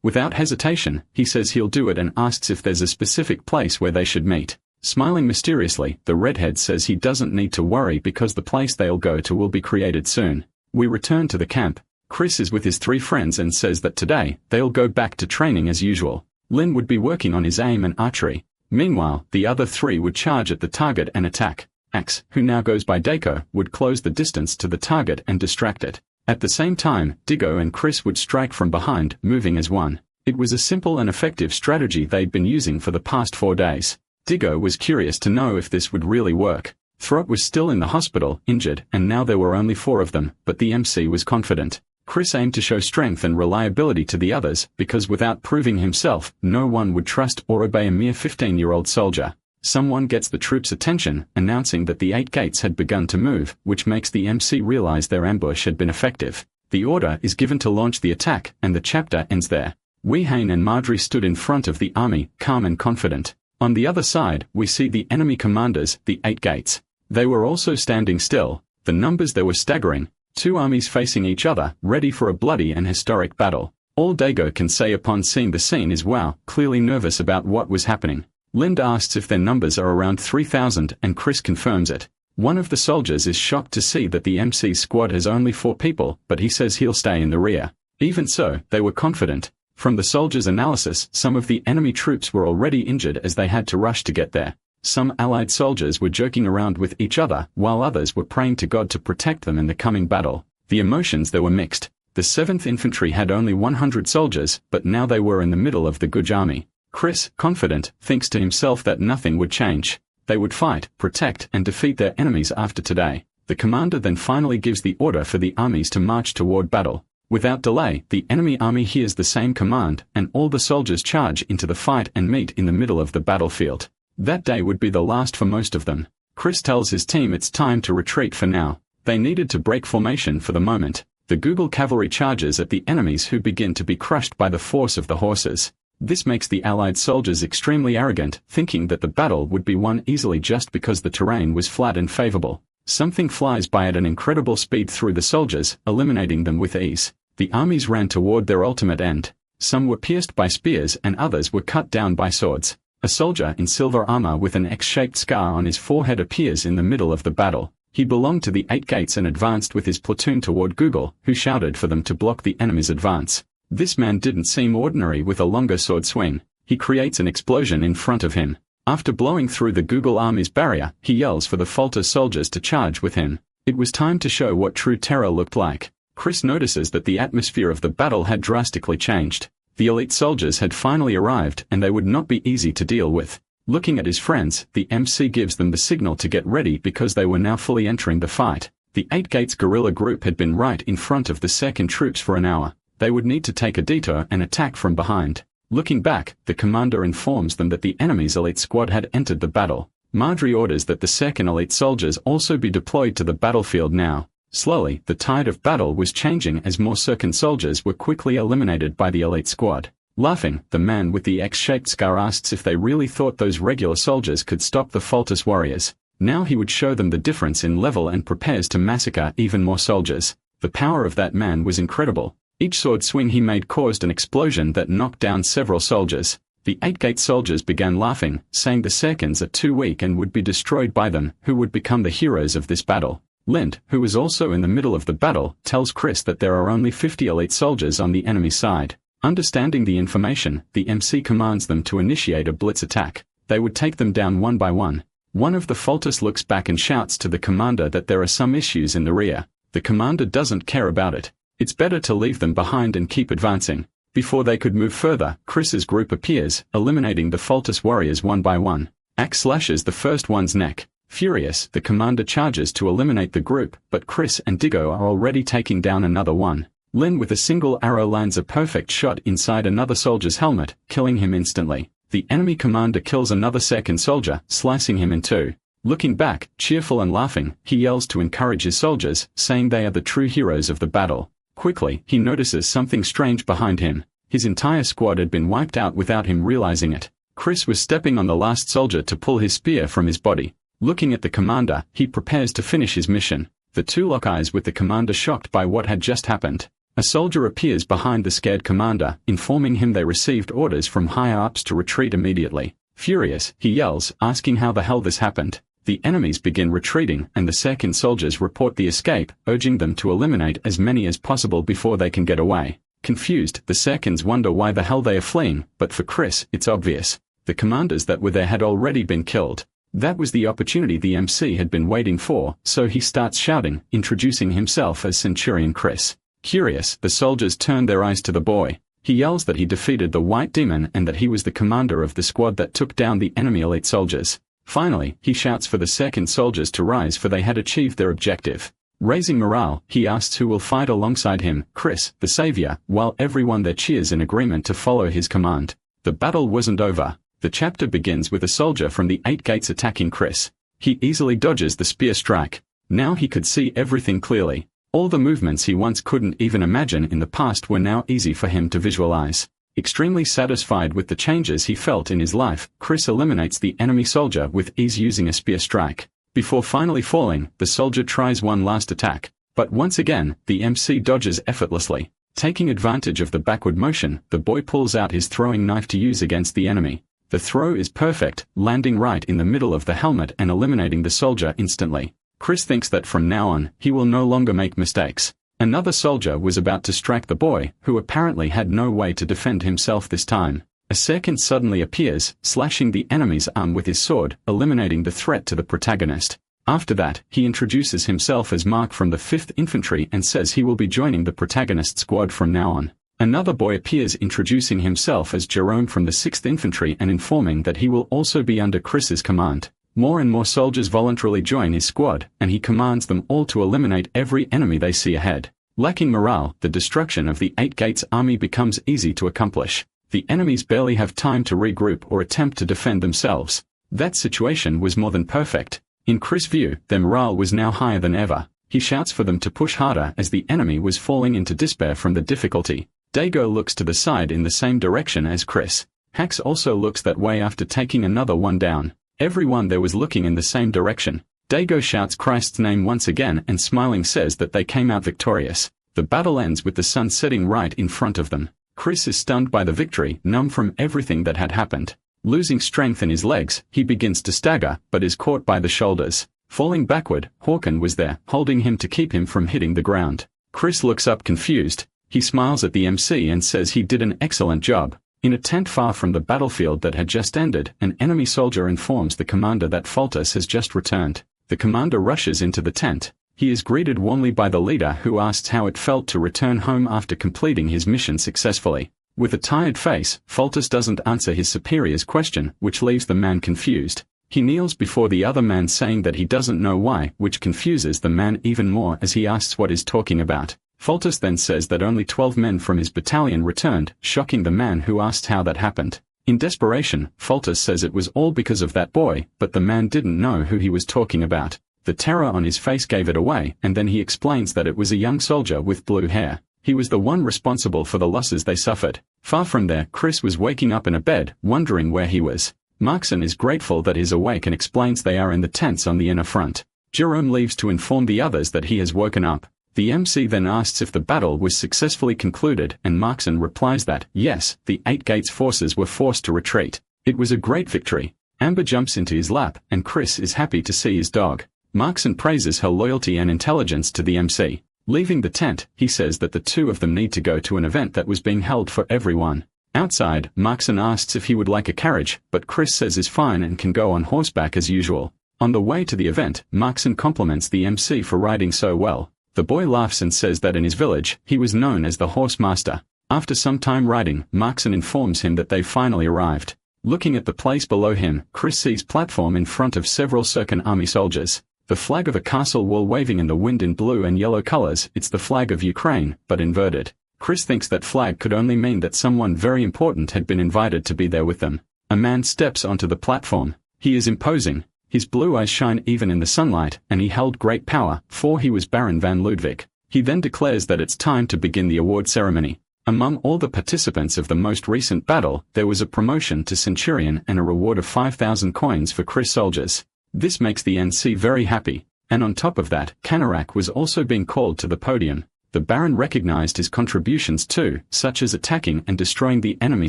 Without hesitation, he says he'll do it and asks if there's a specific place where they should meet. Smiling mysteriously, the redhead says he doesn't need to worry because the place they'll go to will be created soon. We return to the camp. Chris is with his 3 friends and says that today, they'll go back to training as usual. Lin would be working on his aim and archery. Meanwhile, the other 3 would charge at the target and attack. Axe, who now goes by Daiko, would close the distance to the target and distract it. At the same time, Diggo and Chris would strike from behind, moving as one. It was a simple and effective strategy they'd been using for the past 4 days. Diggo was curious to know if this would really work. Throat was still in the hospital, injured, and now there were only 4 of them, but the MC was confident. Chris aimed to show strength and reliability to the others, because without proving himself, no one would trust or obey a mere 15-year-old soldier. Someone gets the troops' attention, announcing that the 8 gates had begun to move, which makes the MC realize their ambush had been effective. The order is given to launch the attack, and the chapter ends there. Wehane and Marjorie stood in front of the army, calm and confident. On the other side, we see the enemy commanders, the 8 gates. They were also standing still. The numbers there were staggering. 2 armies facing each other, ready for a bloody and historic battle. All Dago can say upon seeing the scene is wow, clearly nervous about what was happening. Lind asks if their numbers are around 3,000 and Chris confirms it. One of the soldiers is shocked to see that the MC's squad has only 4 people, but he says he'll stay in the rear. Even so, they were confident. From the soldiers' analysis, some of the enemy troops were already injured as they had to rush to get there. Some allied soldiers were joking around with each other, while others were praying to God to protect them in the coming battle. The emotions there were mixed. The 7th Infantry had only 100 soldiers, but now they were in the middle of the Guj army. Chris, confident, thinks to himself that nothing would change. They would fight, protect, and defeat their enemies after today. The commander then finally gives the order for the armies to march toward battle. Without delay, the enemy army hears the same command, and all the soldiers charge into the fight and meet in the middle of the battlefield. That day would be the last for most of them. Chris tells his team it's time to retreat for now. They needed to break formation for the moment. The Google cavalry charges at the enemies who begin to be crushed by the force of the horses. This makes the allied soldiers extremely arrogant, thinking that the battle would be won easily just because the terrain was flat and favorable. Something flies by at an incredible speed through the soldiers, eliminating them with ease. The armies ran toward their ultimate end. Some were pierced by spears and others were cut down by swords. A soldier in silver armor with an X-shaped scar on his forehead appears in the middle of the battle. He belonged to the 8 gates and advanced with his platoon toward Google, who shouted for them to block the enemy's advance. This man didn't seem ordinary with a longer sword swing. He creates an explosion in front of him. After blowing through the Google army's barrier, he yells for the Falter soldiers to charge with him. It was time to show what true terror looked like. Chris notices that the atmosphere of the battle had drastically changed. The elite soldiers had finally arrived and they would not be easy to deal with. Looking at his friends, the MC gives them the signal to get ready because they were now fully entering the fight. The 8 gates guerrilla group had been right in front of the second troops for an hour. They would need to take a detour and attack from behind. Looking back, the commander informs them that the enemy's elite squad had entered the battle. Marjorie orders that the second elite soldiers also be deployed to the battlefield now. Slowly, the tide of battle was changing as more second soldiers were quickly eliminated by the elite squad. Laughing, the man with the X-shaped scar asks if they really thought those regular soldiers could stop the Faltus warriors. Now he would show them the difference in level and prepares to massacre even more soldiers. The power of that man was incredible. Each sword swing he made caused an explosion that knocked down several soldiers. The 8-gate soldiers began laughing, saying the seconds are too weak and would be destroyed by them, who would become the heroes of this battle. Lind, who was also in the middle of the battle, tells Chris that there are only 50 elite soldiers on the enemy side. Understanding the information, the MC commands them to initiate a blitz attack. They would take them down one by one. One of the Faltus looks back and shouts to the commander that there are some issues in the rear. The commander doesn't care about it. It's better to leave them behind and keep advancing. Before they could move further, Chris's group appears, eliminating the Faltus warriors one by one. Axe slashes the first one's neck. Furious, the commander charges to eliminate the group, but Chris and Diggo are already taking down another one. Lin with a single arrow lands a perfect shot inside another soldier's helmet, killing him instantly. The enemy commander kills another second soldier, slicing him in two. Looking back, cheerful and laughing, he yells to encourage his soldiers, saying they are the true heroes of the battle. Quickly, he notices something strange behind him. His entire squad had been wiped out without him realizing it. Chris was stepping on the last soldier to pull his spear from his body. Looking at the commander, he prepares to finish his mission. The two lock eyes with the commander shocked by what had just happened. A soldier appears behind the scared commander, informing him they received orders from higher-ups to retreat immediately. Furious, he yells, asking how the hell this happened. The enemies begin retreating and the second soldiers report the escape, urging them to eliminate as many as possible before they can get away. Confused, the seconds wonder why the hell they are fleeing, but for Chris, it's obvious. The commanders that were there had already been killed. That was the opportunity the MC had been waiting for, so he starts shouting, introducing himself as Centurion Chris. Curious, the soldiers turned their eyes to the boy. He yells that he defeated the White Demon and that he was the commander of the squad that took down the enemy elite soldiers. Finally, he shouts for the second soldiers to rise, for they had achieved their objective. Raising morale, he asks who will fight alongside him, Chris, the savior, while everyone there cheers in agreement to follow his command. The battle wasn't over. The chapter begins with a soldier from the 8 gates attacking Chris. He easily dodges the spear strike. Now he could see everything clearly. All the movements he once couldn't even imagine in the past were now easy for him to visualize. Extremely satisfied with the changes he felt in his life, Chris eliminates the enemy soldier with ease using a spear strike. Before finally falling, the soldier tries one last attack. But once again, the MC dodges effortlessly. Taking advantage of the backward motion, the boy pulls out his throwing knife to use against the enemy. The throw is perfect, landing right in the middle of the helmet and eliminating the soldier instantly. Chris thinks that from now on, he will no longer make mistakes. Another soldier was about to strike the boy, who apparently had no way to defend himself this time. A second suddenly appears, slashing the enemy's arm with his sword, eliminating the threat to the protagonist. After that, he introduces himself as Mark from the 5th Infantry and says he will be joining the protagonist squad from now on. Another boy appears introducing himself as Jerome from the 6th Infantry and informing that he will also be under Chris's command. More and more soldiers voluntarily join his squad, and he commands them all to eliminate every enemy they see ahead. Lacking morale, the destruction of the 8 Gates army becomes easy to accomplish. The enemies barely have time to regroup or attempt to defend themselves. That situation was more than perfect. In Chris' view, their morale was now higher than ever. He shouts for them to push harder as the enemy was falling into despair from the difficulty. Dago looks to the side in the same direction as Chris. Hax also looks that way after taking another one down. Everyone there was looking in the same direction. Dago shouts Christ's name once again and smiling says that they came out victorious. The battle ends with the sun setting right in front of them. Chris is stunned by the victory, numb from everything that had happened. Losing strength in his legs, he begins to stagger, but is caught by the shoulders. Falling backward, Hawken was there, holding him to keep him from hitting the ground. Chris looks up confused. He smiles at the MC and says he did an excellent job. In a tent far from the battlefield that had just ended, an enemy soldier informs the commander that Foltest has just returned. The commander rushes into the tent. He is greeted warmly by the leader, who asks how it felt to return home after completing his mission successfully. With a tired face, Foltest doesn't answer his superior's question, which leaves the man confused. He kneels before the other man saying that he doesn't know why, which confuses the man even more as he asks what he's talking about. Foltest then says that only 12 men from his battalion returned, shocking the man who asked how that happened. In desperation, Foltest says it was all because of that boy, but the man didn't know who he was talking about. The terror on his face gave it away, and then he explains that it was a young soldier with blue hair. He was the one responsible for the losses they suffered. Far from there, Chris was waking up in a bed, wondering where he was. Markson is grateful that he's awake and explains they are in the tents on the inner front. Jerome leaves to inform the others that he has woken up. The MC then asks if the battle was successfully concluded, and Markson replies that, yes, the 8 Gates forces were forced to retreat. It was a great victory. Amber jumps into his lap, and Chris is happy to see his dog. Markson praises her loyalty and intelligence to the MC. Leaving the tent, he says that the two of them need to go to an event that was being held for everyone. Outside, Markson asks if he would like a carriage, but Chris says is fine and can go on horseback as usual. On the way to the event, Markson compliments the MC for riding so well. The boy laughs and says that in his village, he was known as the horse master. After some time riding, Markson informs him that they finally arrived. Looking at the place below him, Chris sees platform in front of several Serkan army soldiers. The flag of a castle wall waving in the wind in blue and yellow colors, it's the flag of Ukraine, but inverted. Chris thinks that flag could only mean that someone very important had been invited to be there with them. A man steps onto the platform. He is imposing. His blue eyes shine even in the sunlight, and he held great power, for he was Baron van Ludwig. He then declares that it's time to begin the award ceremony. Among all the participants of the most recent battle, there was a promotion to Centurion and a reward of 5,000 coins for Chris soldiers. This makes the NC very happy, and on top of that, Kanarak was also being called to the podium. The Baron recognized his contributions too, such as attacking and destroying the enemy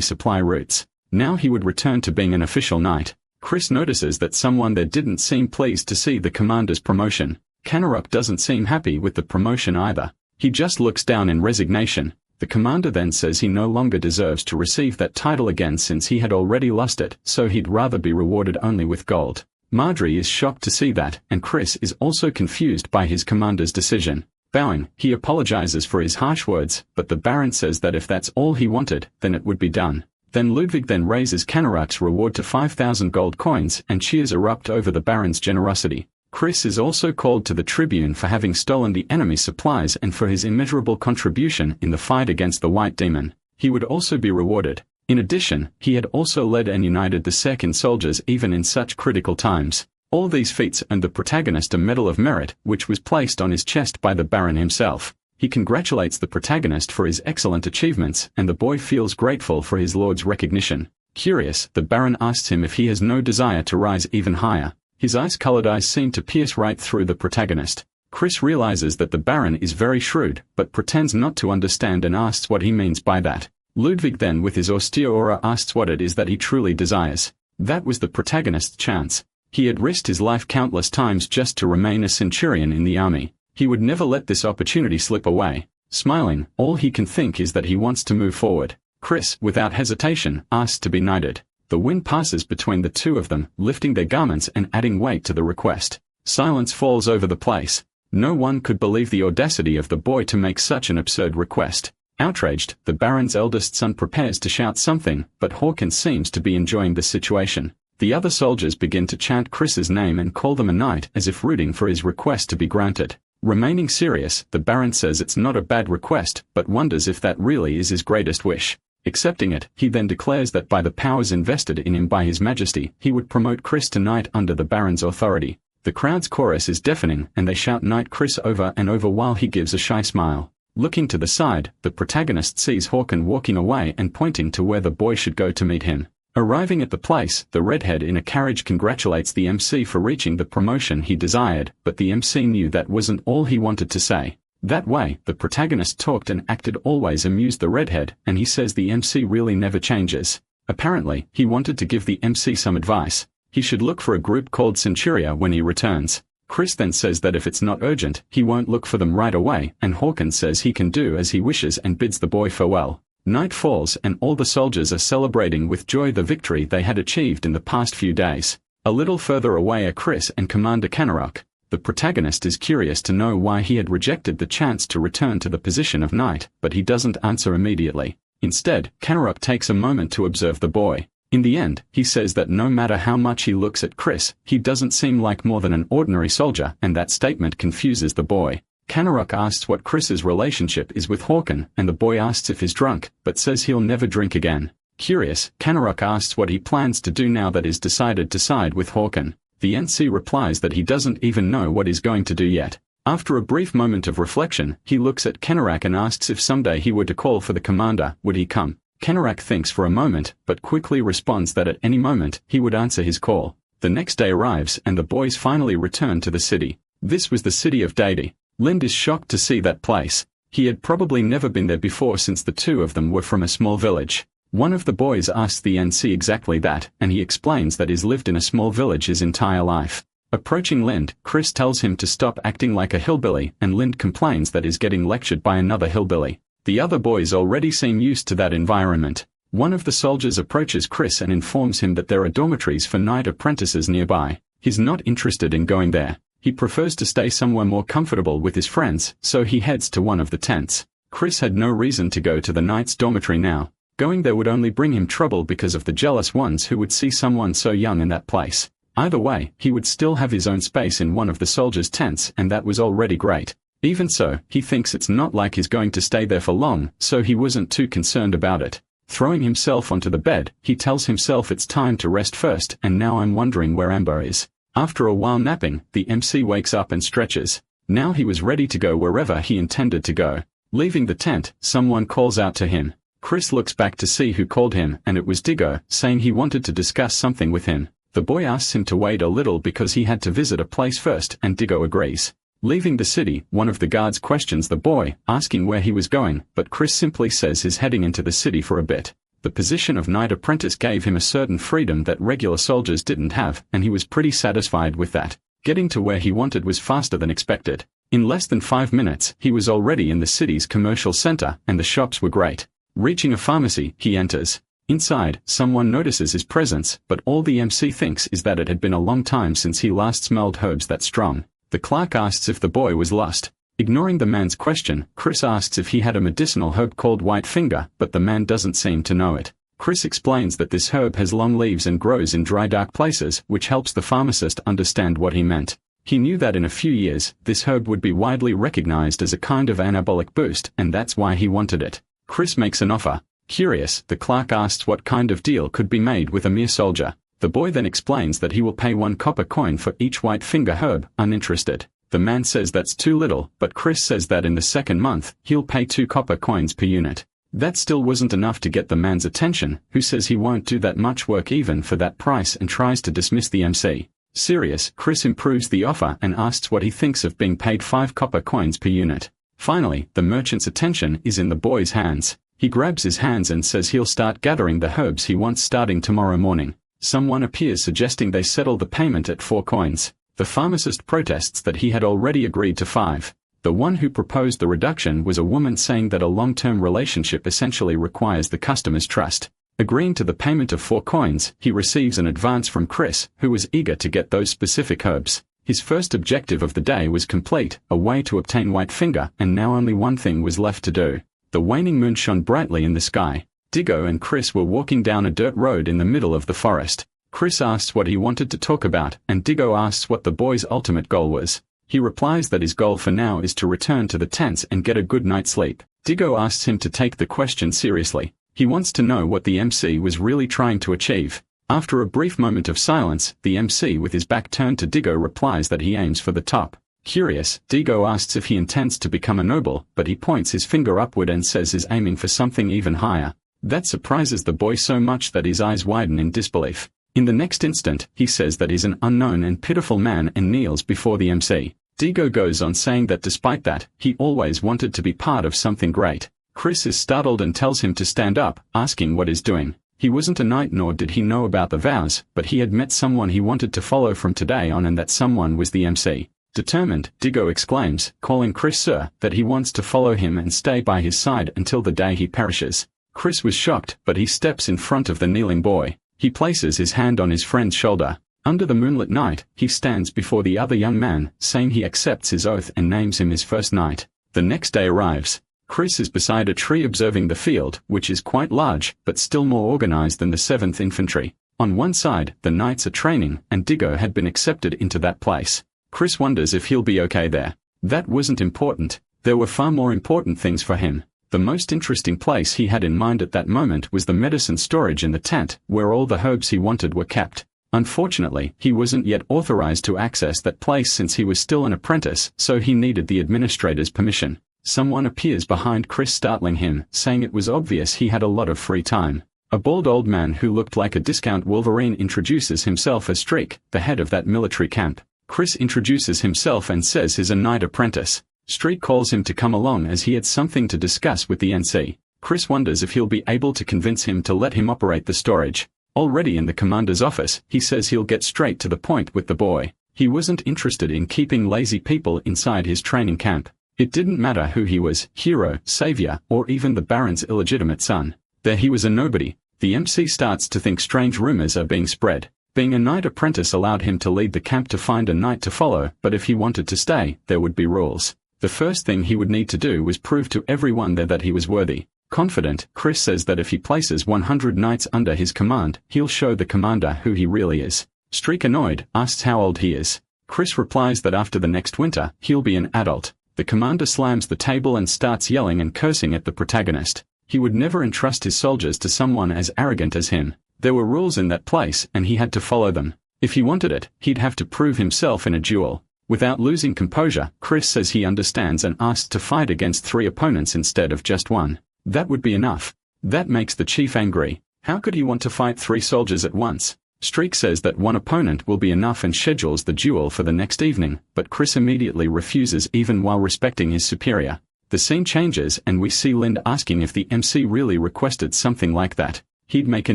supply routes. Now he would return to being an official knight. Chris notices that someone there didn't seem pleased to see the commander's promotion. Kanarak doesn't seem happy with the promotion either. He just looks down in resignation. The commander then says he no longer deserves to receive that title again since he had already lost it, so he'd rather be rewarded only with gold. Marjorie is shocked to see that, and Chris is also confused by his commander's decision. Bowing, he apologizes for his harsh words, but the Baron says that if that's all he wanted, then it would be done. Then Ludwig then raises Canarak's reward to 5,000 gold coins, and cheers erupt over the Baron's generosity. Chris is also called to the tribune for having stolen the enemy's supplies and for his immeasurable contribution in the fight against the White Demon. He would also be rewarded. In addition, he had also led and united the second soldiers even in such critical times. All these feats earned the protagonist a Medal of Merit, which was placed on his chest by the Baron himself. He congratulates the protagonist for his excellent achievements, and the boy feels grateful for his lord's recognition. Curious, the Baron asks him if he has no desire to rise even higher. His ice-colored eyes seem to pierce right through the protagonist. Chris realizes that the Baron is very shrewd, but pretends not to understand and asks what he means by that. Ludwig then with his austere aura asks what it is that he truly desires. That was the protagonist's chance. He had risked his life countless times just to remain a centurion in the army. He would never let this opportunity slip away. Smiling, all he can think is that he wants to move forward. Chris, without hesitation, asks to be knighted. The wind passes between the two of them, lifting their garments and adding weight to the request. Silence falls over the place. No one could believe the audacity of the boy to make such an absurd request. Outraged, the Baron's eldest son prepares to shout something, but Hawkins seems to be enjoying the situation. The other soldiers begin to chant Chris's name and call them a knight as if rooting for his request to be granted. Remaining serious, the Baron says it's not a bad request, but wonders if that really is his greatest wish. Accepting it, he then declares that by the powers invested in him by His Majesty, he would promote Chris to knight under the Baron's authority. The crowd's chorus is deafening, and they shout Knight Chris over and over while he gives a shy smile. Looking to the side, the protagonist sees Hawkins walking away and pointing to where the boy should go to meet him. Arriving at the place, the redhead in a carriage congratulates the MC for reaching the promotion he desired, but the MC knew that wasn't all he wanted to say. That way, the protagonist talked and acted always amused the redhead, and he says the MC really never changes. Apparently, he wanted to give the MC some advice. He should look for a group called Centuria when he returns. Chris then says that if it's not urgent, he won't look for them right away, and Hawkins says he can do as he wishes and bids the boy farewell. Night falls and all the soldiers are celebrating with joy the victory they had achieved in the past few days. A little further away are Chris and Commander Canarak. The protagonist is curious to know why he had rejected the chance to return to the position of knight, but he doesn't answer immediately. Instead, Canarak takes a moment to observe the boy. In the end, he says that no matter how much he looks at Chris, he doesn't seem like more than an ordinary soldier, and that statement confuses the boy. Canarak asks what Chris's relationship is with Hawkins, and the boy asks if he's drunk, but says he'll never drink again. Curious, Canarak asks what he plans to do now that he's decided to side with Hawkins. The NC replies that he doesn't even know what he's going to do yet. After a brief moment of reflection, he looks at Canarak and asks if someday he were to call for the commander, would he come? Canarak thinks for a moment, but quickly responds that at any moment, he would answer his call. The next day arrives and the boys finally return to the city. This was the city of Dade. Lind is shocked to see that place. He had probably never been there before since the two of them were from a small village. One of the boys asks the NC exactly that, and he explains that he's lived in a small village his entire life. Approaching Lind, Chris tells him to stop acting like a hillbilly, and Lind complains that he's getting lectured by another hillbilly. The other boys already seem used to that environment. One of the soldiers approaches Chris and informs him that there are dormitories for knight apprentices nearby. He's not interested in going there. He prefers to stay somewhere more comfortable with his friends, so he heads to one of the tents. Chris had no reason to go to the knight's dormitory now. Going there would only bring him trouble because of the jealous ones who would see someone so young in that place. Either way, he would still have his own space in one of the soldiers' tents, and that was already great. Even so, he thinks it's not like he's going to stay there for long, so he wasn't too concerned about it. Throwing himself onto the bed, he tells himself it's time to rest first, and now I'm wondering where Amber is. After a while napping, the MC wakes up and stretches. Now he was ready to go wherever he intended to go. Leaving the tent, someone calls out to him. Chris looks back to see who called him, and it was Diggo, saying he wanted to discuss something with him. The boy asks him to wait a little because he had to visit a place first, and Diggo agrees. Leaving the city, one of the guards questions the boy, asking where he was going, but Chris simply says he's heading into the city for a bit. The position of knight apprentice gave him a certain freedom that regular soldiers didn't have, and he was pretty satisfied with that. Getting to where he wanted was faster than expected. In less than 5 minutes, he was already in the city's commercial center, and the shops were great. Reaching a pharmacy, he enters. Inside, someone notices his presence, but all the MC thinks is that it had been a long time since he last smelled herbs that strong. The clerk asks if the boy was lost. Ignoring the man's question, Chris asks if he had a medicinal herb called white finger, but the man doesn't seem to know it. Chris explains that this herb has long leaves and grows in dry dark places, which helps the pharmacist understand what he meant. He knew that in a few years, this herb would be widely recognized as a kind of anabolic boost, and that's why he wanted it. Chris makes an offer. Curious, the clerk asks what kind of deal could be made with a mere soldier. The boy then explains that he will pay 1 copper coin for each white finger herb, uninterested. The man says that's too little, but Chris says that in the second month, he'll pay 2 copper coins per unit. That still wasn't enough to get the man's attention, who says he won't do that much work even for that price and tries to dismiss the MC. Serious, Chris improves the offer and asks what he thinks of being paid 5 copper coins per unit. Finally, the merchant's attention is in the boy's hands. He grabs his hands and says he'll start gathering the herbs he wants starting tomorrow morning. Someone appears suggesting they settle the payment at 4 coins. The pharmacist protests that he had already agreed to 5. The one who proposed the reduction was a woman saying that a long-term relationship essentially requires the customer's trust. Agreeing to the payment of 4 coins, he receives an advance from Chris, who was eager to get those specific herbs. His first objective of the day was complete, a way to obtain white finger, and now only one thing was left to do. The waning moon shone brightly in the sky. Diggo and Chris were walking down a dirt road in the middle of the forest. Chris asks what he wanted to talk about, and Diggo asks what the boy's ultimate goal was. He replies that his goal for now is to return to the tents and get a good night's sleep. Diggo asks him to take the question seriously. He wants to know what the MC was really trying to achieve. After a brief moment of silence, the MC with his back turned to Diggo replies that he aims for the top. Curious, Diggo asks if he intends to become a noble, but he points his finger upward and says he's aiming for something even higher. That surprises the boy so much that his eyes widen in disbelief. In the next instant, he says that he's an unknown and pitiful man and kneels before the MC. Diggo goes on saying that despite that, he always wanted to be part of something great. Chris is startled and tells him to stand up, asking what he's doing. He wasn't a knight nor did he know about the vows, but he had met someone he wanted to follow from today on, and that someone was the MC. Determined, Diggo exclaims, calling Chris sir, that he wants to follow him and stay by his side until the day he perishes. Chris was shocked, but he steps in front of the kneeling boy. He places his hand on his friend's shoulder. Under the moonlit night, he stands before the other young man, saying he accepts his oath and names him his first knight. The next day arrives. Chris is beside a tree observing the field, which is quite large, but still more organized than the 7th Infantry. On one side, the knights are training, and Diggo had been accepted into that place. Chris wonders if he'll be okay there. That wasn't important. There were far more important things for him. The most interesting place he had in mind at that moment was the medicine storage in the tent, where all the herbs he wanted were kept. Unfortunately, he wasn't yet authorized to access that place since he was still an apprentice, so he needed the administrator's permission. Someone appears behind Chris, startling him, saying it was obvious he had a lot of free time. A bald old man who looked like a discount Wolverine introduces himself as Streak, the head of that military camp. Chris introduces himself and says he's a knight apprentice. Streak calls him to come along as he had something to discuss with the NC. Chris wonders if he'll be able to convince him to let him operate the storage. Already in the commander's office, he says he'll get straight to the point with the boy. He wasn't interested in keeping lazy people inside his training camp. It didn't matter who he was, hero, savior, or even the Baron's illegitimate son. There he was a nobody. The MC starts to think strange rumors are being spread. Being a knight apprentice allowed him to lead the camp to find a knight to follow, but if he wanted to stay, there would be rules. The first thing he would need to do was prove to everyone there that he was worthy. Confident, Chris says that if he places 100 knights under his command, he'll show the commander who he really is. Streak, annoyed, asks how old he is. Chris replies that after the next winter, he'll be an adult. The commander slams the table and starts yelling and cursing at the protagonist. He would never entrust his soldiers to someone as arrogant as him. There were rules in that place, and he had to follow them. If he wanted it, he'd have to prove himself in a duel. Without losing composure, Chris says he understands and asks to fight against 3 opponents instead of just 1. That would be enough. That makes the chief angry. How could he want to fight 3 soldiers at once? Streak says that 1 opponent will be enough and schedules the duel for the next evening, but Chris immediately refuses even while respecting his superior. The scene changes and we see Lind asking if the MC really requested something like that. He'd make a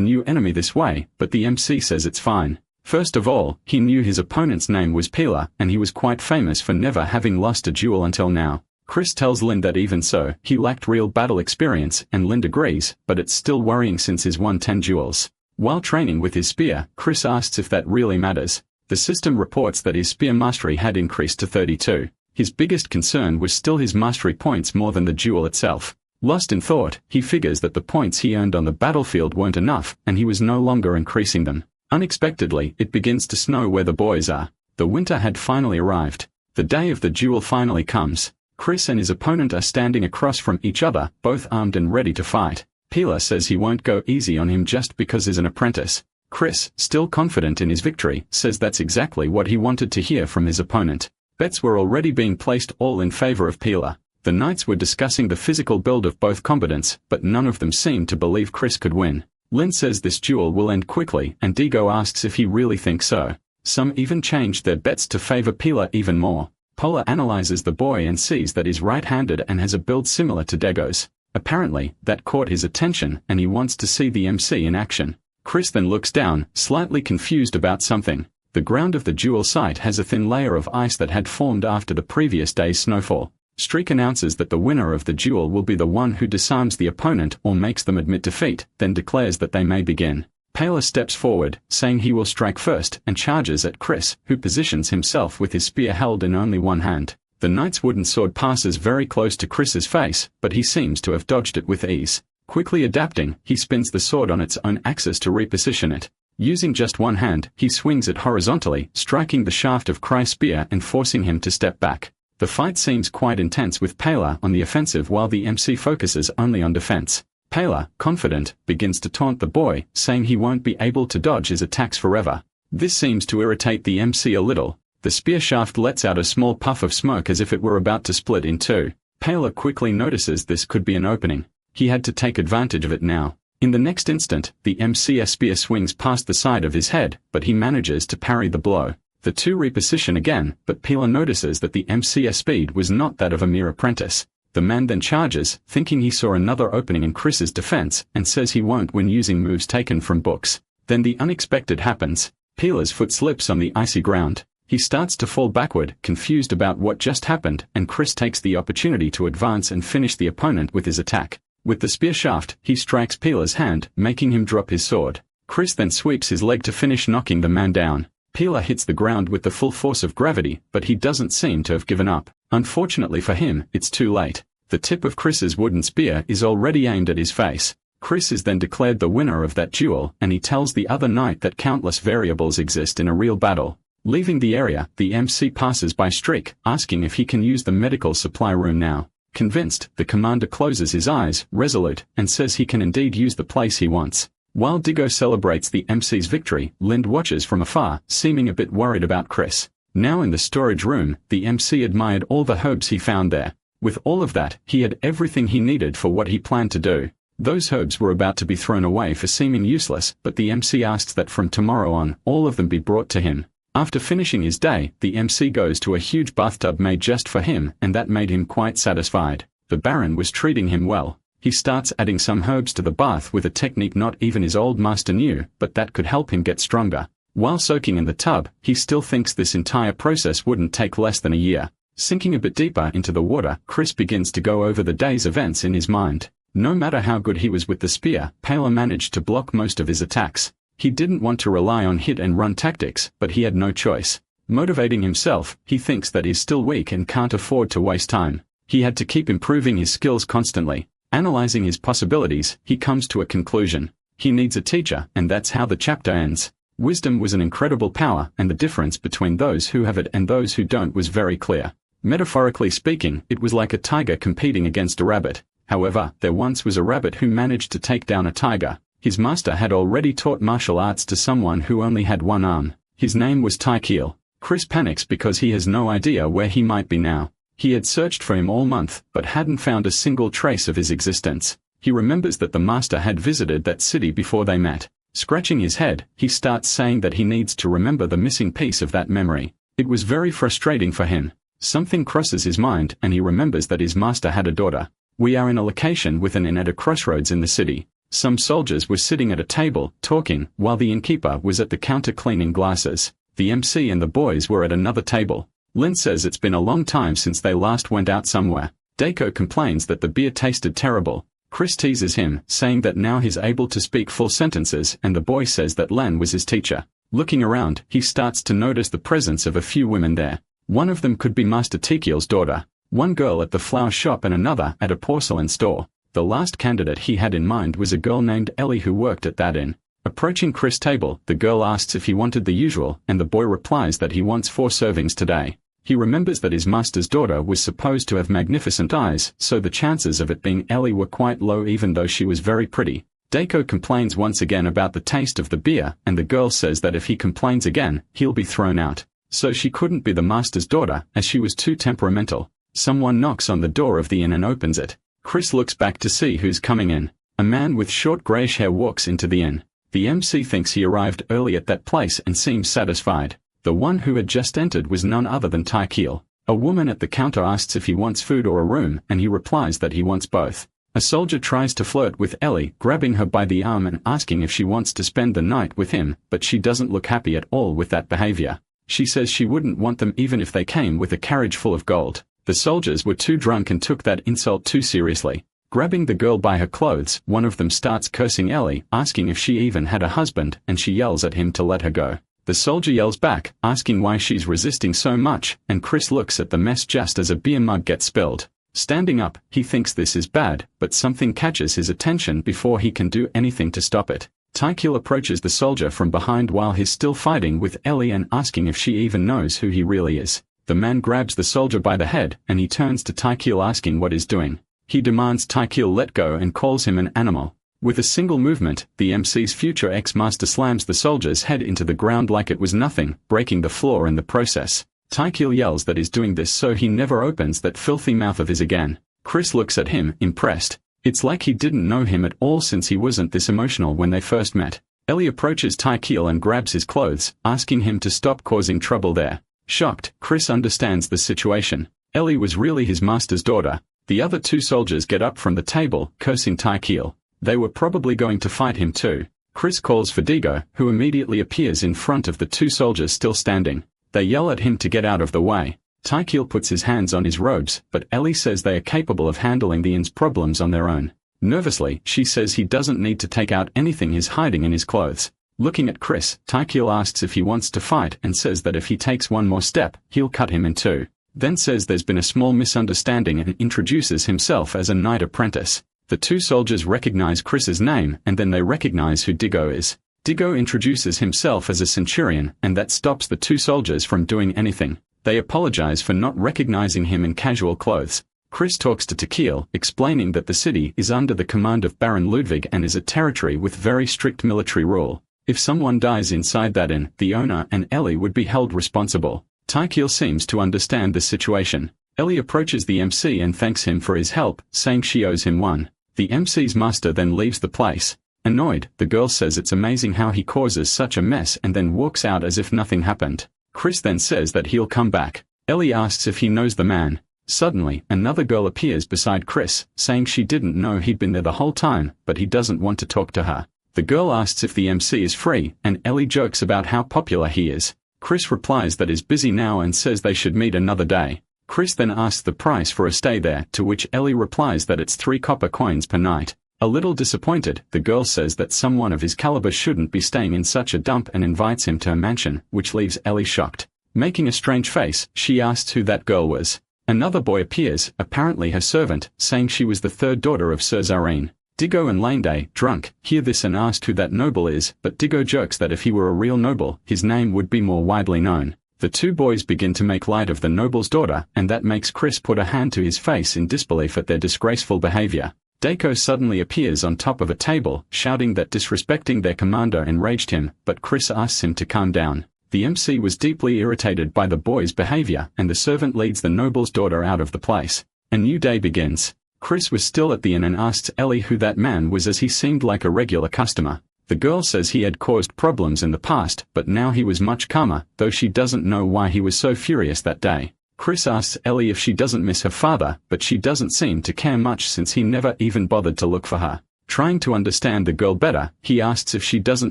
new enemy this way, but the MC says it's fine. First of all, he knew his opponent's name was Peeler, and he was quite famous for never having lost a duel until now. Chris tells Lind that even so, he lacked real battle experience, and Lind agrees, but it's still worrying since he's won 10 duels. While training with his spear, Chris asks if that really matters. The system reports that his spear mastery had increased to 32. His biggest concern was still his mastery points more than the duel itself. Lost in thought, he figures that the points he earned on the battlefield weren't enough, and he was no longer increasing them. Unexpectedly, it begins to snow where the boys are. The winter had finally arrived. The day of the duel finally comes. Chris and his opponent are standing across from each other, both armed and ready to fight. Peeler says he won't go easy on him just because he's an apprentice. Chris, still confident in his victory, says that's exactly what he wanted to hear from his opponent. Bets were already being placed all in favor of Peeler. The knights were discussing the physical build of both combatants, but none of them seemed to believe Chris could win. Lin says this duel will end quickly, and Digo asks if he really thinks so. Some even changed their bets to favor Peeler even more. Polar analyzes the boy and sees that he's right-handed and has a build similar to Dego's. Apparently, that caught his attention, and he wants to see the MC in action. Chris then looks down, slightly confused about something. The ground of the duel site has a thin layer of ice that had formed after the previous day's snowfall. Streak announces that the winner of the duel will be the one who disarms the opponent or makes them admit defeat, then declares that they may begin. Paler steps forward, saying he will strike first, and charges at Chris, who positions himself with his spear held in only one hand. The knight's wooden sword passes very close to Chris's face, but he seems to have dodged it with ease. Quickly adapting, he spins the sword on its own axis to reposition it. Using just one hand, he swings it horizontally, striking the shaft of Cry's spear and forcing him to step back. The fight seems quite intense with Paler on the offensive while the MC focuses only on defense. Paler, confident, begins to taunt the boy, saying he won't be able to dodge his attacks forever. This seems to irritate the MC a little. The spear shaft lets out a small puff of smoke as if it were about to split in two. Paler quickly notices this could be an opening. He had to take advantage of it now. In the next instant, the MC's spear swings past the side of his head, but he manages to parry the blow. The two reposition again, but Peeler notices that the MC's speed was not that of a mere apprentice. The man then charges, thinking he saw another opening in Chris's defense, and says he won't win using moves taken from books. Then the unexpected happens. Peeler's foot slips on the icy ground. He starts to fall backward, confused about what just happened, and Chris takes the opportunity to advance and finish the opponent with his attack. With the spear shaft, he strikes Peeler's hand, making him drop his sword. Chris then sweeps his leg to finish knocking the man down. Peeler hits the ground with the full force of gravity, but he doesn't seem to have given up. Unfortunately for him, it's too late. The tip of Chris's wooden spear is already aimed at his face. Chris is then declared the winner of that duel, and he tells the other knight that countless variables exist in a real battle. Leaving the area, the MC passes by Streak, asking if he can use the medical supply room now. Convinced, the commander closes his eyes, resolute, and says he can indeed use the place he wants. While Digo celebrates the MC's victory, Lind watches from afar, seeming a bit worried about Chris. Now in the storage room, the MC admired all the herbs he found there. With all of that, he had everything he needed for what he planned to do. Those herbs were about to be thrown away for seeming useless, but the MC asks that from tomorrow on, all of them be brought to him. After finishing his day, the MC goes to a huge bathtub made just for him, and that made him quite satisfied. The Baron was treating him well. He starts adding some herbs to the bath with a technique not even his old master knew, but that could help him get stronger. While soaking in the tub, he still thinks this entire process wouldn't take less than a year. Sinking a bit deeper into the water, Chris begins to go over the day's events in his mind. No matter how good he was with the spear, Paler managed to block most of his attacks. He didn't want to rely on hit-and-run tactics, but he had no choice. Motivating himself, he thinks that he's still weak and can't afford to waste time. He had to keep improving his skills constantly. Analyzing his possibilities, he comes to a conclusion. He needs a teacher, and that's how the chapter ends. Wisdom was an incredible power, and the difference between those who have it and those who don't was very clear. Metaphorically speaking, it was like a tiger competing against a rabbit. However, there once was a rabbit who managed to take down a tiger. His master had already taught martial arts to someone who only had one arm. His name was Tykiel. Chris panics because he has no idea where he might be now. He had searched for him all month, but hadn't found a single trace of his existence. He remembers that the master had visited that city before they met. Scratching his head, he starts saying that he needs to remember the missing piece of that memory. It was very frustrating for him. Something crosses his mind, and he remembers that his master had a daughter. We are in a location with an inn at a crossroads in the city. Some soldiers were sitting at a table, talking, while the innkeeper was at the counter cleaning glasses. The MC and the boys were at another table. Lin says it's been a long time since they last went out somewhere. Daiko complains that the beer tasted terrible. Chris teases him, saying that now he's able to speak full sentences, and the boy says that Len was his teacher. Looking around, he starts to notice the presence of a few women there. One of them could be Master Tekiel's daughter, one girl at the flower shop and another at a porcelain store. The last candidate he had in mind was a girl named Ellie who worked at that inn. Approaching Chris' table, the girl asks if he wanted the usual, and the boy replies that he wants 4 servings today. He remembers that his master's daughter was supposed to have magnificent eyes, so the chances of it being Ellie were quite low even though she was very pretty. Daiko complains once again about the taste of the beer, and the girl says that if he complains again, he'll be thrown out. So she couldn't be the master's daughter, as she was too temperamental. Someone knocks on the door of the inn and opens it. Chris looks back to see who's coming in. A man with short greyish hair walks into the inn. The MC thinks he arrived early at that place and seems satisfied. The one who had just entered was none other than Tekiel. A woman at the counter asks if he wants food or a room, and he replies that he wants both. A soldier tries to flirt with Ellie, grabbing her by the arm and asking if she wants to spend the night with him, but she doesn't look happy at all with that behavior. She says she wouldn't want them even if they came with a carriage full of gold. The soldiers were too drunk and took that insult too seriously. Grabbing the girl by her clothes, one of them starts cursing Ellie, asking if she even had a husband, and she yells at him to let her go. The soldier yells back, asking why she's resisting so much, and Chris looks at the mess just as a beer mug gets spilled. Standing up, he thinks this is bad, but something catches his attention before he can do anything to stop it. Tekiel approaches the soldier from behind while he's still fighting with Ellie and asking if she even knows who he really is. The man grabs the soldier by the head, and he turns to Tekiel asking what he's doing. He demands Tekiel let go and calls him an animal. With a single movement, the MC's future ex-master slams the soldier's head into the ground like it was nothing, breaking the floor in the process. Tekiel yells that he's doing this so he never opens that filthy mouth of his again. Chris looks at him, impressed. It's like he didn't know him at all since he wasn't this emotional when they first met. Ellie approaches Tekiel and grabs his clothes, asking him to stop causing trouble there. Shocked, Chris understands the situation. Ellie was really his master's daughter. The other 2 soldiers get up from the table, cursing Tekiel. They were probably going to fight him too. Chris calls for Digo, who immediately appears in front of the 2 soldiers still standing. They yell at him to get out of the way. Tekiel puts his hands on his robes, but Ellie says they are capable of handling the inn's problems on their own. Nervously, she says he doesn't need to take out anything he's hiding in his clothes. Looking at Chris, Tekiel asks if he wants to fight and says that if he takes one more step, he'll cut him in 2. Then says there's been a small misunderstanding and introduces himself as a knight apprentice. The 2 soldiers recognize Chris's name and then they recognize who Digo is. Digo introduces himself as a centurion, and that stops the 2 soldiers from doing anything. They apologize for not recognizing him in casual clothes. Chris talks to Tekiel, explaining that the city is under the command of Baron Ludwig and is a territory with very strict military rule. If someone dies inside that inn, the owner and Ellie would be held responsible. Tekiel seems to understand the situation. Ellie approaches the MC and thanks him for his help, saying she owes him one. The MC's master then leaves the place. Annoyed, the girl says it's amazing how he causes such a mess and then walks out as if nothing happened. Chris then says that he'll come back. Ellie asks if he knows the man. Suddenly, another girl appears beside Chris, saying she didn't know he'd been there the whole time, but he doesn't want to talk to her. The girl asks if the MC is free, and Ellie jokes about how popular he is. Chris replies that he's busy now and says they should meet another day. Chris then asks the price for a stay there, to which Ellie replies that it's 3 copper coins per night. A little disappointed, the girl says that someone of his caliber shouldn't be staying in such a dump and invites him to her mansion, which leaves Ellie shocked. Making a strange face, she asks who that girl was. Another boy appears, apparently her servant, saying she was the 3rd daughter of Sir Zarine. Digo and Lande, drunk, hear this and ask who that noble is, but Digo jokes that if he were a real noble, his name would be more widely known. The 2 boys begin to make light of the noble's daughter, and that makes Chris put a hand to his face in disbelief at their disgraceful behavior. Daiko suddenly appears on top of a table, shouting that disrespecting their commander enraged him, but Chris asks him to calm down. The MC was deeply irritated by the boy's behavior, and the servant leads the noble's daughter out of the place. A new day begins. Chris was still at the inn and asks Ellie who that man was as he seemed like a regular customer. The girl says he had caused problems in the past, but now he was much calmer, though she doesn't know why he was so furious that day. Chris asks Ellie if she doesn't miss her father, but she doesn't seem to care much since he never even bothered to look for her. Trying to understand the girl better, he asks if she doesn't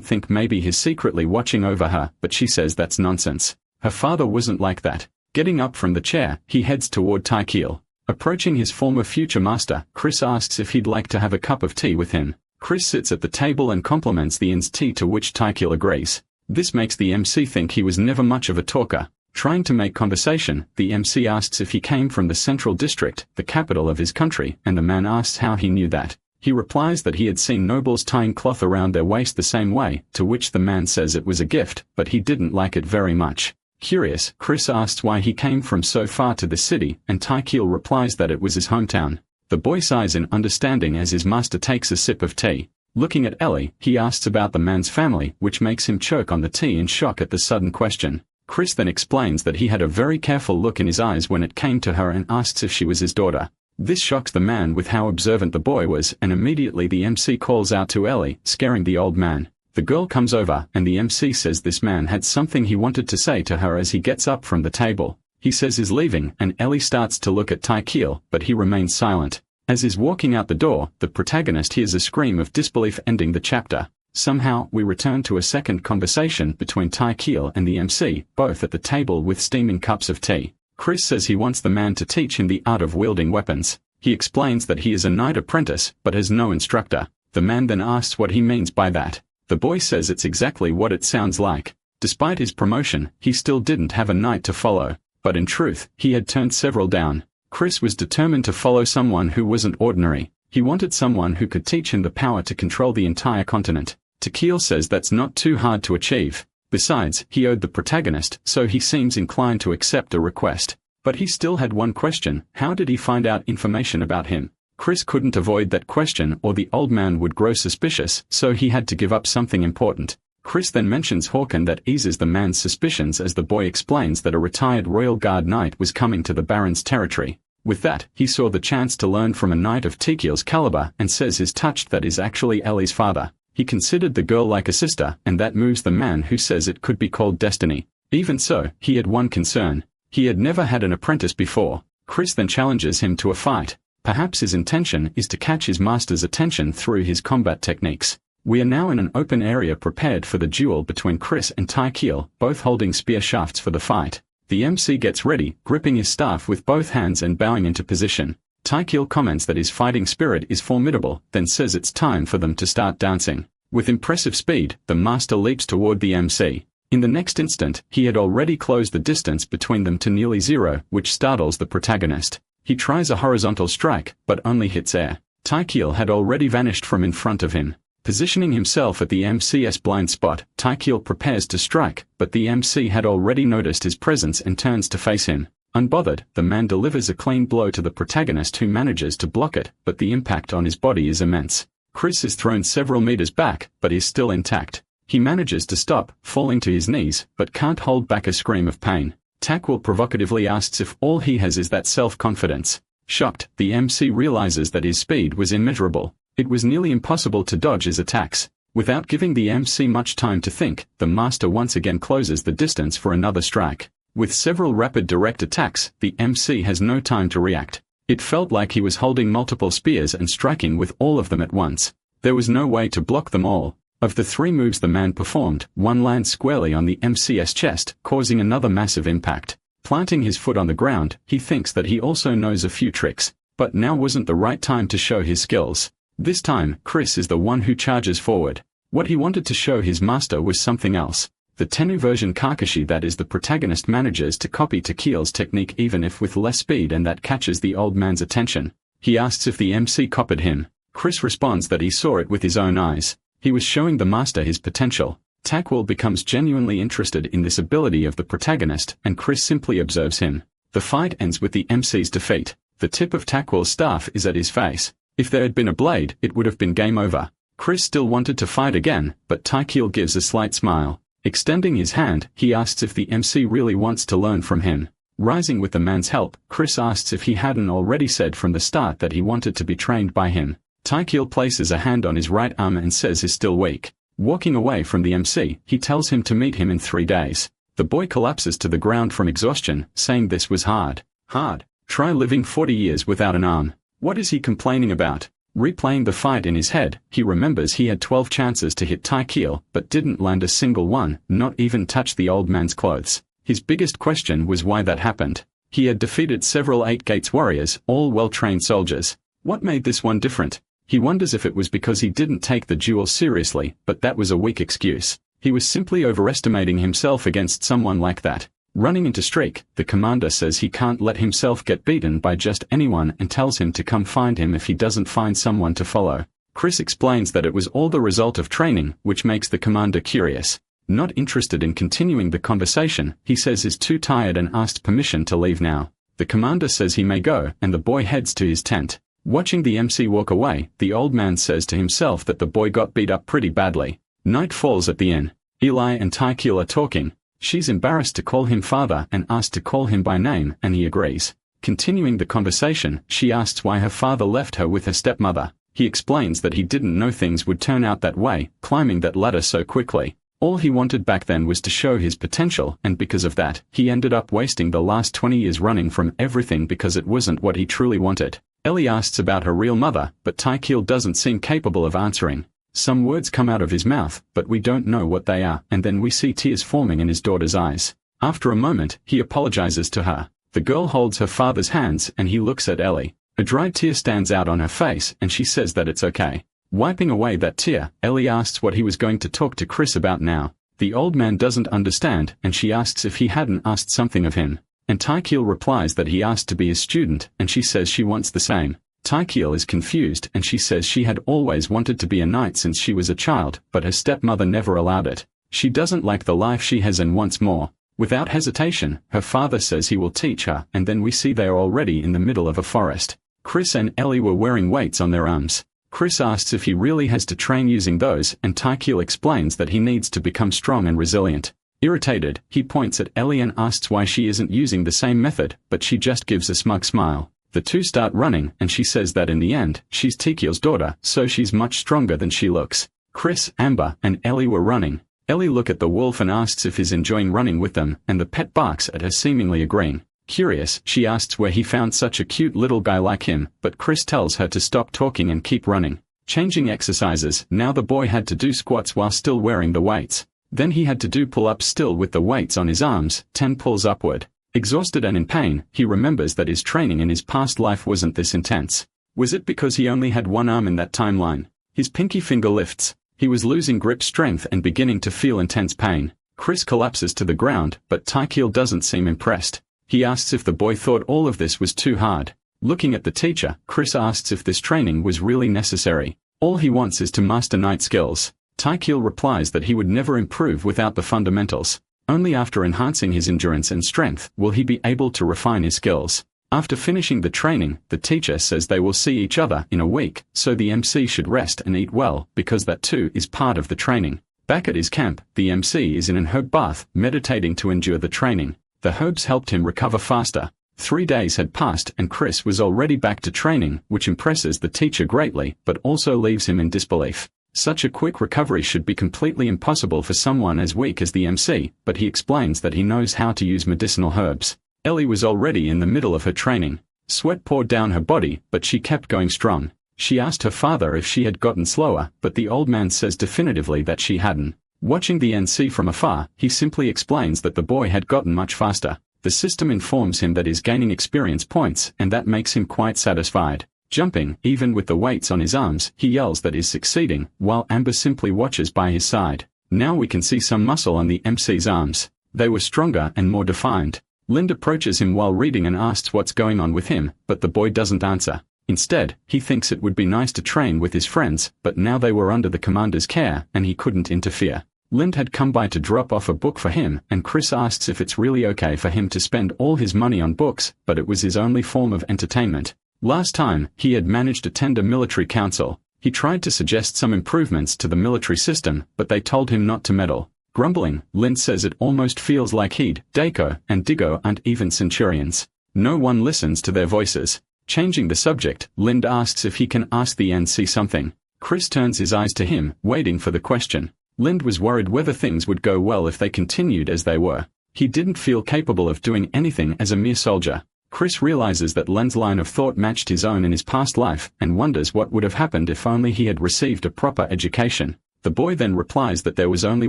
think maybe he's secretly watching over her, but she says that's nonsense. Her father wasn't like that. Getting up from the chair, he heads toward Tekiel. Approaching his former future master, Chris asks if he'd like to have a cup of tea with him. Chris sits at the table and compliments the inn's tea, to which Tekiel agrees. This makes the MC think he was never much of a talker. Trying to make conversation, the MC asks if he came from the central district, the capital of his country, and the man asks how he knew that. He replies that he had seen nobles tying cloth around their waist the same way, to which the man says it was a gift, but he didn't like it very much. Curious, Chris asks why he came from so far to the city, and Taekil replies that it was his hometown. The boy sighs in understanding as his master takes a sip of tea. Looking at Ellie, he asks about the man's family, which makes him choke on the tea in shock at the sudden question. Chris then explains that he had a very careful look in his eyes when it came to her and asks if she was his daughter. This shocks the man with how observant the boy was, and immediately the MC calls out to Ellie, scaring the old man. The girl comes over, and the MC says this man had something he wanted to say to her as he gets up from the table. He says he's leaving, and Ellie starts to look at Taekil, but he remains silent. As he's walking out the door, the protagonist hears a scream of disbelief ending the chapter. Somehow, we return to a second conversation between Taekil and the MC, both at the table with steaming cups of tea. Chris says he wants the man to teach him the art of wielding weapons. He explains that he is a knight apprentice, but has no instructor. The man then asks what he means by that. The boy says it's exactly what it sounds like. Despite his promotion, he still didn't have a knight to follow. But in truth, he had turned several down. Chris was determined to follow someone who wasn't ordinary. He wanted someone who could teach him the power to control the entire continent. Taekil says that's not too hard to achieve. Besides, he owed the protagonist, so he seems inclined to accept a request. But he still had one question: how did he find out information about him? Chris couldn't avoid that question or the old man would grow suspicious, so he had to give up something important. Chris then mentions Hawken that eases the man's suspicions as the boy explains that a retired royal guard knight was coming to the Baron's territory. With that, he saw the chance to learn from a knight of Taekil's caliber and says he's touched that is actually Ellie's father. He considered the girl like a sister, and that moves the man who says it could be called destiny. Even so, he had one concern. He had never had an apprentice before. Chris then challenges him to a fight. Perhaps his intention is to catch his master's attention through his combat techniques. We are now in an open area prepared for the duel between Chris and Taekil, both holding spear shafts for the fight. The MC gets ready, gripping his staff with both hands and bowing into position. Taekil comments that his fighting spirit is formidable, then says it's time for them to start dancing. With impressive speed, the master leaps toward the MC. In the next instant, he had already closed the distance between them to nearly zero, which startles the protagonist. He tries a horizontal strike, but only hits air. Taekil had already vanished from in front of him. Positioning himself at the MC's blind spot, Taekil prepares to strike, but the MC had already noticed his presence and turns to face him. Unbothered, the man delivers a clean blow to the protagonist who manages to block it, but the impact on his body is immense. Chris is thrown several meters back, but is still intact. He manages to stop, falling to his knees, but can't hold back a scream of pain. Taekil provocatively asks if all he has is that self-confidence. Shocked, the MC realizes that his speed was immeasurable. It was nearly impossible to dodge his attacks. Without giving the MC much time to think, the master once again closes the distance for another strike. With several rapid direct attacks, the MC has no time to react. It felt like he was holding multiple spears and striking with all of them at once. There was no way to block them all. Of the three moves the man performed, one lands squarely on the MC's chest, causing another massive impact. Planting his foot on the ground, he thinks that he also knows a few tricks. But now wasn't the right time to show his skills. This time, Chris is the one who charges forward. What he wanted to show his master was something else. The Tennu version Kakashi, that is, the protagonist manages to copy Taekil's technique even if with less speed, and that catches the old man's attention. He asks if the MC copied him. Chris responds that he saw it with his own eyes. He was showing the master his potential. Taekil becomes genuinely interested in this ability of the protagonist, and Chris simply observes him. The fight ends with the MC's defeat. The tip of Taekil's staff is at his face. If there had been a blade, it would have been game over. Chris still wanted to fight again, but Taekil gives a slight smile. Extending his hand, he asks if the MC really wants to learn from him. Rising with the man's help, Chris asks if he hadn't already said from the start that he wanted to be trained by him. Taekil places a hand on his right arm and says he's still weak. Walking away from the MC, he tells him to meet him in 3 days. The boy collapses to the ground from exhaustion, saying this was hard. Hard. Try living 40 years without an arm. What is he complaining about? Replaying the fight in his head, he remembers he had 12 chances to hit Taekil, but didn't land a single one, not even touch the old man's clothes. His biggest question was why that happened. He had defeated several Eight Gates warriors, all well-trained soldiers. What made this one different? He wonders if it was because he didn't take the duel seriously, but that was a weak excuse. He was simply overestimating himself against someone like that. Running into streak, the commander says he can't let himself get beaten by just anyone and tells him to come find him if he doesn't find someone to follow. Chris explains that it was all the result of training, which makes the commander curious. Not interested in continuing the conversation, he says he's too tired and asked permission to leave now. The commander says he may go, and the boy heads to his tent. Watching the MC walk away, the old man says to himself that the boy got beat up pretty badly. Night falls at the inn. Eli and Tykiel are talking. She's embarrassed to call him father and asked to call him by name, and he agrees. Continuing the conversation, she asks why her father left her with her stepmother. He explains that he didn't know things would turn out that way, climbing that ladder so quickly. All he wanted back then was to show his potential, and because of that, he ended up wasting the last 20 years running from everything because it wasn't what he truly wanted. Ellie asks about her real mother, but Tykiel doesn't seem capable of answering. Some words come out of his mouth, but we don't know what they are, and then we see tears forming in his daughter's eyes. After a moment, he apologizes to her. The girl holds her father's hands and he looks at Ellie. A dry tear stands out on her face and she says that it's okay. Wiping away that tear, Ellie asks what he was going to talk to Chris about now. The old man doesn't understand and she asks if he hadn't asked something of him. And Tykiel replies that he asked to be his student and she says she wants the same. Tykiel is confused and she says she had always wanted to be a knight since she was a child, but her stepmother never allowed it. She doesn't like the life she has and wants more. Without hesitation, her father says he will teach her, and then we see they are already in the middle of a forest. Chris and Ellie were wearing weights on their arms. Chris asks if he really has to train using those, and Tykiel explains that he needs to become strong and resilient. Irritated, he points at Ellie and asks why she isn't using the same method, but she just gives a smug smile. The two start running, and she says that in the end, she's Tykiel's daughter, so she's much stronger than she looks. Chris, Amber, and Ellie were running. Ellie looks at the wolf and asks if he's enjoying running with them, and the pet barks at her, seemingly agreeing. Curious, she asks where he found such a cute little guy like him, but Chris tells her to stop talking and keep running. Changing exercises, now the boy had to do squats while still wearing the weights. Then he had to do pull-ups still with the weights on his arms, 10 pulls upward. Exhausted and in pain, he remembers that his training in his past life wasn't this intense. Was it because he only had one arm in that timeline? His pinky finger lifts. He was losing grip strength and beginning to feel intense pain. Chris collapses to the ground, but Tykiel doesn't seem impressed. He asks if the boy thought all of this was too hard. Looking at the teacher, Chris asks if this training was really necessary. All he wants is to master knight skills. Tykiel replies that he would never improve without the fundamentals. Only after enhancing his endurance and strength will he be able to refine his skills. After finishing the training, the teacher says they will see each other in a week, so the MC should rest and eat well, because that too is part of the training. Back at his camp, the MC is in an herb bath, meditating to endure the training. The herbs helped him recover faster. 3 days had passed and Chris was already back to training, which impresses the teacher greatly, but also leaves him in disbelief. Such a quick recovery should be completely impossible for someone as weak as the MC, but he explains that he knows how to use medicinal herbs. Ellie was already in the middle of her training. Sweat poured down her body, but she kept going strong. She asked her father if she had gotten slower, but the old man says definitively that she hadn't. Watching the NC from afar, he simply explains that the boy had gotten much faster. The system informs him that he's gaining experience points, and that makes him quite satisfied. Jumping, even with the weights on his arms, he yells that he's succeeding, while Amber simply watches by his side. Now we can see some muscle on the MC's arms. They were stronger and more defined. Lind approaches him while reading and asks what's going on with him, but the boy doesn't answer. Instead, he thinks it would be nice to train with his friends, but now they were under the commander's care, and he couldn't interfere. Lind had come by to drop off a book for him, and Chris asks if it's really okay for him to spend all his money on books, but it was his only form of entertainment. Last time, he had managed to attend a military council. He tried to suggest some improvements to the military system, but they told him not to meddle. Grumbling, Lind says it almost feels like he'd, Daiko, and Digo aren't even centurions. No one listens to their voices. Changing the subject, Lind asks if he can ask the NC something. Chris turns his eyes to him, waiting for the question. Lind was worried whether things would go well if they continued as they were. He didn't feel capable of doing anything as a mere soldier. Chris realizes that Lind's line of thought matched his own in his past life, and wonders what would have happened if only he had received a proper education. The boy then replies that there was only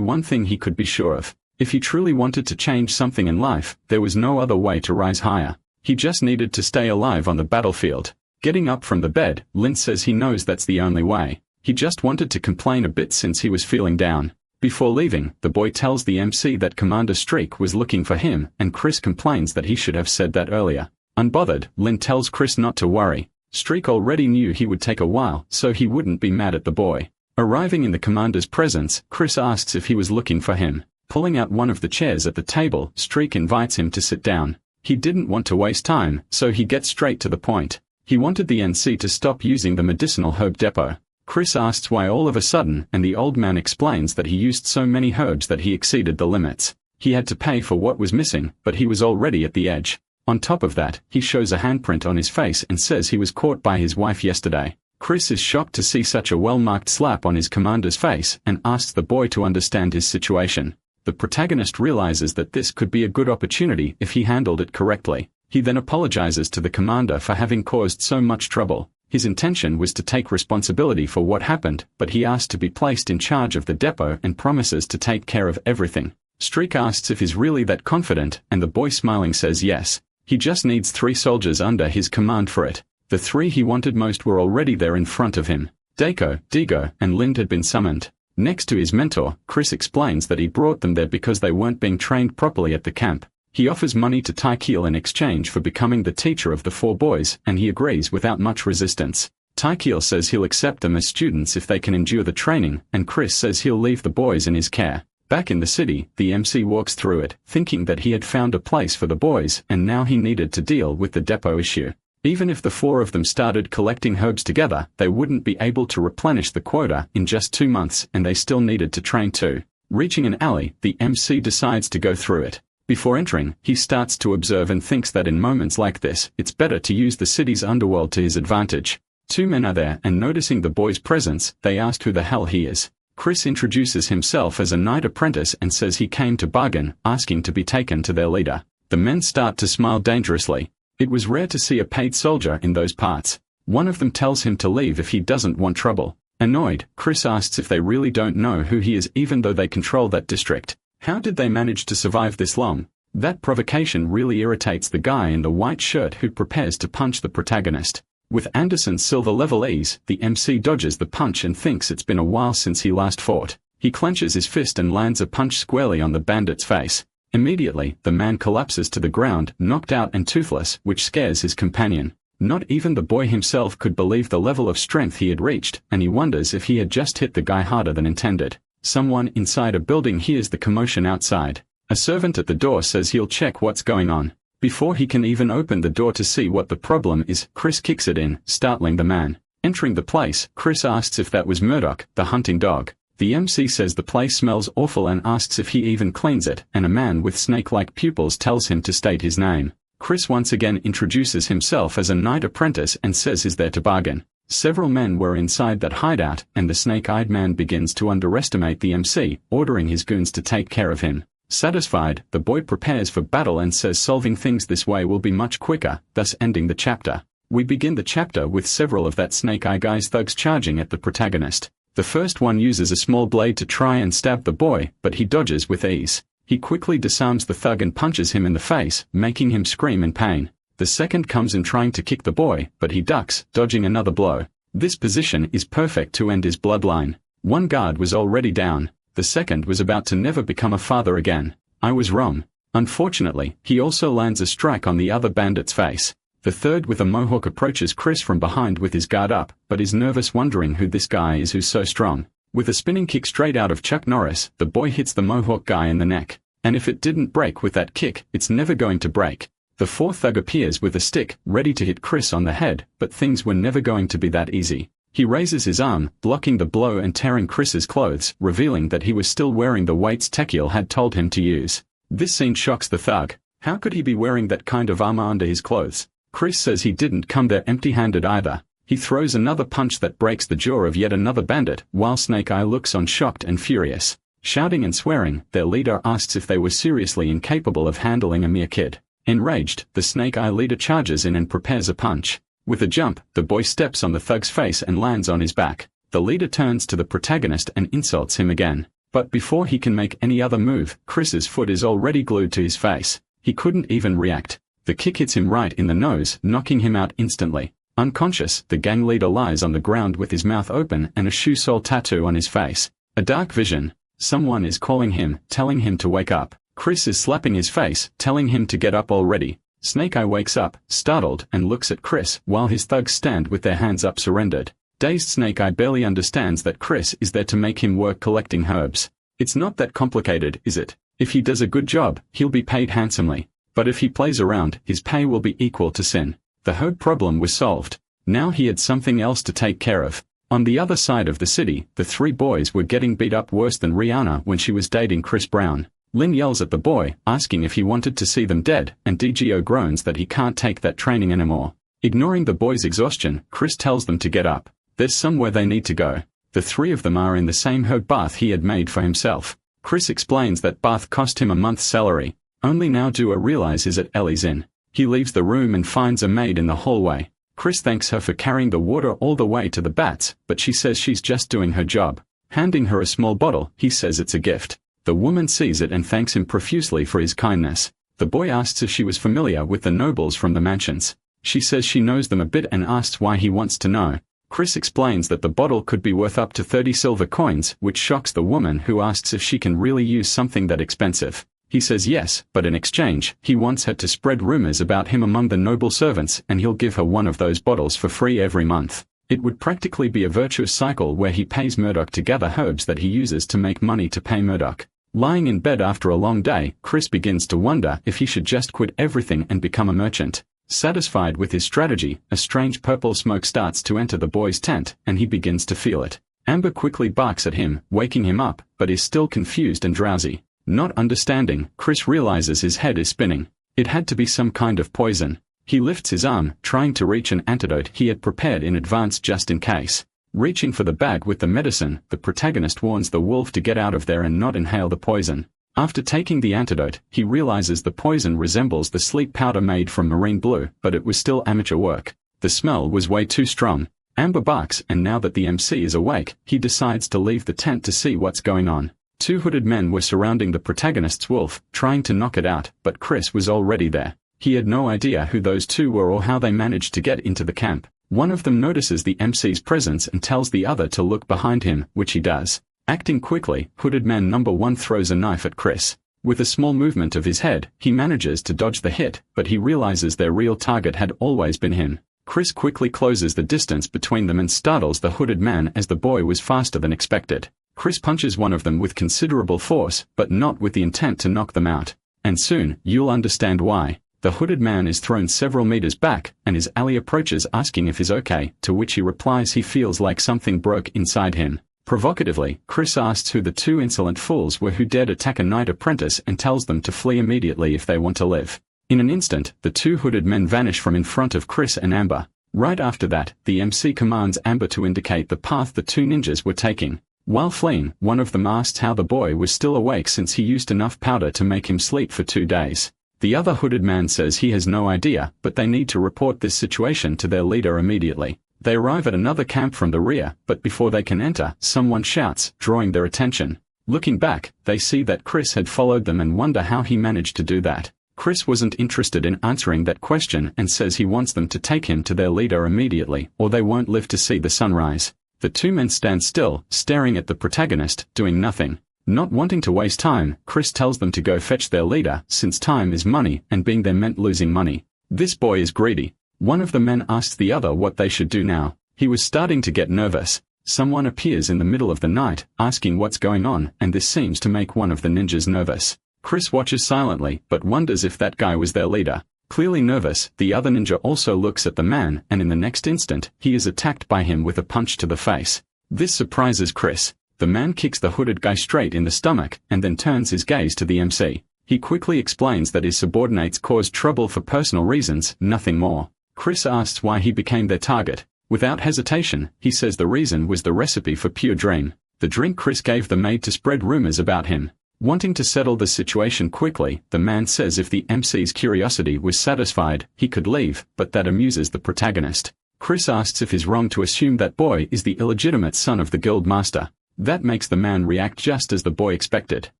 one thing he could be sure of. If he truly wanted to change something in life, there was no other way to rise higher. He just needed to stay alive on the battlefield. Getting up from the bed, Lind says he knows that's the only way. He just wanted to complain a bit since he was feeling down. Before leaving, the boy tells the MC that Commander Streak was looking for him, and Chris complains that he should have said that earlier. Unbothered, Lin tells Chris not to worry. Streak already knew he would take a while, so he wouldn't be mad at the boy. Arriving in the commander's presence, Chris asks if he was looking for him. Pulling out one of the chairs at the table, Streak invites him to sit down. He didn't want to waste time, so he gets straight to the point. He wanted the NC to stop using the medicinal herb depot. Chris asks why all of a sudden, and the old man explains that he used so many herbs that he exceeded the limits. He had to pay for what was missing, but he was already at the edge. On top of that, he shows a handprint on his face and says he was caught by his wife yesterday. Chris is shocked to see such a well-marked slap on his commander's face and asks the boy to understand his situation. The protagonist realizes that this could be a good opportunity if he handled it correctly. He then apologizes to the commander for having caused so much trouble. His intention was to take responsibility for what happened, but he asked to be placed in charge of the depot and promises to take care of everything. Streak asks if he's really that confident, and the boy smiling says yes. He just needs 3 soldiers under his command for it. The 3 he wanted most were already there in front of him. Daiko, Digo, and Lind had been summoned. Next to his mentor, Chris explains that he brought them there because they weren't being trained properly at the camp. He offers money to Taikil in exchange for becoming the teacher of the 4 boys, and he agrees without much resistance. Taikil says he'll accept them as students if they can endure the training, and Chris says he'll leave the boys in his care. Back in the city, the MC walks through it, thinking that he had found a place for the boys, and now he needed to deal with the depot issue. Even if the 4 of them started collecting herbs together, they wouldn't be able to replenish the quota in just 2 months, and they still needed to train too. Reaching an alley, the MC decides to go through it. Before entering, he starts to observe and thinks that in moments like this, it's better to use the city's underworld to his advantage. 2 men are there, and noticing the boy's presence, they ask who the hell he is. Chris introduces himself as a knight apprentice and says he came to bargain, asking to be taken to their leader. The men start to smile dangerously. It was rare to see a paid soldier in those parts. One of them tells him to leave if he doesn't want trouble. Annoyed, Chris asks if they really don't know who he is even though they control that district. How did they manage to survive this long? That provocation really irritates the guy in the white shirt who prepares to punch the protagonist. With Anderson's silver level ease, the MC dodges the punch and thinks it's been a while since he last fought. He clenches his fist and lands a punch squarely on the bandit's face. Immediately, the man collapses to the ground, knocked out and toothless, which scares his companion. Not even the boy himself could believe the level of strength he had reached, and he wonders if he had just hit the guy harder than intended. Someone inside a building hears the commotion outside. A servant at the door says he'll check what's going on. Before he can even open the door to see what the problem is, Chris kicks it in, startling the man. Entering the place, Chris asks if that was Murdoch, the hunting dog. The MC says the place smells awful and asks if he even cleans it, and a man with snake-like pupils tells him to state his name. Chris once again introduces himself as a knight apprentice and says he's there to bargain. Several men were inside that hideout, and the snake-eyed man begins to underestimate the MC, ordering his goons to take care of him. Satisfied, the boy prepares for battle and says solving things this way will be much quicker, thus ending the chapter. We begin the chapter with several of that snake-eye guy's thugs charging at the protagonist. The first one uses a small blade to try and stab the boy, but he dodges with ease. He quickly disarms the thug and punches him in the face, making him scream in pain. The second comes in trying to kick the boy, but he ducks, dodging another blow. This position is perfect to end his bloodline. One guard was already down. The second was about to never become a father again. I was wrong. Unfortunately, he also lands a strike on the other bandit's face. The third with a mohawk approaches Chris from behind with his guard up, but is nervous wondering who this guy is who's so strong. With a spinning kick straight out of Chuck Norris, the boy hits the mohawk guy in the neck. And if it didn't break with that kick, it's never going to break. The fourth thug appears with a stick, ready to hit Chris on the head, but things were never going to be that easy. He raises his arm, blocking the blow and tearing Chris's clothes, revealing that he was still wearing the weights Tekiel had told him to use. This scene shocks the thug. How could he be wearing that kind of armor under his clothes? Chris says he didn't come there empty-handed either. He throws another punch that breaks the jaw of yet another bandit, while Snake Eye looks on shocked and furious. Shouting and swearing, their leader asks if they were seriously incapable of handling a mere kid. Enraged, the Snake Eye leader charges in and prepares a punch. With a jump, the boy steps on the thug's face and lands on his back. The leader turns to the protagonist and insults him again. But before he can make any other move, Chris's foot is already glued to his face. He couldn't even react. The kick hits him right in the nose, knocking him out instantly. Unconscious, the gang leader lies on the ground with his mouth open and a shoe sole tattoo on his face. A dark vision. Someone is calling him, telling him to wake up. Chris is slapping his face, telling him to get up already. Snake Eye wakes up, startled, and looks at Chris while his thugs stand with their hands up surrendered. Dazed Snake Eye barely understands that Chris is there to make him work collecting herbs. It's not that complicated, is it? If he does a good job, he'll be paid handsomely. But if he plays around, his pay will be equal to sin. The herb problem was solved. Now he had something else to take care of. On the other side of the city, the three boys were getting beat up worse than Rihanna when she was dating Chris Brown. Lin yells at the boy, asking if he wanted to see them dead, and DGO groans that he can't take that training anymore. Ignoring the boys' exhaustion, Chris tells them to get up. There's somewhere they need to go. The three of them are in the same herb bath he had made for himself. Chris explains that bath cost him a month's salary. Only now Dua realizes at Ellie's inn. He leaves the room and finds a maid in the hallway. Chris thanks her for carrying the water all the way to the bats, but she says she's just doing her job. Handing her a small bottle, he says it's a gift. The woman sees it and thanks him profusely for his kindness. The boy asks if she was familiar with the nobles from the mansions. She says she knows them a bit and asks why he wants to know. Chris explains that the bottle could be worth up to 30 silver coins, which shocks the woman, who asks if she can really use something that expensive. He says yes, but in exchange, he wants her to spread rumors about him among the noble servants, and he'll give her one of those bottles for free every month. It would practically be a virtuous cycle where he pays Murdoch to gather herbs that he uses to make money to pay Murdoch. Lying in bed after a long day, Chris begins to wonder if he should just quit everything and become a merchant. Satisfied with his strategy, a strange purple smoke starts to enter the boy's tent, and he begins to feel it. Amber quickly barks at him, waking him up, but is still confused and drowsy. Not understanding, Chris realizes his head is spinning. It had to be some kind of poison. He lifts his arm, trying to reach an antidote he had prepared in advance just in case. Reaching for the bag with the medicine, the protagonist warns the wolf to get out of there and not inhale the poison. After taking the antidote, he realizes the poison resembles the sleep powder made from marine blue, but it was still amateur work. The smell was way too strong. Amber barks, and now that the MC is awake, he decides to leave the tent to see what's going on. Two hooded men were surrounding the protagonist's wolf, trying to knock it out, but Chris was already there. He had no idea who those two were or how they managed to get into the camp. One of them notices the MC's presence and tells the other to look behind him, which he does. Acting quickly, hooded man number one throws a knife at Chris. With a small movement of his head, he manages to dodge the hit, but he realizes their real target had always been him. Chris quickly closes the distance between them and startles the hooded man as the boy was faster than expected. Chris punches one of them with considerable force, but not with the intent to knock them out. And soon, you'll understand why. The hooded man is thrown several meters back, and his ally approaches asking if he's okay, to which he replies he feels like something broke inside him. Provocatively, Chris asks who the two insolent fools were who dared attack a knight apprentice and tells them to flee immediately if they want to live. In an instant, the two hooded men vanish from in front of Chris and Amber. Right after that, the MC commands Amber to indicate the path the two ninjas were taking. While fleeing, one of them asks how the boy was still awake since he used enough powder to make him sleep for 2 days. The other hooded man says he has no idea, but they need to report this situation to their leader immediately. They arrive at another camp from the rear, but before they can enter, someone shouts, drawing their attention. Looking back, they see that Chris had followed them and wonder how he managed to do that. Chris wasn't interested in answering that question and says he wants them to take him to their leader immediately, or they won't live to see the sunrise. The two men stand still, staring at the protagonist, doing nothing. Not wanting to waste time, Chris tells them to go fetch their leader, since time is money, and being there meant losing money. This boy is greedy. One of the men asks the other what they should do now. He was starting to get nervous. Someone appears in the middle of the night, asking what's going on, and this seems to make one of the ninjas nervous. Chris watches silently, but wonders if that guy was their leader. Clearly nervous, the other ninja also looks at the man, and in the next instant, he is attacked by him with a punch to the face. This surprises Chris. The man kicks the hooded guy straight in the stomach, and then turns his gaze to the MC. He quickly explains that his subordinates caused trouble for personal reasons, nothing more. Chris asks why he became their target. Without hesitation, he says the reason was the recipe for pure dream. The drink Chris gave the maid to spread rumors about him. Wanting to settle the situation quickly, the man says if the MC's curiosity was satisfied, he could leave, but that amuses the protagonist. Chris asks if he's wrong to assume that boy is the illegitimate son of the guild master. That makes the man react just as the boy expected.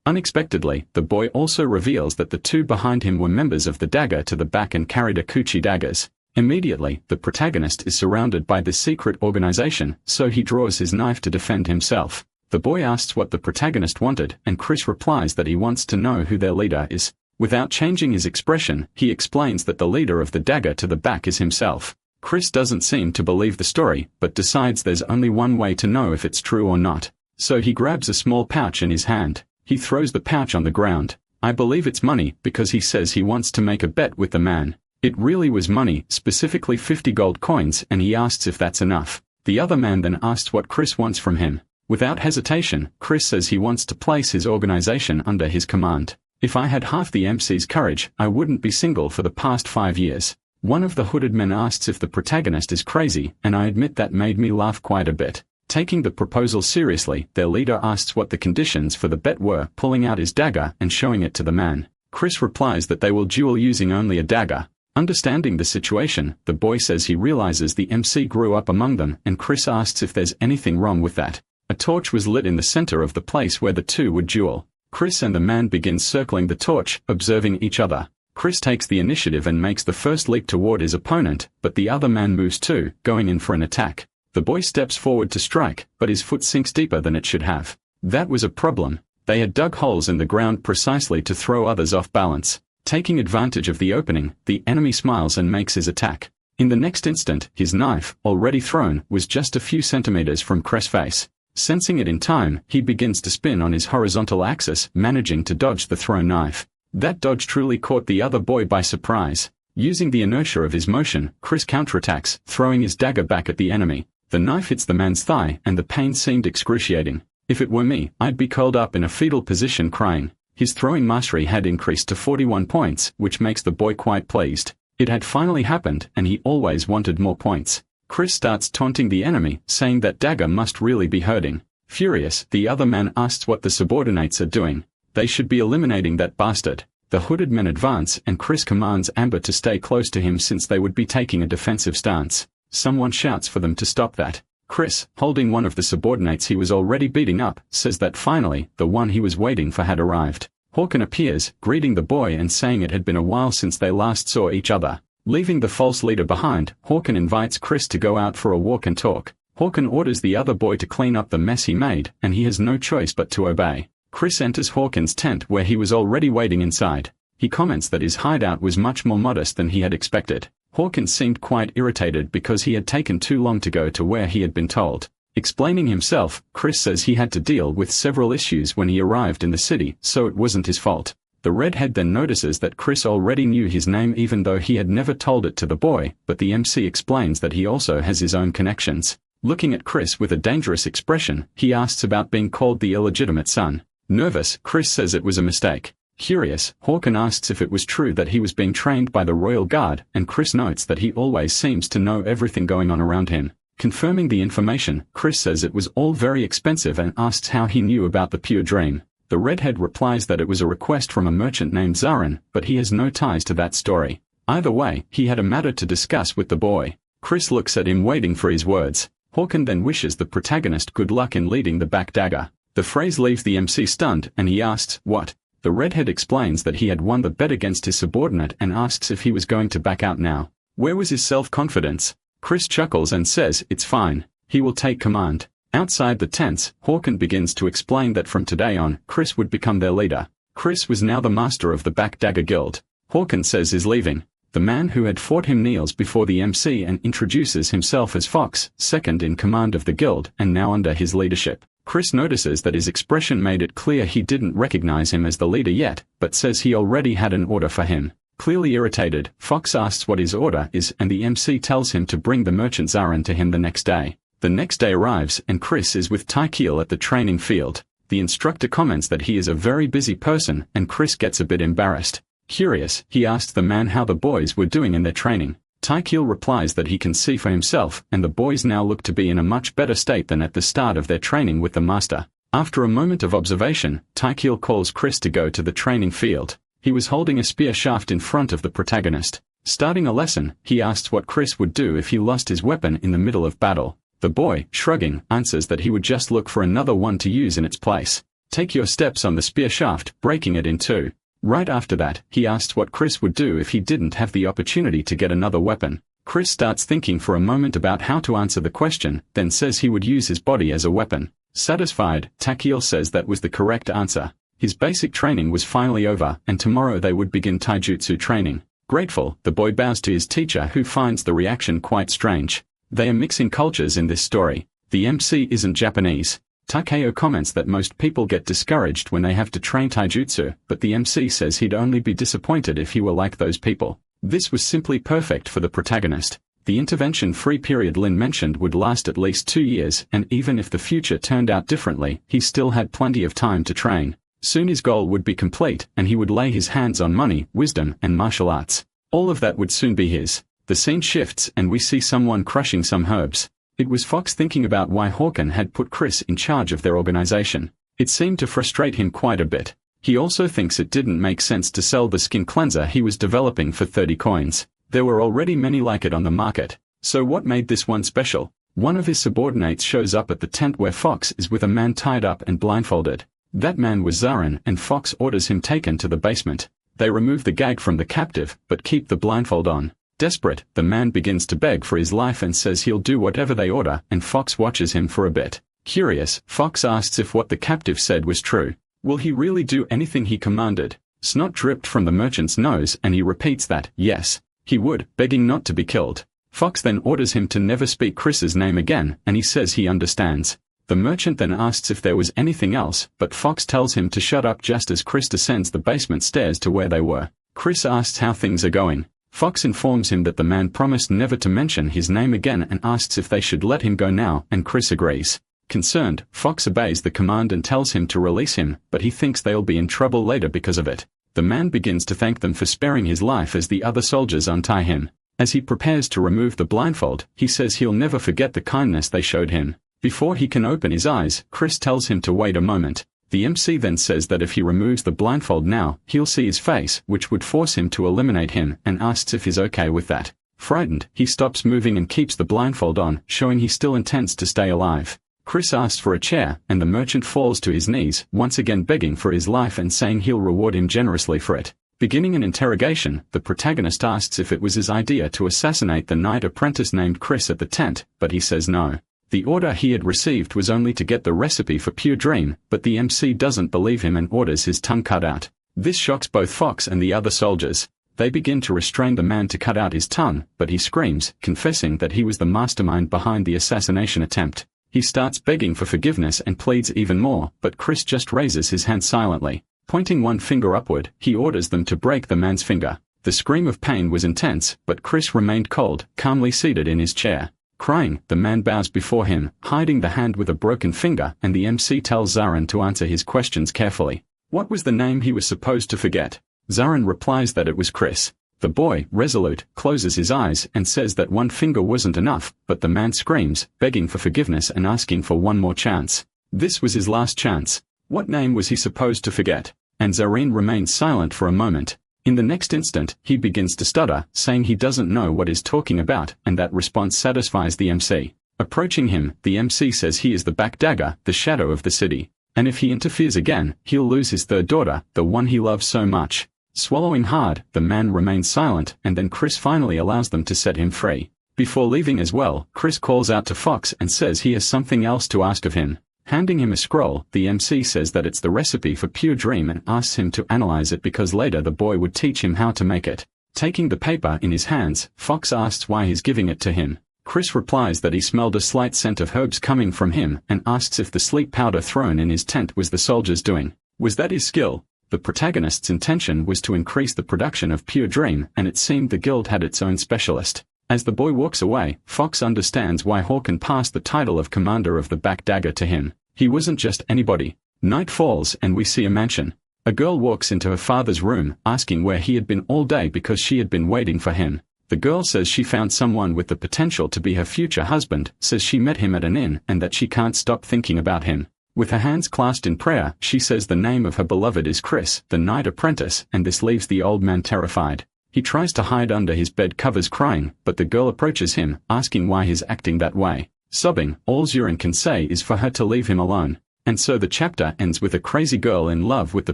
Unexpectedly, the boy also reveals that the two behind him were members of the dagger to the back and carried Akuchi daggers. Immediately, the protagonist is surrounded by this secret organization, so he draws his knife to defend himself. The boy asks what the protagonist wanted, and Chris replies that he wants to know who their leader is. Without changing his expression, he explains that the leader of the dagger to the back is himself. Chris doesn't seem to believe the story, but decides there's only one way to know if it's true or not. So he grabs a small pouch in his hand. He throws the pouch on the ground. I believe it's money, because he says he wants to make a bet with the man. It really was money, specifically 50 gold coins, and he asks if that's enough. The other man then asks what Chris wants from him. Without hesitation, Chris says he wants to place his organization under his command. If I had half the MC's courage, I wouldn't be single for the past 5 years. One of the hooded men asks if the protagonist is crazy, and I admit that made me laugh quite a bit. Taking the proposal seriously, their leader asks what the conditions for the bet were, pulling out his dagger and showing it to the man. Chris replies that they will duel using only a dagger. Understanding the situation, the boy says he realizes the MC grew up among them, and Chris asks if there's anything wrong with that. A torch was lit in the center of the place where the two would duel. Chris and the man begin circling the torch, observing each other. Chris takes the initiative and makes the first leap toward his opponent, but the other man moves too, going in for an attack. The boy steps forward to strike, but his foot sinks deeper than it should have. That was a problem. They had dug holes in the ground precisely to throw others off balance. Taking advantage of the opening, the enemy smiles and makes his attack. In the next instant, his knife, already thrown, was just a few centimeters from Chris' face. Sensing it in time, he begins to spin on his horizontal axis, managing to dodge the thrown knife. That dodge truly caught the other boy by surprise. Using the inertia of his motion, Chris counterattacks, throwing his dagger back at the enemy. The knife hits the man's thigh, and the pain seemed excruciating. If it were me, I'd be curled up in a fetal position crying. His throwing mastery had increased to 41 points, which makes the boy quite pleased. It had finally happened, and he always wanted more points. Chris starts taunting the enemy, saying that dagger must really be hurting. Furious, the other man asks what the subordinates are doing. They should be eliminating that bastard. The hooded men advance, and Chris commands Amber to stay close to him since they would be taking a defensive stance. Someone shouts for them to stop that. Chris, holding one of the subordinates he was already beating up, says that finally, the one he was waiting for had arrived. Hawken appears, greeting the boy and saying it had been a while since they last saw each other. Leaving the false leader behind, Hawken invites Chris to go out for a walk and talk. Hawken orders the other boy to clean up the mess he made, and he has no choice but to obey. Chris enters Hawken's tent where he was already waiting inside. He comments that his hideout was much more modest than he had expected. Hawken seemed quite irritated because he had taken too long to go to where he had been told. Explaining himself, Chris says he had to deal with several issues when he arrived in the city, so it wasn't his fault. The redhead then notices that Chris already knew his name even though he had never told it to the boy, but the MC explains that he also has his own connections. Looking at Chris with a dangerous expression, he asks about being called the illegitimate son. Nervous, Chris says it was a mistake. Curious, Hawken asks if it was true that he was being trained by the Royal Guard, and Chris notes that he always seems to know everything going on around him. Confirming the information, Chris says it was all very expensive and asks how he knew about the pure dream. The redhead replies that it was a request from a merchant named Zarin, but he has no ties to that story. Either way, he had a matter to discuss with the boy. Chris looks at him waiting for his words. Hawken then wishes the protagonist good luck in leading the back dagger. The phrase leaves the MC stunned, and he asks, "What?" The redhead explains that he had won the bet against his subordinate and asks if he was going to back out now. Where was his self-confidence? Chris chuckles and says, it's fine. He will take command. Outside the tents, Hawken begins to explain that from today on, Chris would become their leader. Chris was now the master of the Back Dagger Guild. Hawken says he's leaving. The man who had fought him kneels before the MC and introduces himself as Fox, second in command of the guild and now under his leadership. Chris notices that his expression made it clear he didn't recognize him as the leader yet, but says he already had an order for him. Clearly irritated, Fox asks what his order is and the MC tells him to bring the merchant Zarin to him the next day. The next day arrives and Chris is with Tykiel at the training field. The instructor comments that he is a very busy person and Chris gets a bit embarrassed. Curious, he asks the man how the boys were doing in their training. Tykiel replies that he can see for himself and the boys now look to be in a much better state than at the start of their training with the master. After a moment of observation, Tykiel calls Chris to go to the training field. He was holding a spear shaft in front of the protagonist. Starting a lesson, he asks what Chris would do if he lost his weapon in the middle of battle. The boy, shrugging, answers that he would just look for another one to use in its place. Take your steps on the spear shaft, breaking it in two. Right after that, he asks what Chris would do if he didn't have the opportunity to get another weapon. Chris starts thinking for a moment about how to answer the question, then says he would use his body as a weapon. Satisfied, Takiel says that was the correct answer. His basic training was finally over, and tomorrow they would begin taijutsu training. Grateful, the boy bows to his teacher, who finds the reaction quite strange. They are mixing cultures in this story. The MC isn't Japanese. Takeo comments that most people get discouraged when they have to train taijutsu, but the MC says he'd only be disappointed if he were like those people. This was simply perfect for the protagonist. The intervention-free period Lin mentioned would last at least 2 years, and even if the future turned out differently, he still had plenty of time to train. Soon his goal would be complete, and he would lay his hands on money, wisdom, and martial arts. All of that would soon be his. The scene shifts, and we see someone crushing some herbs. It was Fox thinking about why Hawken had put Chris in charge of their organization. It seemed to frustrate him quite a bit. He also thinks it didn't make sense to sell the skin cleanser he was developing for 30 coins. There were already many like it on the market. So what made this one special? One of his subordinates shows up at the tent where Fox is with a man tied up and blindfolded. That man was Zarin, and Fox orders him taken to the basement. They remove the gag from the captive, but keep the blindfold on. Desperate, the man begins to beg for his life and says he'll do whatever they order, and Fox watches him for a bit. Curious, Fox asks if what the captive said was true. Will he really do anything he commanded? Snot dripped from the merchant's nose, and he repeats that, yes, he would, begging not to be killed. Fox then orders him to never speak Chris's name again, and he says he understands. The merchant then asks if there was anything else, but Fox tells him to shut up just as Chris descends the basement stairs to where they were. Chris asks how things are going. Fox informs him that the man promised never to mention his name again and asks if they should let him go now, and Chris agrees. Concerned, Fox obeys the command and tells him to release him, but he thinks they'll be in trouble later because of it. The man begins to thank them for sparing his life as the other soldiers untie him. As he prepares to remove the blindfold, he says he'll never forget the kindness they showed him. Before he can open his eyes, Chris tells him to wait a moment. The MC then says that if he removes the blindfold now, he'll see his face, which would force him to eliminate him, and asks if he's okay with that. Frightened, he stops moving and keeps the blindfold on, showing he still intends to stay alive. Chris asks for a chair, and the merchant falls to his knees, once again begging for his life and saying he'll reward him generously for it. Beginning an interrogation, the protagonist asks if it was his idea to assassinate the knight apprentice named Chris at the tent, but he says no. The order he had received was only to get the recipe for pure dream, but the MC doesn't believe him and orders his tongue cut out. This shocks both Fox and the other soldiers. They begin to restrain the man to cut out his tongue, but he screams, confessing that he was the mastermind behind the assassination attempt. He starts begging for forgiveness and pleads even more, but Chris just raises his hand silently. Pointing one finger upward, he orders them to break the man's finger. The scream of pain was intense, but Chris remained cold, calmly seated in his chair. Crying, the man bows before him, hiding the hand with a broken finger, and the MC tells Zarin to answer his questions carefully. What was the name he was supposed to forget? Zarin replies that it was Chris. The boy, resolute, closes his eyes and says that one finger wasn't enough, but the man screams, begging for forgiveness and asking for one more chance. This was his last chance. What name was he supposed to forget? And Zarin remains silent for a moment. In the next instant, he begins to stutter, saying he doesn't know what he's talking about, and that response satisfies the MC. Approaching him, the MC says he is the Back Dagger, the shadow of the city. And if he interferes again, he'll lose his third daughter, the one he loves so much. Swallowing hard, the man remains silent, and then Chris finally allows them to set him free. Before leaving as well, Chris calls out to Fox and says he has something else to ask of him. Handing him a scroll, the MC says that it's the recipe for pure dream and asks him to analyze it because later the boy would teach him how to make it. Taking the paper in his hands, Fox asks why he's giving it to him. Chris replies that he smelled a slight scent of herbs coming from him and asks if the sleep powder thrown in his tent was the soldier's doing. Was that his skill? The protagonist's intention was to increase the production of pure dream, and it seemed the guild had its own specialist. As the boy walks away, Fox understands why Hawken passed the title of commander of the Back Dagger to him. He wasn't just anybody. Night falls and we see a mansion. A girl walks into her father's room, asking where he had been all day because she had been waiting for him. The girl says she found someone with the potential to be her future husband, says she met him at an inn and that she can't stop thinking about him. With her hands clasped in prayer, she says the name of her beloved is Chris, the knight apprentice, and this leaves the old man terrified. He tries to hide under his bed covers crying, but the girl approaches him, asking why he's acting that way. Sobbing, all Zurin can say is for her to leave him alone. And so the chapter ends with a crazy girl in love with the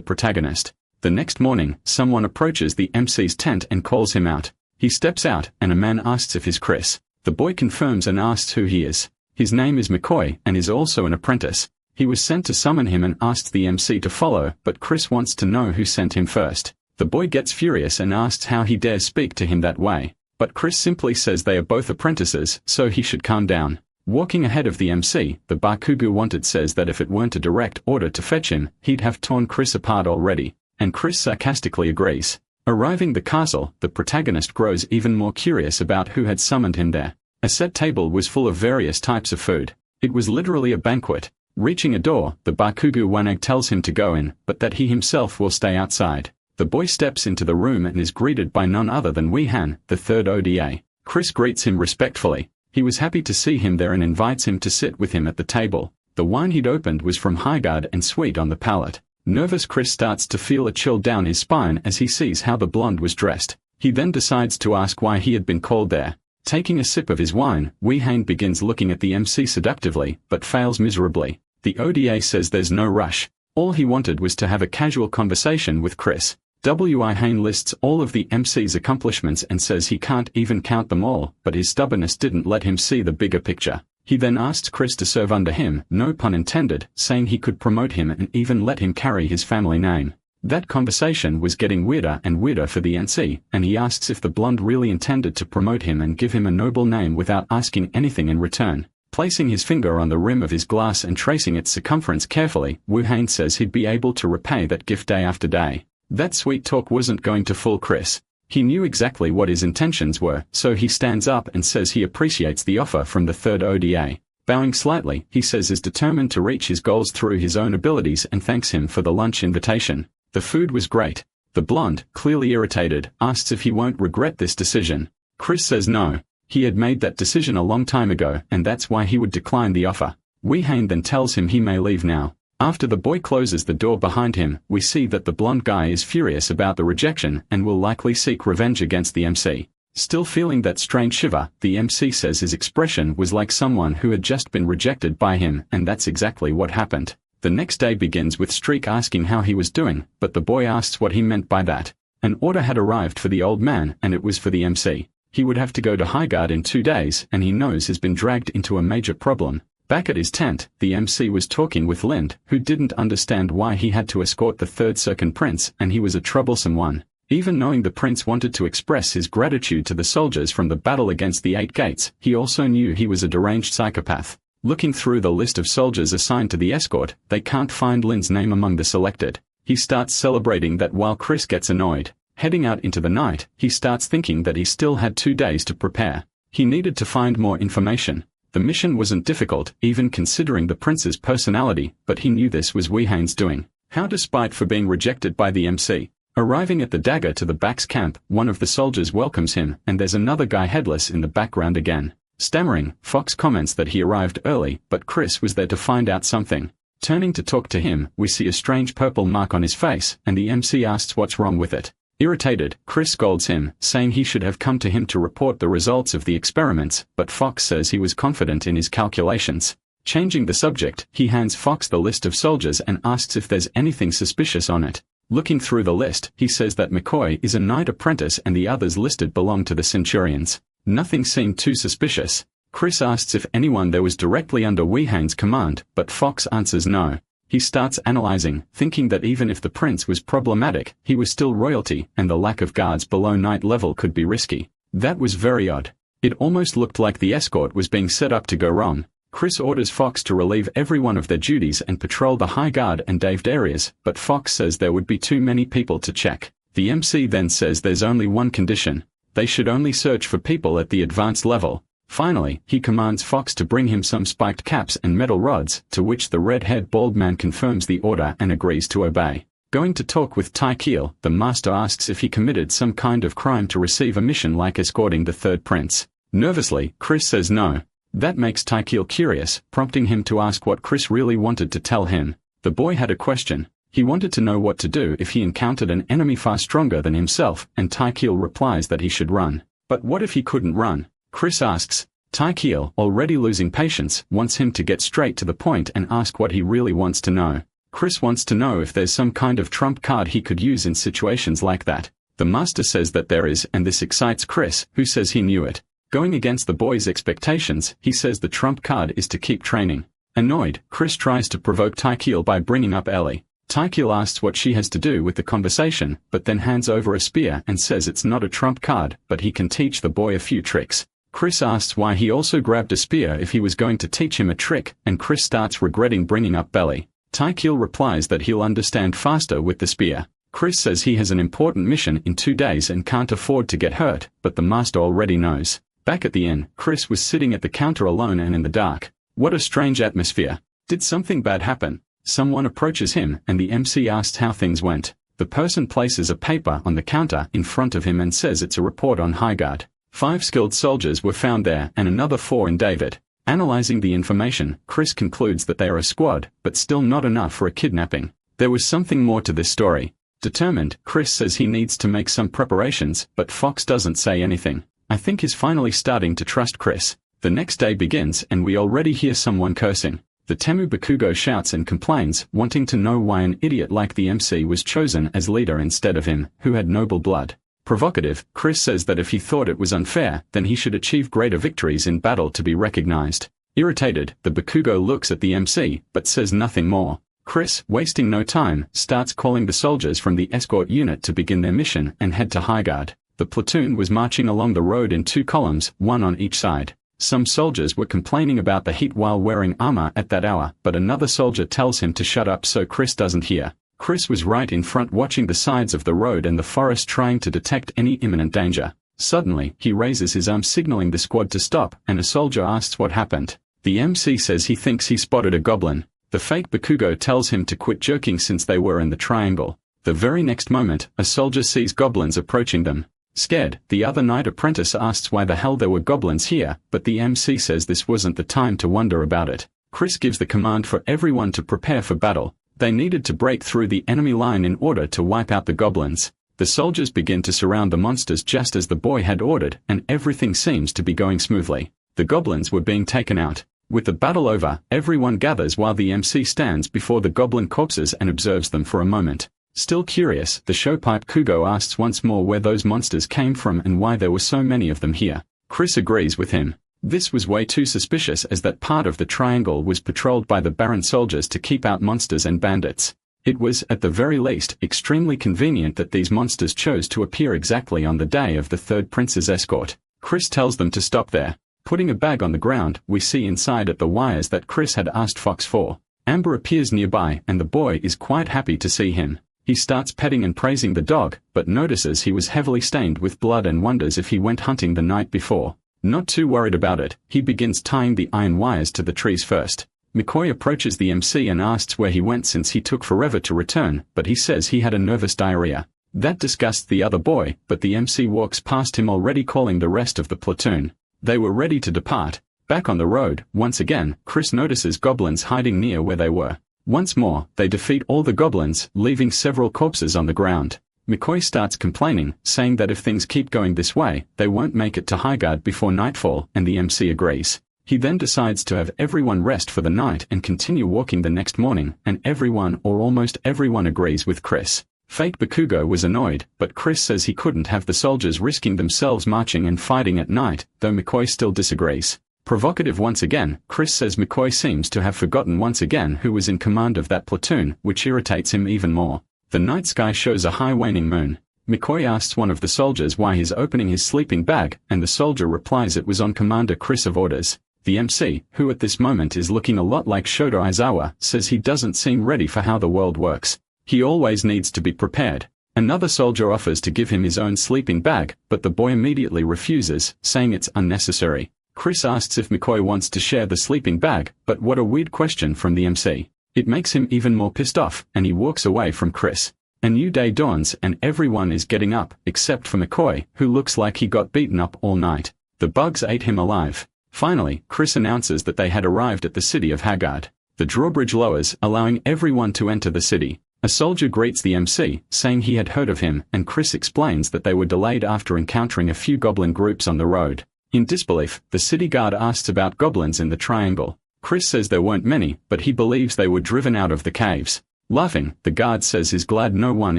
protagonist. The next morning, someone approaches the MC's tent and calls him out. He steps out, and a man asks if he's Chris. The boy confirms and asks who he is. His name is McCoy, and is also an apprentice. He was sent to summon him and asked the MC to follow, but Chris wants to know who sent him first. The boy gets furious and asks how he dares speak to him that way, but Chris simply says they are both apprentices, so he should calm down. Walking ahead of the MC, the Bakugo wanted says that if it weren't a direct order to fetch him, he'd have torn Chris apart already, and Chris sarcastically agrees. Arriving the castle, the protagonist grows even more curious about who had summoned him there. A set table was full of various types of food. It was literally a banquet. Reaching a door, the Bakugo Wanag tells him to go in, but that he himself will stay outside. The boy steps into the room and is greeted by none other than Weihan, the third ODA. Chris greets him respectfully. He was happy to see him there and invites him to sit with him at the table. The wine he'd opened was from Highguard and sweet on the palate. Nervous Chris starts to feel a chill down his spine as he sees how the blonde was dressed. He then decides to ask why he had been called there. Taking a sip of his wine, Weihan begins looking at the MC seductively, but fails miserably. The ODA says there's no rush. All he wanted was to have a casual conversation with Chris. Weihan lists all of the MC's accomplishments and says he can't even count them all, but his stubbornness didn't let him see the bigger picture. He then asks Chris to serve under him, no pun intended, saying he could promote him and even let him carry his family name. That conversation was getting weirder and weirder for the NC, and he asks if the blonde really intended to promote him and give him a noble name without asking anything in return. Placing his finger on the rim of his glass and tracing its circumference carefully, Weihan says he'd be able to repay that gift day after day. That sweet talk wasn't going to fool Chris. He knew exactly what his intentions were, so he stands up and says he appreciates the offer from the third ODA. Bowing slightly, he says is determined to reach his goals through his own abilities and thanks him for the lunch invitation. The food was great. The blonde, clearly irritated, asks if he won't regret this decision. Chris says no. He had made that decision a long time ago, and that's why he would decline the offer. Weihan then tells him he may leave now. After the boy closes the door behind him, we see that the blonde guy is furious about the rejection and will likely seek revenge against the MC. Still feeling that strange shiver, the MC says his expression was like someone who had just been rejected by him, and that's exactly what happened. The next day begins with Streak asking how he was doing, but the boy asks what he meant by that. An order had arrived for the old man, and it was for the MC. He would have to go to Highguard in 2 days, and he knows has been dragged into a major problem. Back at his tent, the MC was talking with Lind, who didn't understand why he had to escort the third Serkan prince, and he was a troublesome one. Even knowing the prince wanted to express his gratitude to the soldiers from the battle against the 8 gates, he also knew he was a deranged psychopath. Looking through the list of soldiers assigned to the escort, they can't find Lind's name among the selected. He starts celebrating that while Chris gets annoyed. Heading out into the night, he starts thinking that he still had 2 days to prepare. He needed to find more information. The mission wasn't difficult, even considering the prince's personality, but he knew this was Weihan's doing. How despite for being rejected by the MC. Arriving at the dagger to the back's camp, one of the soldiers welcomes him, and there's another guy headless in the background again. Stammering, Fox comments that he arrived early, but Chris was there to find out something. Turning to talk to him, we see a strange purple mark on his face, and the MC asks what's wrong with it. Irritated, Chris scolds him, saying he should have come to him to report the results of the experiments, but Fox says he was confident in his calculations. Changing the subject, he hands Fox the list of soldiers and asks if there's anything suspicious on it. Looking through the list, he says that McCoy is a knight apprentice and the others listed belong to the Centurions. Nothing seemed too suspicious. Chris asks if anyone there was directly under Weihan's command, but Fox answers no. He starts analyzing, thinking that even if the prince was problematic, he was still royalty, and the lack of guards below knight level could be risky. That was very odd. It almost looked like the escort was being set up to go wrong. Chris orders Fox to relieve everyone of their duties and patrol the high guard and daved areas, but Fox says there would be too many people to check. The MC then says there's only one condition. They should only search for people at the advanced level. Finally, he commands Fox to bring him some spiked caps and metal rods, to which the red-haired bald man confirms the order and agrees to obey. Going to talk with Tykiel, the master asks if he committed some kind of crime to receive a mission like escorting the third prince. Nervously, Chris says no. That makes Tykiel curious, prompting him to ask what Chris really wanted to tell him. The boy had a question. He wanted to know what to do if he encountered an enemy far stronger than himself, and Tykiel replies that he should run. But what if he couldn't run? Chris asks. Tykiel, already losing patience, wants him to get straight to the point and ask what he really wants to know. Chris wants to know if there's some kind of trump card he could use in situations like that. The master says that there is, and this excites Chris, who says he knew it. Going against the boy's expectations, he says the trump card is to keep training. Annoyed, Chris tries to provoke Tykiel by bringing up Ellie. Tykiel asks what she has to do with the conversation, but then hands over a spear and says it's not a trump card, but he can teach the boy a few tricks. Chris asks why he also grabbed a spear if he was going to teach him a trick, and Chris starts regretting bringing up Belly. Tykiel replies that he'll understand faster with the spear. Chris says he has an important mission in 2 days and can't afford to get hurt, but the master already knows. Back at the inn, Chris was sitting at the counter alone and in the dark. What a strange atmosphere. Did something bad happen? Someone approaches him, and the MC asks how things went. The person places a paper on the counter in front of him and says it's a report on Highguard. 5 skilled soldiers were found there and another 4 in David. Analyzing the information, Chris concludes that they are a squad, but still not enough for a kidnapping. There was something more to this story. Determined, Chris says he needs to make some preparations, but Fox doesn't say anything. I think he's finally starting to trust Chris. The next day begins and we already hear someone cursing. The Temu Bakugo shouts and complains, wanting to know why an idiot like the MC was chosen as leader instead of him, who had noble blood. Provocative, Chris says that if he thought it was unfair, then he should achieve greater victories in battle to be recognized. Irritated, the Bakugo looks at the MC, but says nothing more. Chris, wasting no time, starts calling the soldiers from the escort unit to begin their mission and head to Highguard. The platoon was marching along the road in 2 columns, 1 on each side. Some soldiers were complaining about the heat while wearing armor at that hour, but another soldier tells him to shut up so Chris doesn't hear. Chris was right in front watching the sides of the road and the forest trying to detect any imminent danger. Suddenly, he raises his arm signaling the squad to stop, and a soldier asks what happened. The MC says he thinks he spotted a goblin. The fake Bakugo tells him to quit joking since they were in the triangle. The very next moment, a soldier sees goblins approaching them. Scared, the other knight apprentice asks why the hell there were goblins here, but the MC says this wasn't the time to wonder about it. Chris gives the command for everyone to prepare for battle. They needed to break through the enemy line in order to wipe out the goblins. The soldiers begin to surround the monsters just as the boy had ordered, and everything seems to be going smoothly. The goblins were being taken out. With the battle over, everyone gathers while the MC stands before the goblin corpses and observes them for a moment. Still curious, the showpipe Kugo asks once more where those monsters came from and why there were so many of them here. Chris agrees with him. This was way too suspicious as that part of the triangle was patrolled by the Baron soldiers to keep out monsters and bandits. It was, at the very least, extremely convenient that these monsters chose to appear exactly on the day of the 3rd prince's escort. Chris tells them to stop there. Putting a bag on the ground, we see inside at the wires that Chris had asked Fox for. Amber appears nearby and the boy is quite happy to see him. He starts petting and praising the dog, but notices he was heavily stained with blood and wonders if he went hunting the night before. Not too worried about it, he begins tying the iron wires to the trees first. McCoy approaches the MC and asks where he went since he took forever to return, but he says he had a nervous diarrhea. That disgusts the other boy, but the MC walks past him already calling the rest of the platoon. They were ready to depart. Back on the road, once again, Chris notices goblins hiding near where they were. Once more, they defeat all the goblins, leaving several corpses on the ground. McCoy starts complaining, saying that if things keep going this way, they won't make it to Highguard before nightfall, and the MC agrees. He then decides to have everyone rest for the night and continue walking the next morning, and everyone or almost everyone agrees with Chris. Fake Bakugo was annoyed, but Chris says he couldn't have the soldiers risking themselves marching and fighting at night, though McCoy still disagrees. Provocative once again, Chris says McCoy seems to have forgotten once again who was in command of that platoon, which irritates him even more. The night sky shows a high waning moon. McCoy asks one of the soldiers why he's opening his sleeping bag, and the soldier replies it was on Commander Chris of orders. The MC, who at this moment is looking a lot like Shoto Aizawa, says he doesn't seem ready for how the world works. He always needs to be prepared. Another soldier offers to give him his own sleeping bag, but the boy immediately refuses, saying it's unnecessary. Chris asks if McCoy wants to share the sleeping bag, but what a weird question from the MC. It makes him even more pissed off, and he walks away from Chris. A new day dawns and everyone is getting up, except for McCoy, who looks like he got beaten up all night. The bugs ate him alive. Finally, Chris announces that they had arrived at the city of Highguard. The drawbridge lowers, allowing everyone to enter the city. A soldier greets the MC, saying he had heard of him, and Chris explains that they were delayed after encountering a few goblin groups on the road. In disbelief, the city guard asks about goblins in the triangle. Chris says there weren't many, but he believes they were driven out of the caves. Laughing, the guard says he's glad no one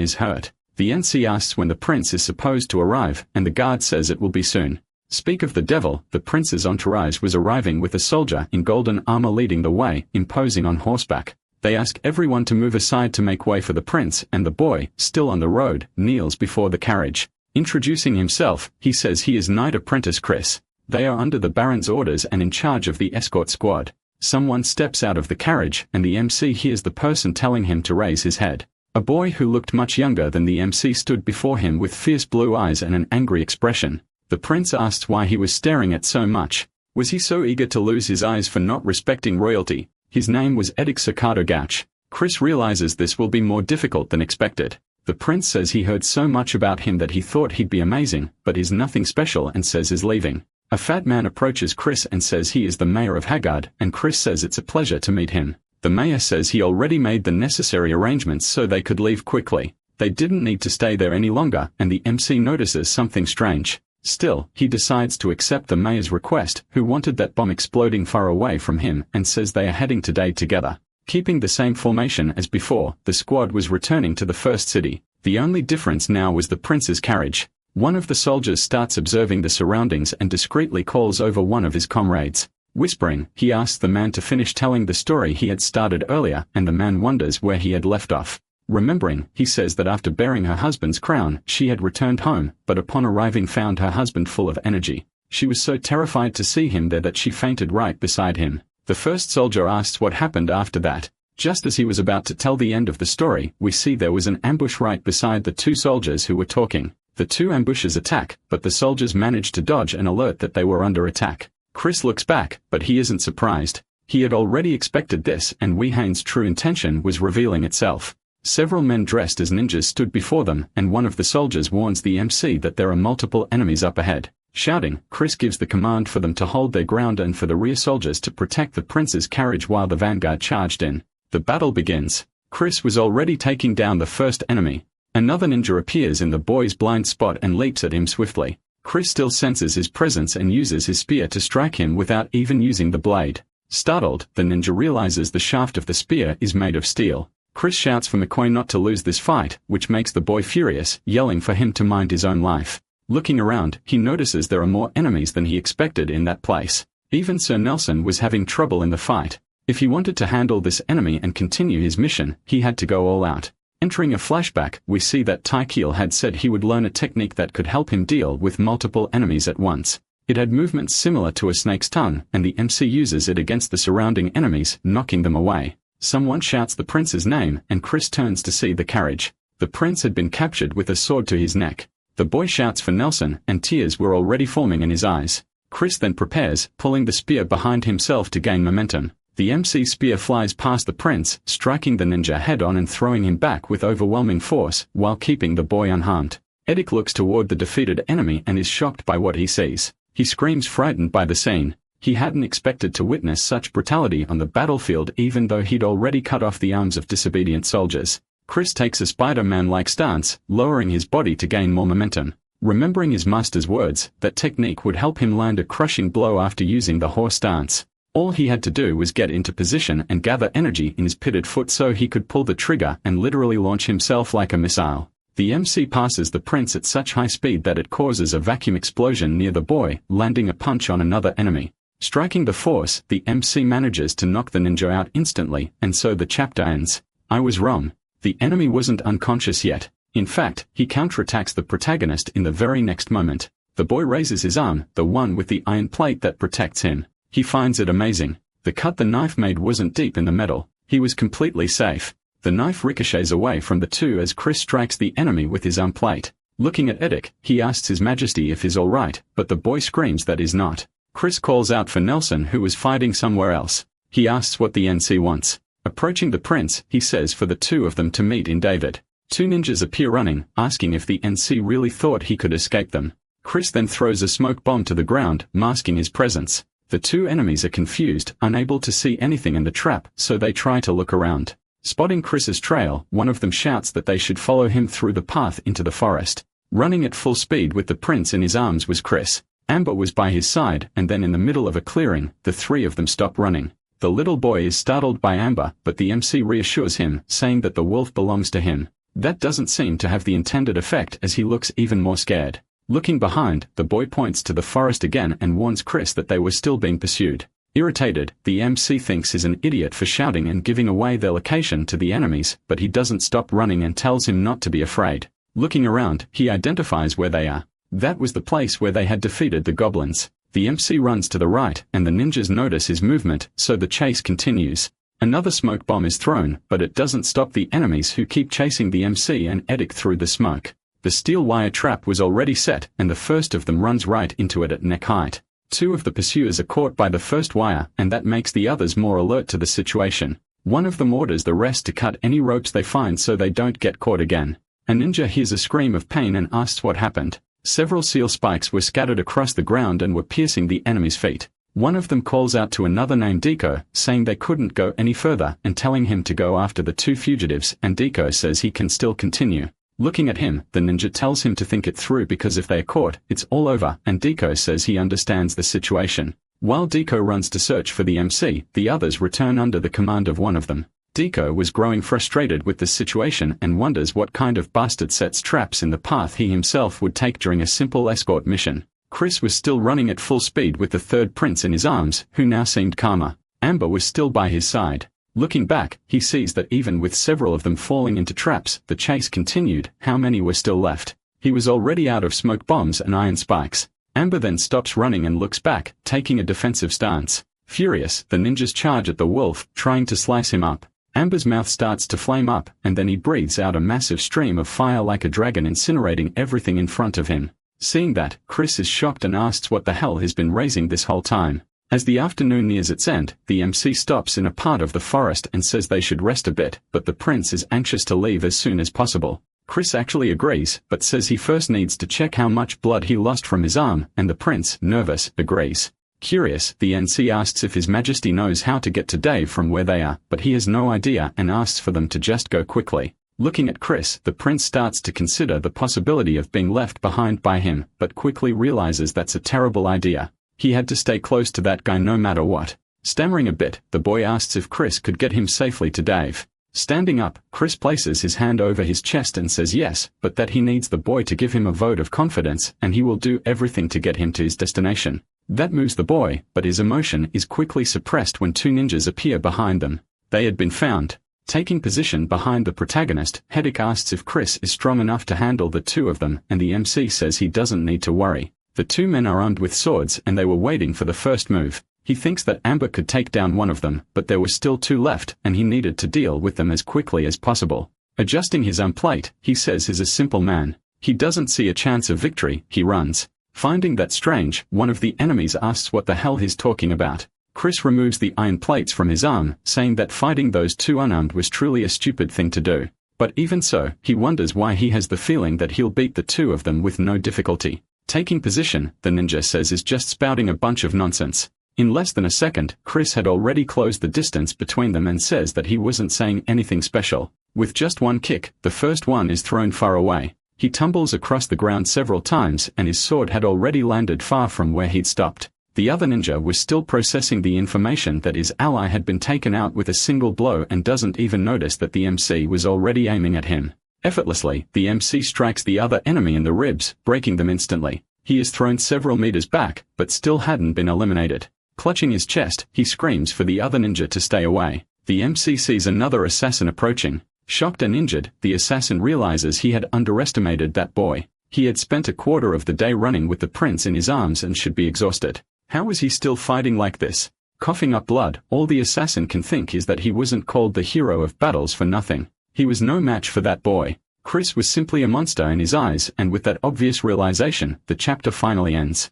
is hurt. The NC asks when the prince is supposed to arrive, and the guard says it will be soon. Speak of the devil, the prince's entourage was arriving with a soldier in golden armor leading the way, imposing on horseback. They ask everyone to move aside to make way for the prince, and the boy, still on the road, kneels before the carriage. Introducing himself, he says he is Knight Apprentice Chris. They are under the Baron's orders and in charge of the escort squad. Someone steps out of the carriage, and the MC hears the person telling him to raise his head. A boy who looked much younger than the MC stood before him with fierce blue eyes and an angry expression. The prince asked why he was staring at so much. Was he so eager to lose his eyes for not respecting royalty? His name was Edik Sakado Gauch. Chris realizes this will be more difficult than expected. The prince says he heard so much about him that he thought he'd be amazing, but is nothing special and says is leaving. A fat man approaches Chris and says he is the mayor of Haggard, and Chris says it's a pleasure to meet him. The mayor says he already made the necessary arrangements so they could leave quickly. They didn't need to stay there any longer, and the MC notices something strange. Still, he decides to accept the mayor's request, who wanted that bomb exploding far away from him, and says they are heading today together. Keeping the same formation as before, the squad was returning to the first city. The only difference now was the prince's carriage. One of the soldiers starts observing the surroundings and discreetly calls over one of his comrades. Whispering, he asks the man to finish telling the story he had started earlier, and the man wonders where he had left off. Remembering, he says that after bearing her husband's crown, she had returned home, but upon arriving found her husband full of energy. She was so terrified to see him there that she fainted right beside him. The first soldier asks what happened after that. Just as he was about to tell the end of the story, we see there was an ambush right beside the two soldiers who were talking. The two ambushes attack, but the soldiers manage to dodge and alert that they were under attack. Chris looks back, but he isn't surprised. He had already expected this, and Wei Hain's true intention was revealing itself. Several men dressed as ninjas stood before them, and one of the soldiers warns the MC that there are multiple enemies up ahead. Shouting, Chris gives the command for them to hold their ground and for the rear soldiers to protect the prince's carriage while the vanguard charged in. The battle begins. Chris was already taking down the first enemy. Another ninja appears in the boy's blind spot and leaps at him swiftly. Chris still senses his presence and uses his spear to strike him without even using the blade. Startled, the ninja realizes the shaft of the spear is made of steel. Chris shouts for McCoy not to lose this fight, which makes the boy furious, yelling for him to mind his own life. Looking around, he notices there are more enemies than he expected in that place. Even Sir Nelson was having trouble in the fight. If he wanted to handle this enemy and continue his mission, he had to go all out. Entering a flashback, we see that Tykiel had said he would learn a technique that could help him deal with multiple enemies at once. It had movements similar to a snake's tongue, and the MC uses it against the surrounding enemies, knocking them away. Someone shouts the prince's name, and Chris turns to see the carriage. The prince had been captured with a sword to his neck. The boy shouts for Nelson, and tears were already forming in his eyes. Chris then prepares, pulling the spear behind himself to gain momentum. The MC spear flies past the prince, striking the ninja head-on and throwing him back with overwhelming force, while keeping the boy unharmed. Edik looks toward the defeated enemy and is shocked by what he sees. He screams frightened by the scene. He hadn't expected to witness such brutality on the battlefield even though he'd already cut off the arms of disobedient soldiers. Chris takes a Spider-Man-like stance, lowering his body to gain more momentum. Remembering his master's words, that technique would help him land a crushing blow after using the horse stance. All he had to do was get into position and gather energy in his pitted foot so he could pull the trigger and literally launch himself like a missile. The MC passes the prince at such high speed that it causes a vacuum explosion near the boy, landing a punch on another enemy. Striking the force, the MC manages to knock the ninja out instantly, and so the chapter ends. I was wrong. The enemy wasn't unconscious yet. In fact, he counterattacks the protagonist in the very next moment. The boy raises his arm, the one with the iron plate that protects him. He finds it amazing. The cut the knife made wasn't deep in the metal. He was completely safe. The knife ricochets away from the two as Chris strikes the enemy with his arm plate. Looking at Edik, he asks His Majesty if he's alright, but the boy screams that he's not. Chris calls out for Nelson who was fighting somewhere else. He asks what the NC wants. Approaching the prince, he says for the two of them to meet in David. Two ninjas appear running, asking if the NC really thought he could escape them. Chris then throws a smoke bomb to the ground, masking his presence. The two enemies are confused, unable to see anything in the trap, so they try to look around. Spotting Chris's trail, one of them shouts that they should follow him through the path into the forest. Running at full speed with the prince in his arms was Chris. Amber was by his side, and then in the middle of a clearing, the three of them stop running. The little boy is startled by Amber, but the MC reassures him, saying that the wolf belongs to him. That doesn't seem to have the intended effect as he looks even more scared. Looking behind, the boy points to the forest again and warns Chris that they were still being pursued. Irritated, the MC thinks he's an idiot for shouting and giving away their location to the enemies, but he doesn't stop running and tells him not to be afraid. Looking around, he identifies where they are. That was the place where they had defeated the goblins. The MC runs to the right, and the ninjas notice his movement, so the chase continues. Another smoke bomb is thrown, but it doesn't stop the enemies who keep chasing the MC and Edic through the smoke. The steel wire trap was already set, and the first of them runs right into it at neck height. Two of the pursuers are caught by the first wire, and that makes the others more alert to the situation. One of them orders the rest to cut any ropes they find so they don't get caught again. A ninja hears a scream of pain and asks what happened. Several seal spikes were scattered across the ground and were piercing the enemy's feet. One of them calls out to another named Deco, saying they couldn't go any further and telling him to go after the two fugitives, and Deco says he can still continue. Looking at him, the ninja tells him to think it through because if they are caught, it's all over, and Deco says he understands the situation. While Deco runs to search for the MC, the others return under the command of one of them. Deco was growing frustrated with the situation and wonders what kind of bastard sets traps in the path he himself would take during a simple escort mission. Chris was still running at full speed with the third prince in his arms, who now seemed calmer. Amber was still by his side. Looking back, he sees that even with several of them falling into traps, the chase continued. How many were still left? He was already out of smoke bombs and iron spikes. Amber then stops running and looks back, taking a defensive stance. Furious, the ninjas charge at the wolf, trying to slice him up. Amber's mouth starts to flame up, and then he breathes out a massive stream of fire like a dragon, incinerating everything in front of him. Seeing that, Chris is shocked and asks what the hell has been raising this whole time. As the afternoon nears its end, the MC stops in a part of the forest and says they should rest a bit, but the prince is anxious to leave as soon as possible. Chris actually agrees, but says he first needs to check how much blood he lost from his arm, and the prince, nervous, agrees. Curious, the NC asks if His Majesty knows how to get to Dave from where they are, but he has no idea and asks for them to just go quickly. Looking at Chris, the prince starts to consider the possibility of being left behind by him, but quickly realizes that's a terrible idea. He had to stay close to that guy no matter what. Stammering a bit, the boy asks if Chris could get him safely to Dave. Standing up, Chris places his hand over his chest and says yes, but that he needs the boy to give him a vote of confidence, and he will do everything to get him to his destination. That moves the boy, but his emotion is quickly suppressed when two ninjas appear behind them. They had been found. Taking position behind the protagonist, Hedic asks if Chris is strong enough to handle the two of them, and the MC says he doesn't need to worry. The two men are armed with swords and they were waiting for the first move. He thinks that Amber could take down one of them, but there were still two left, and he needed to deal with them as quickly as possible. Adjusting his arm plate, he says he's a simple man. He doesn't see a chance of victory, he runs. Finding that strange, one of the enemies asks what the hell he's talking about. Chris removes the iron plates from his arm, saying that fighting those two unarmed was truly a stupid thing to do. But even so, he wonders why he has the feeling that he'll beat the two of them with no difficulty. Taking position, the ninja says is just spouting a bunch of nonsense. In less than a second, Chris had already closed the distance between them and says that he wasn't saying anything special. With just one kick, the first one is thrown far away. He tumbles across the ground several times and his sword had already landed far from where he'd stopped. The other ninja was still processing the information that his ally had been taken out with a single blow and doesn't even notice that the MC was already aiming at him. Effortlessly, the MC strikes the other enemy in the ribs, breaking them instantly. He is thrown several meters back, but still hadn't been eliminated. Clutching his chest, he screams for the other ninja to stay away. The MC sees another assassin approaching. Shocked and injured, the assassin realizes he had underestimated that boy. He had spent a quarter of the day running with the prince in his arms and should be exhausted. How was he still fighting like this? Coughing up blood, all the assassin can think is that he wasn't called the hero of battles for nothing. He was no match for that boy. Chris was simply a monster in his eyes, and with that obvious realization, the chapter finally ends.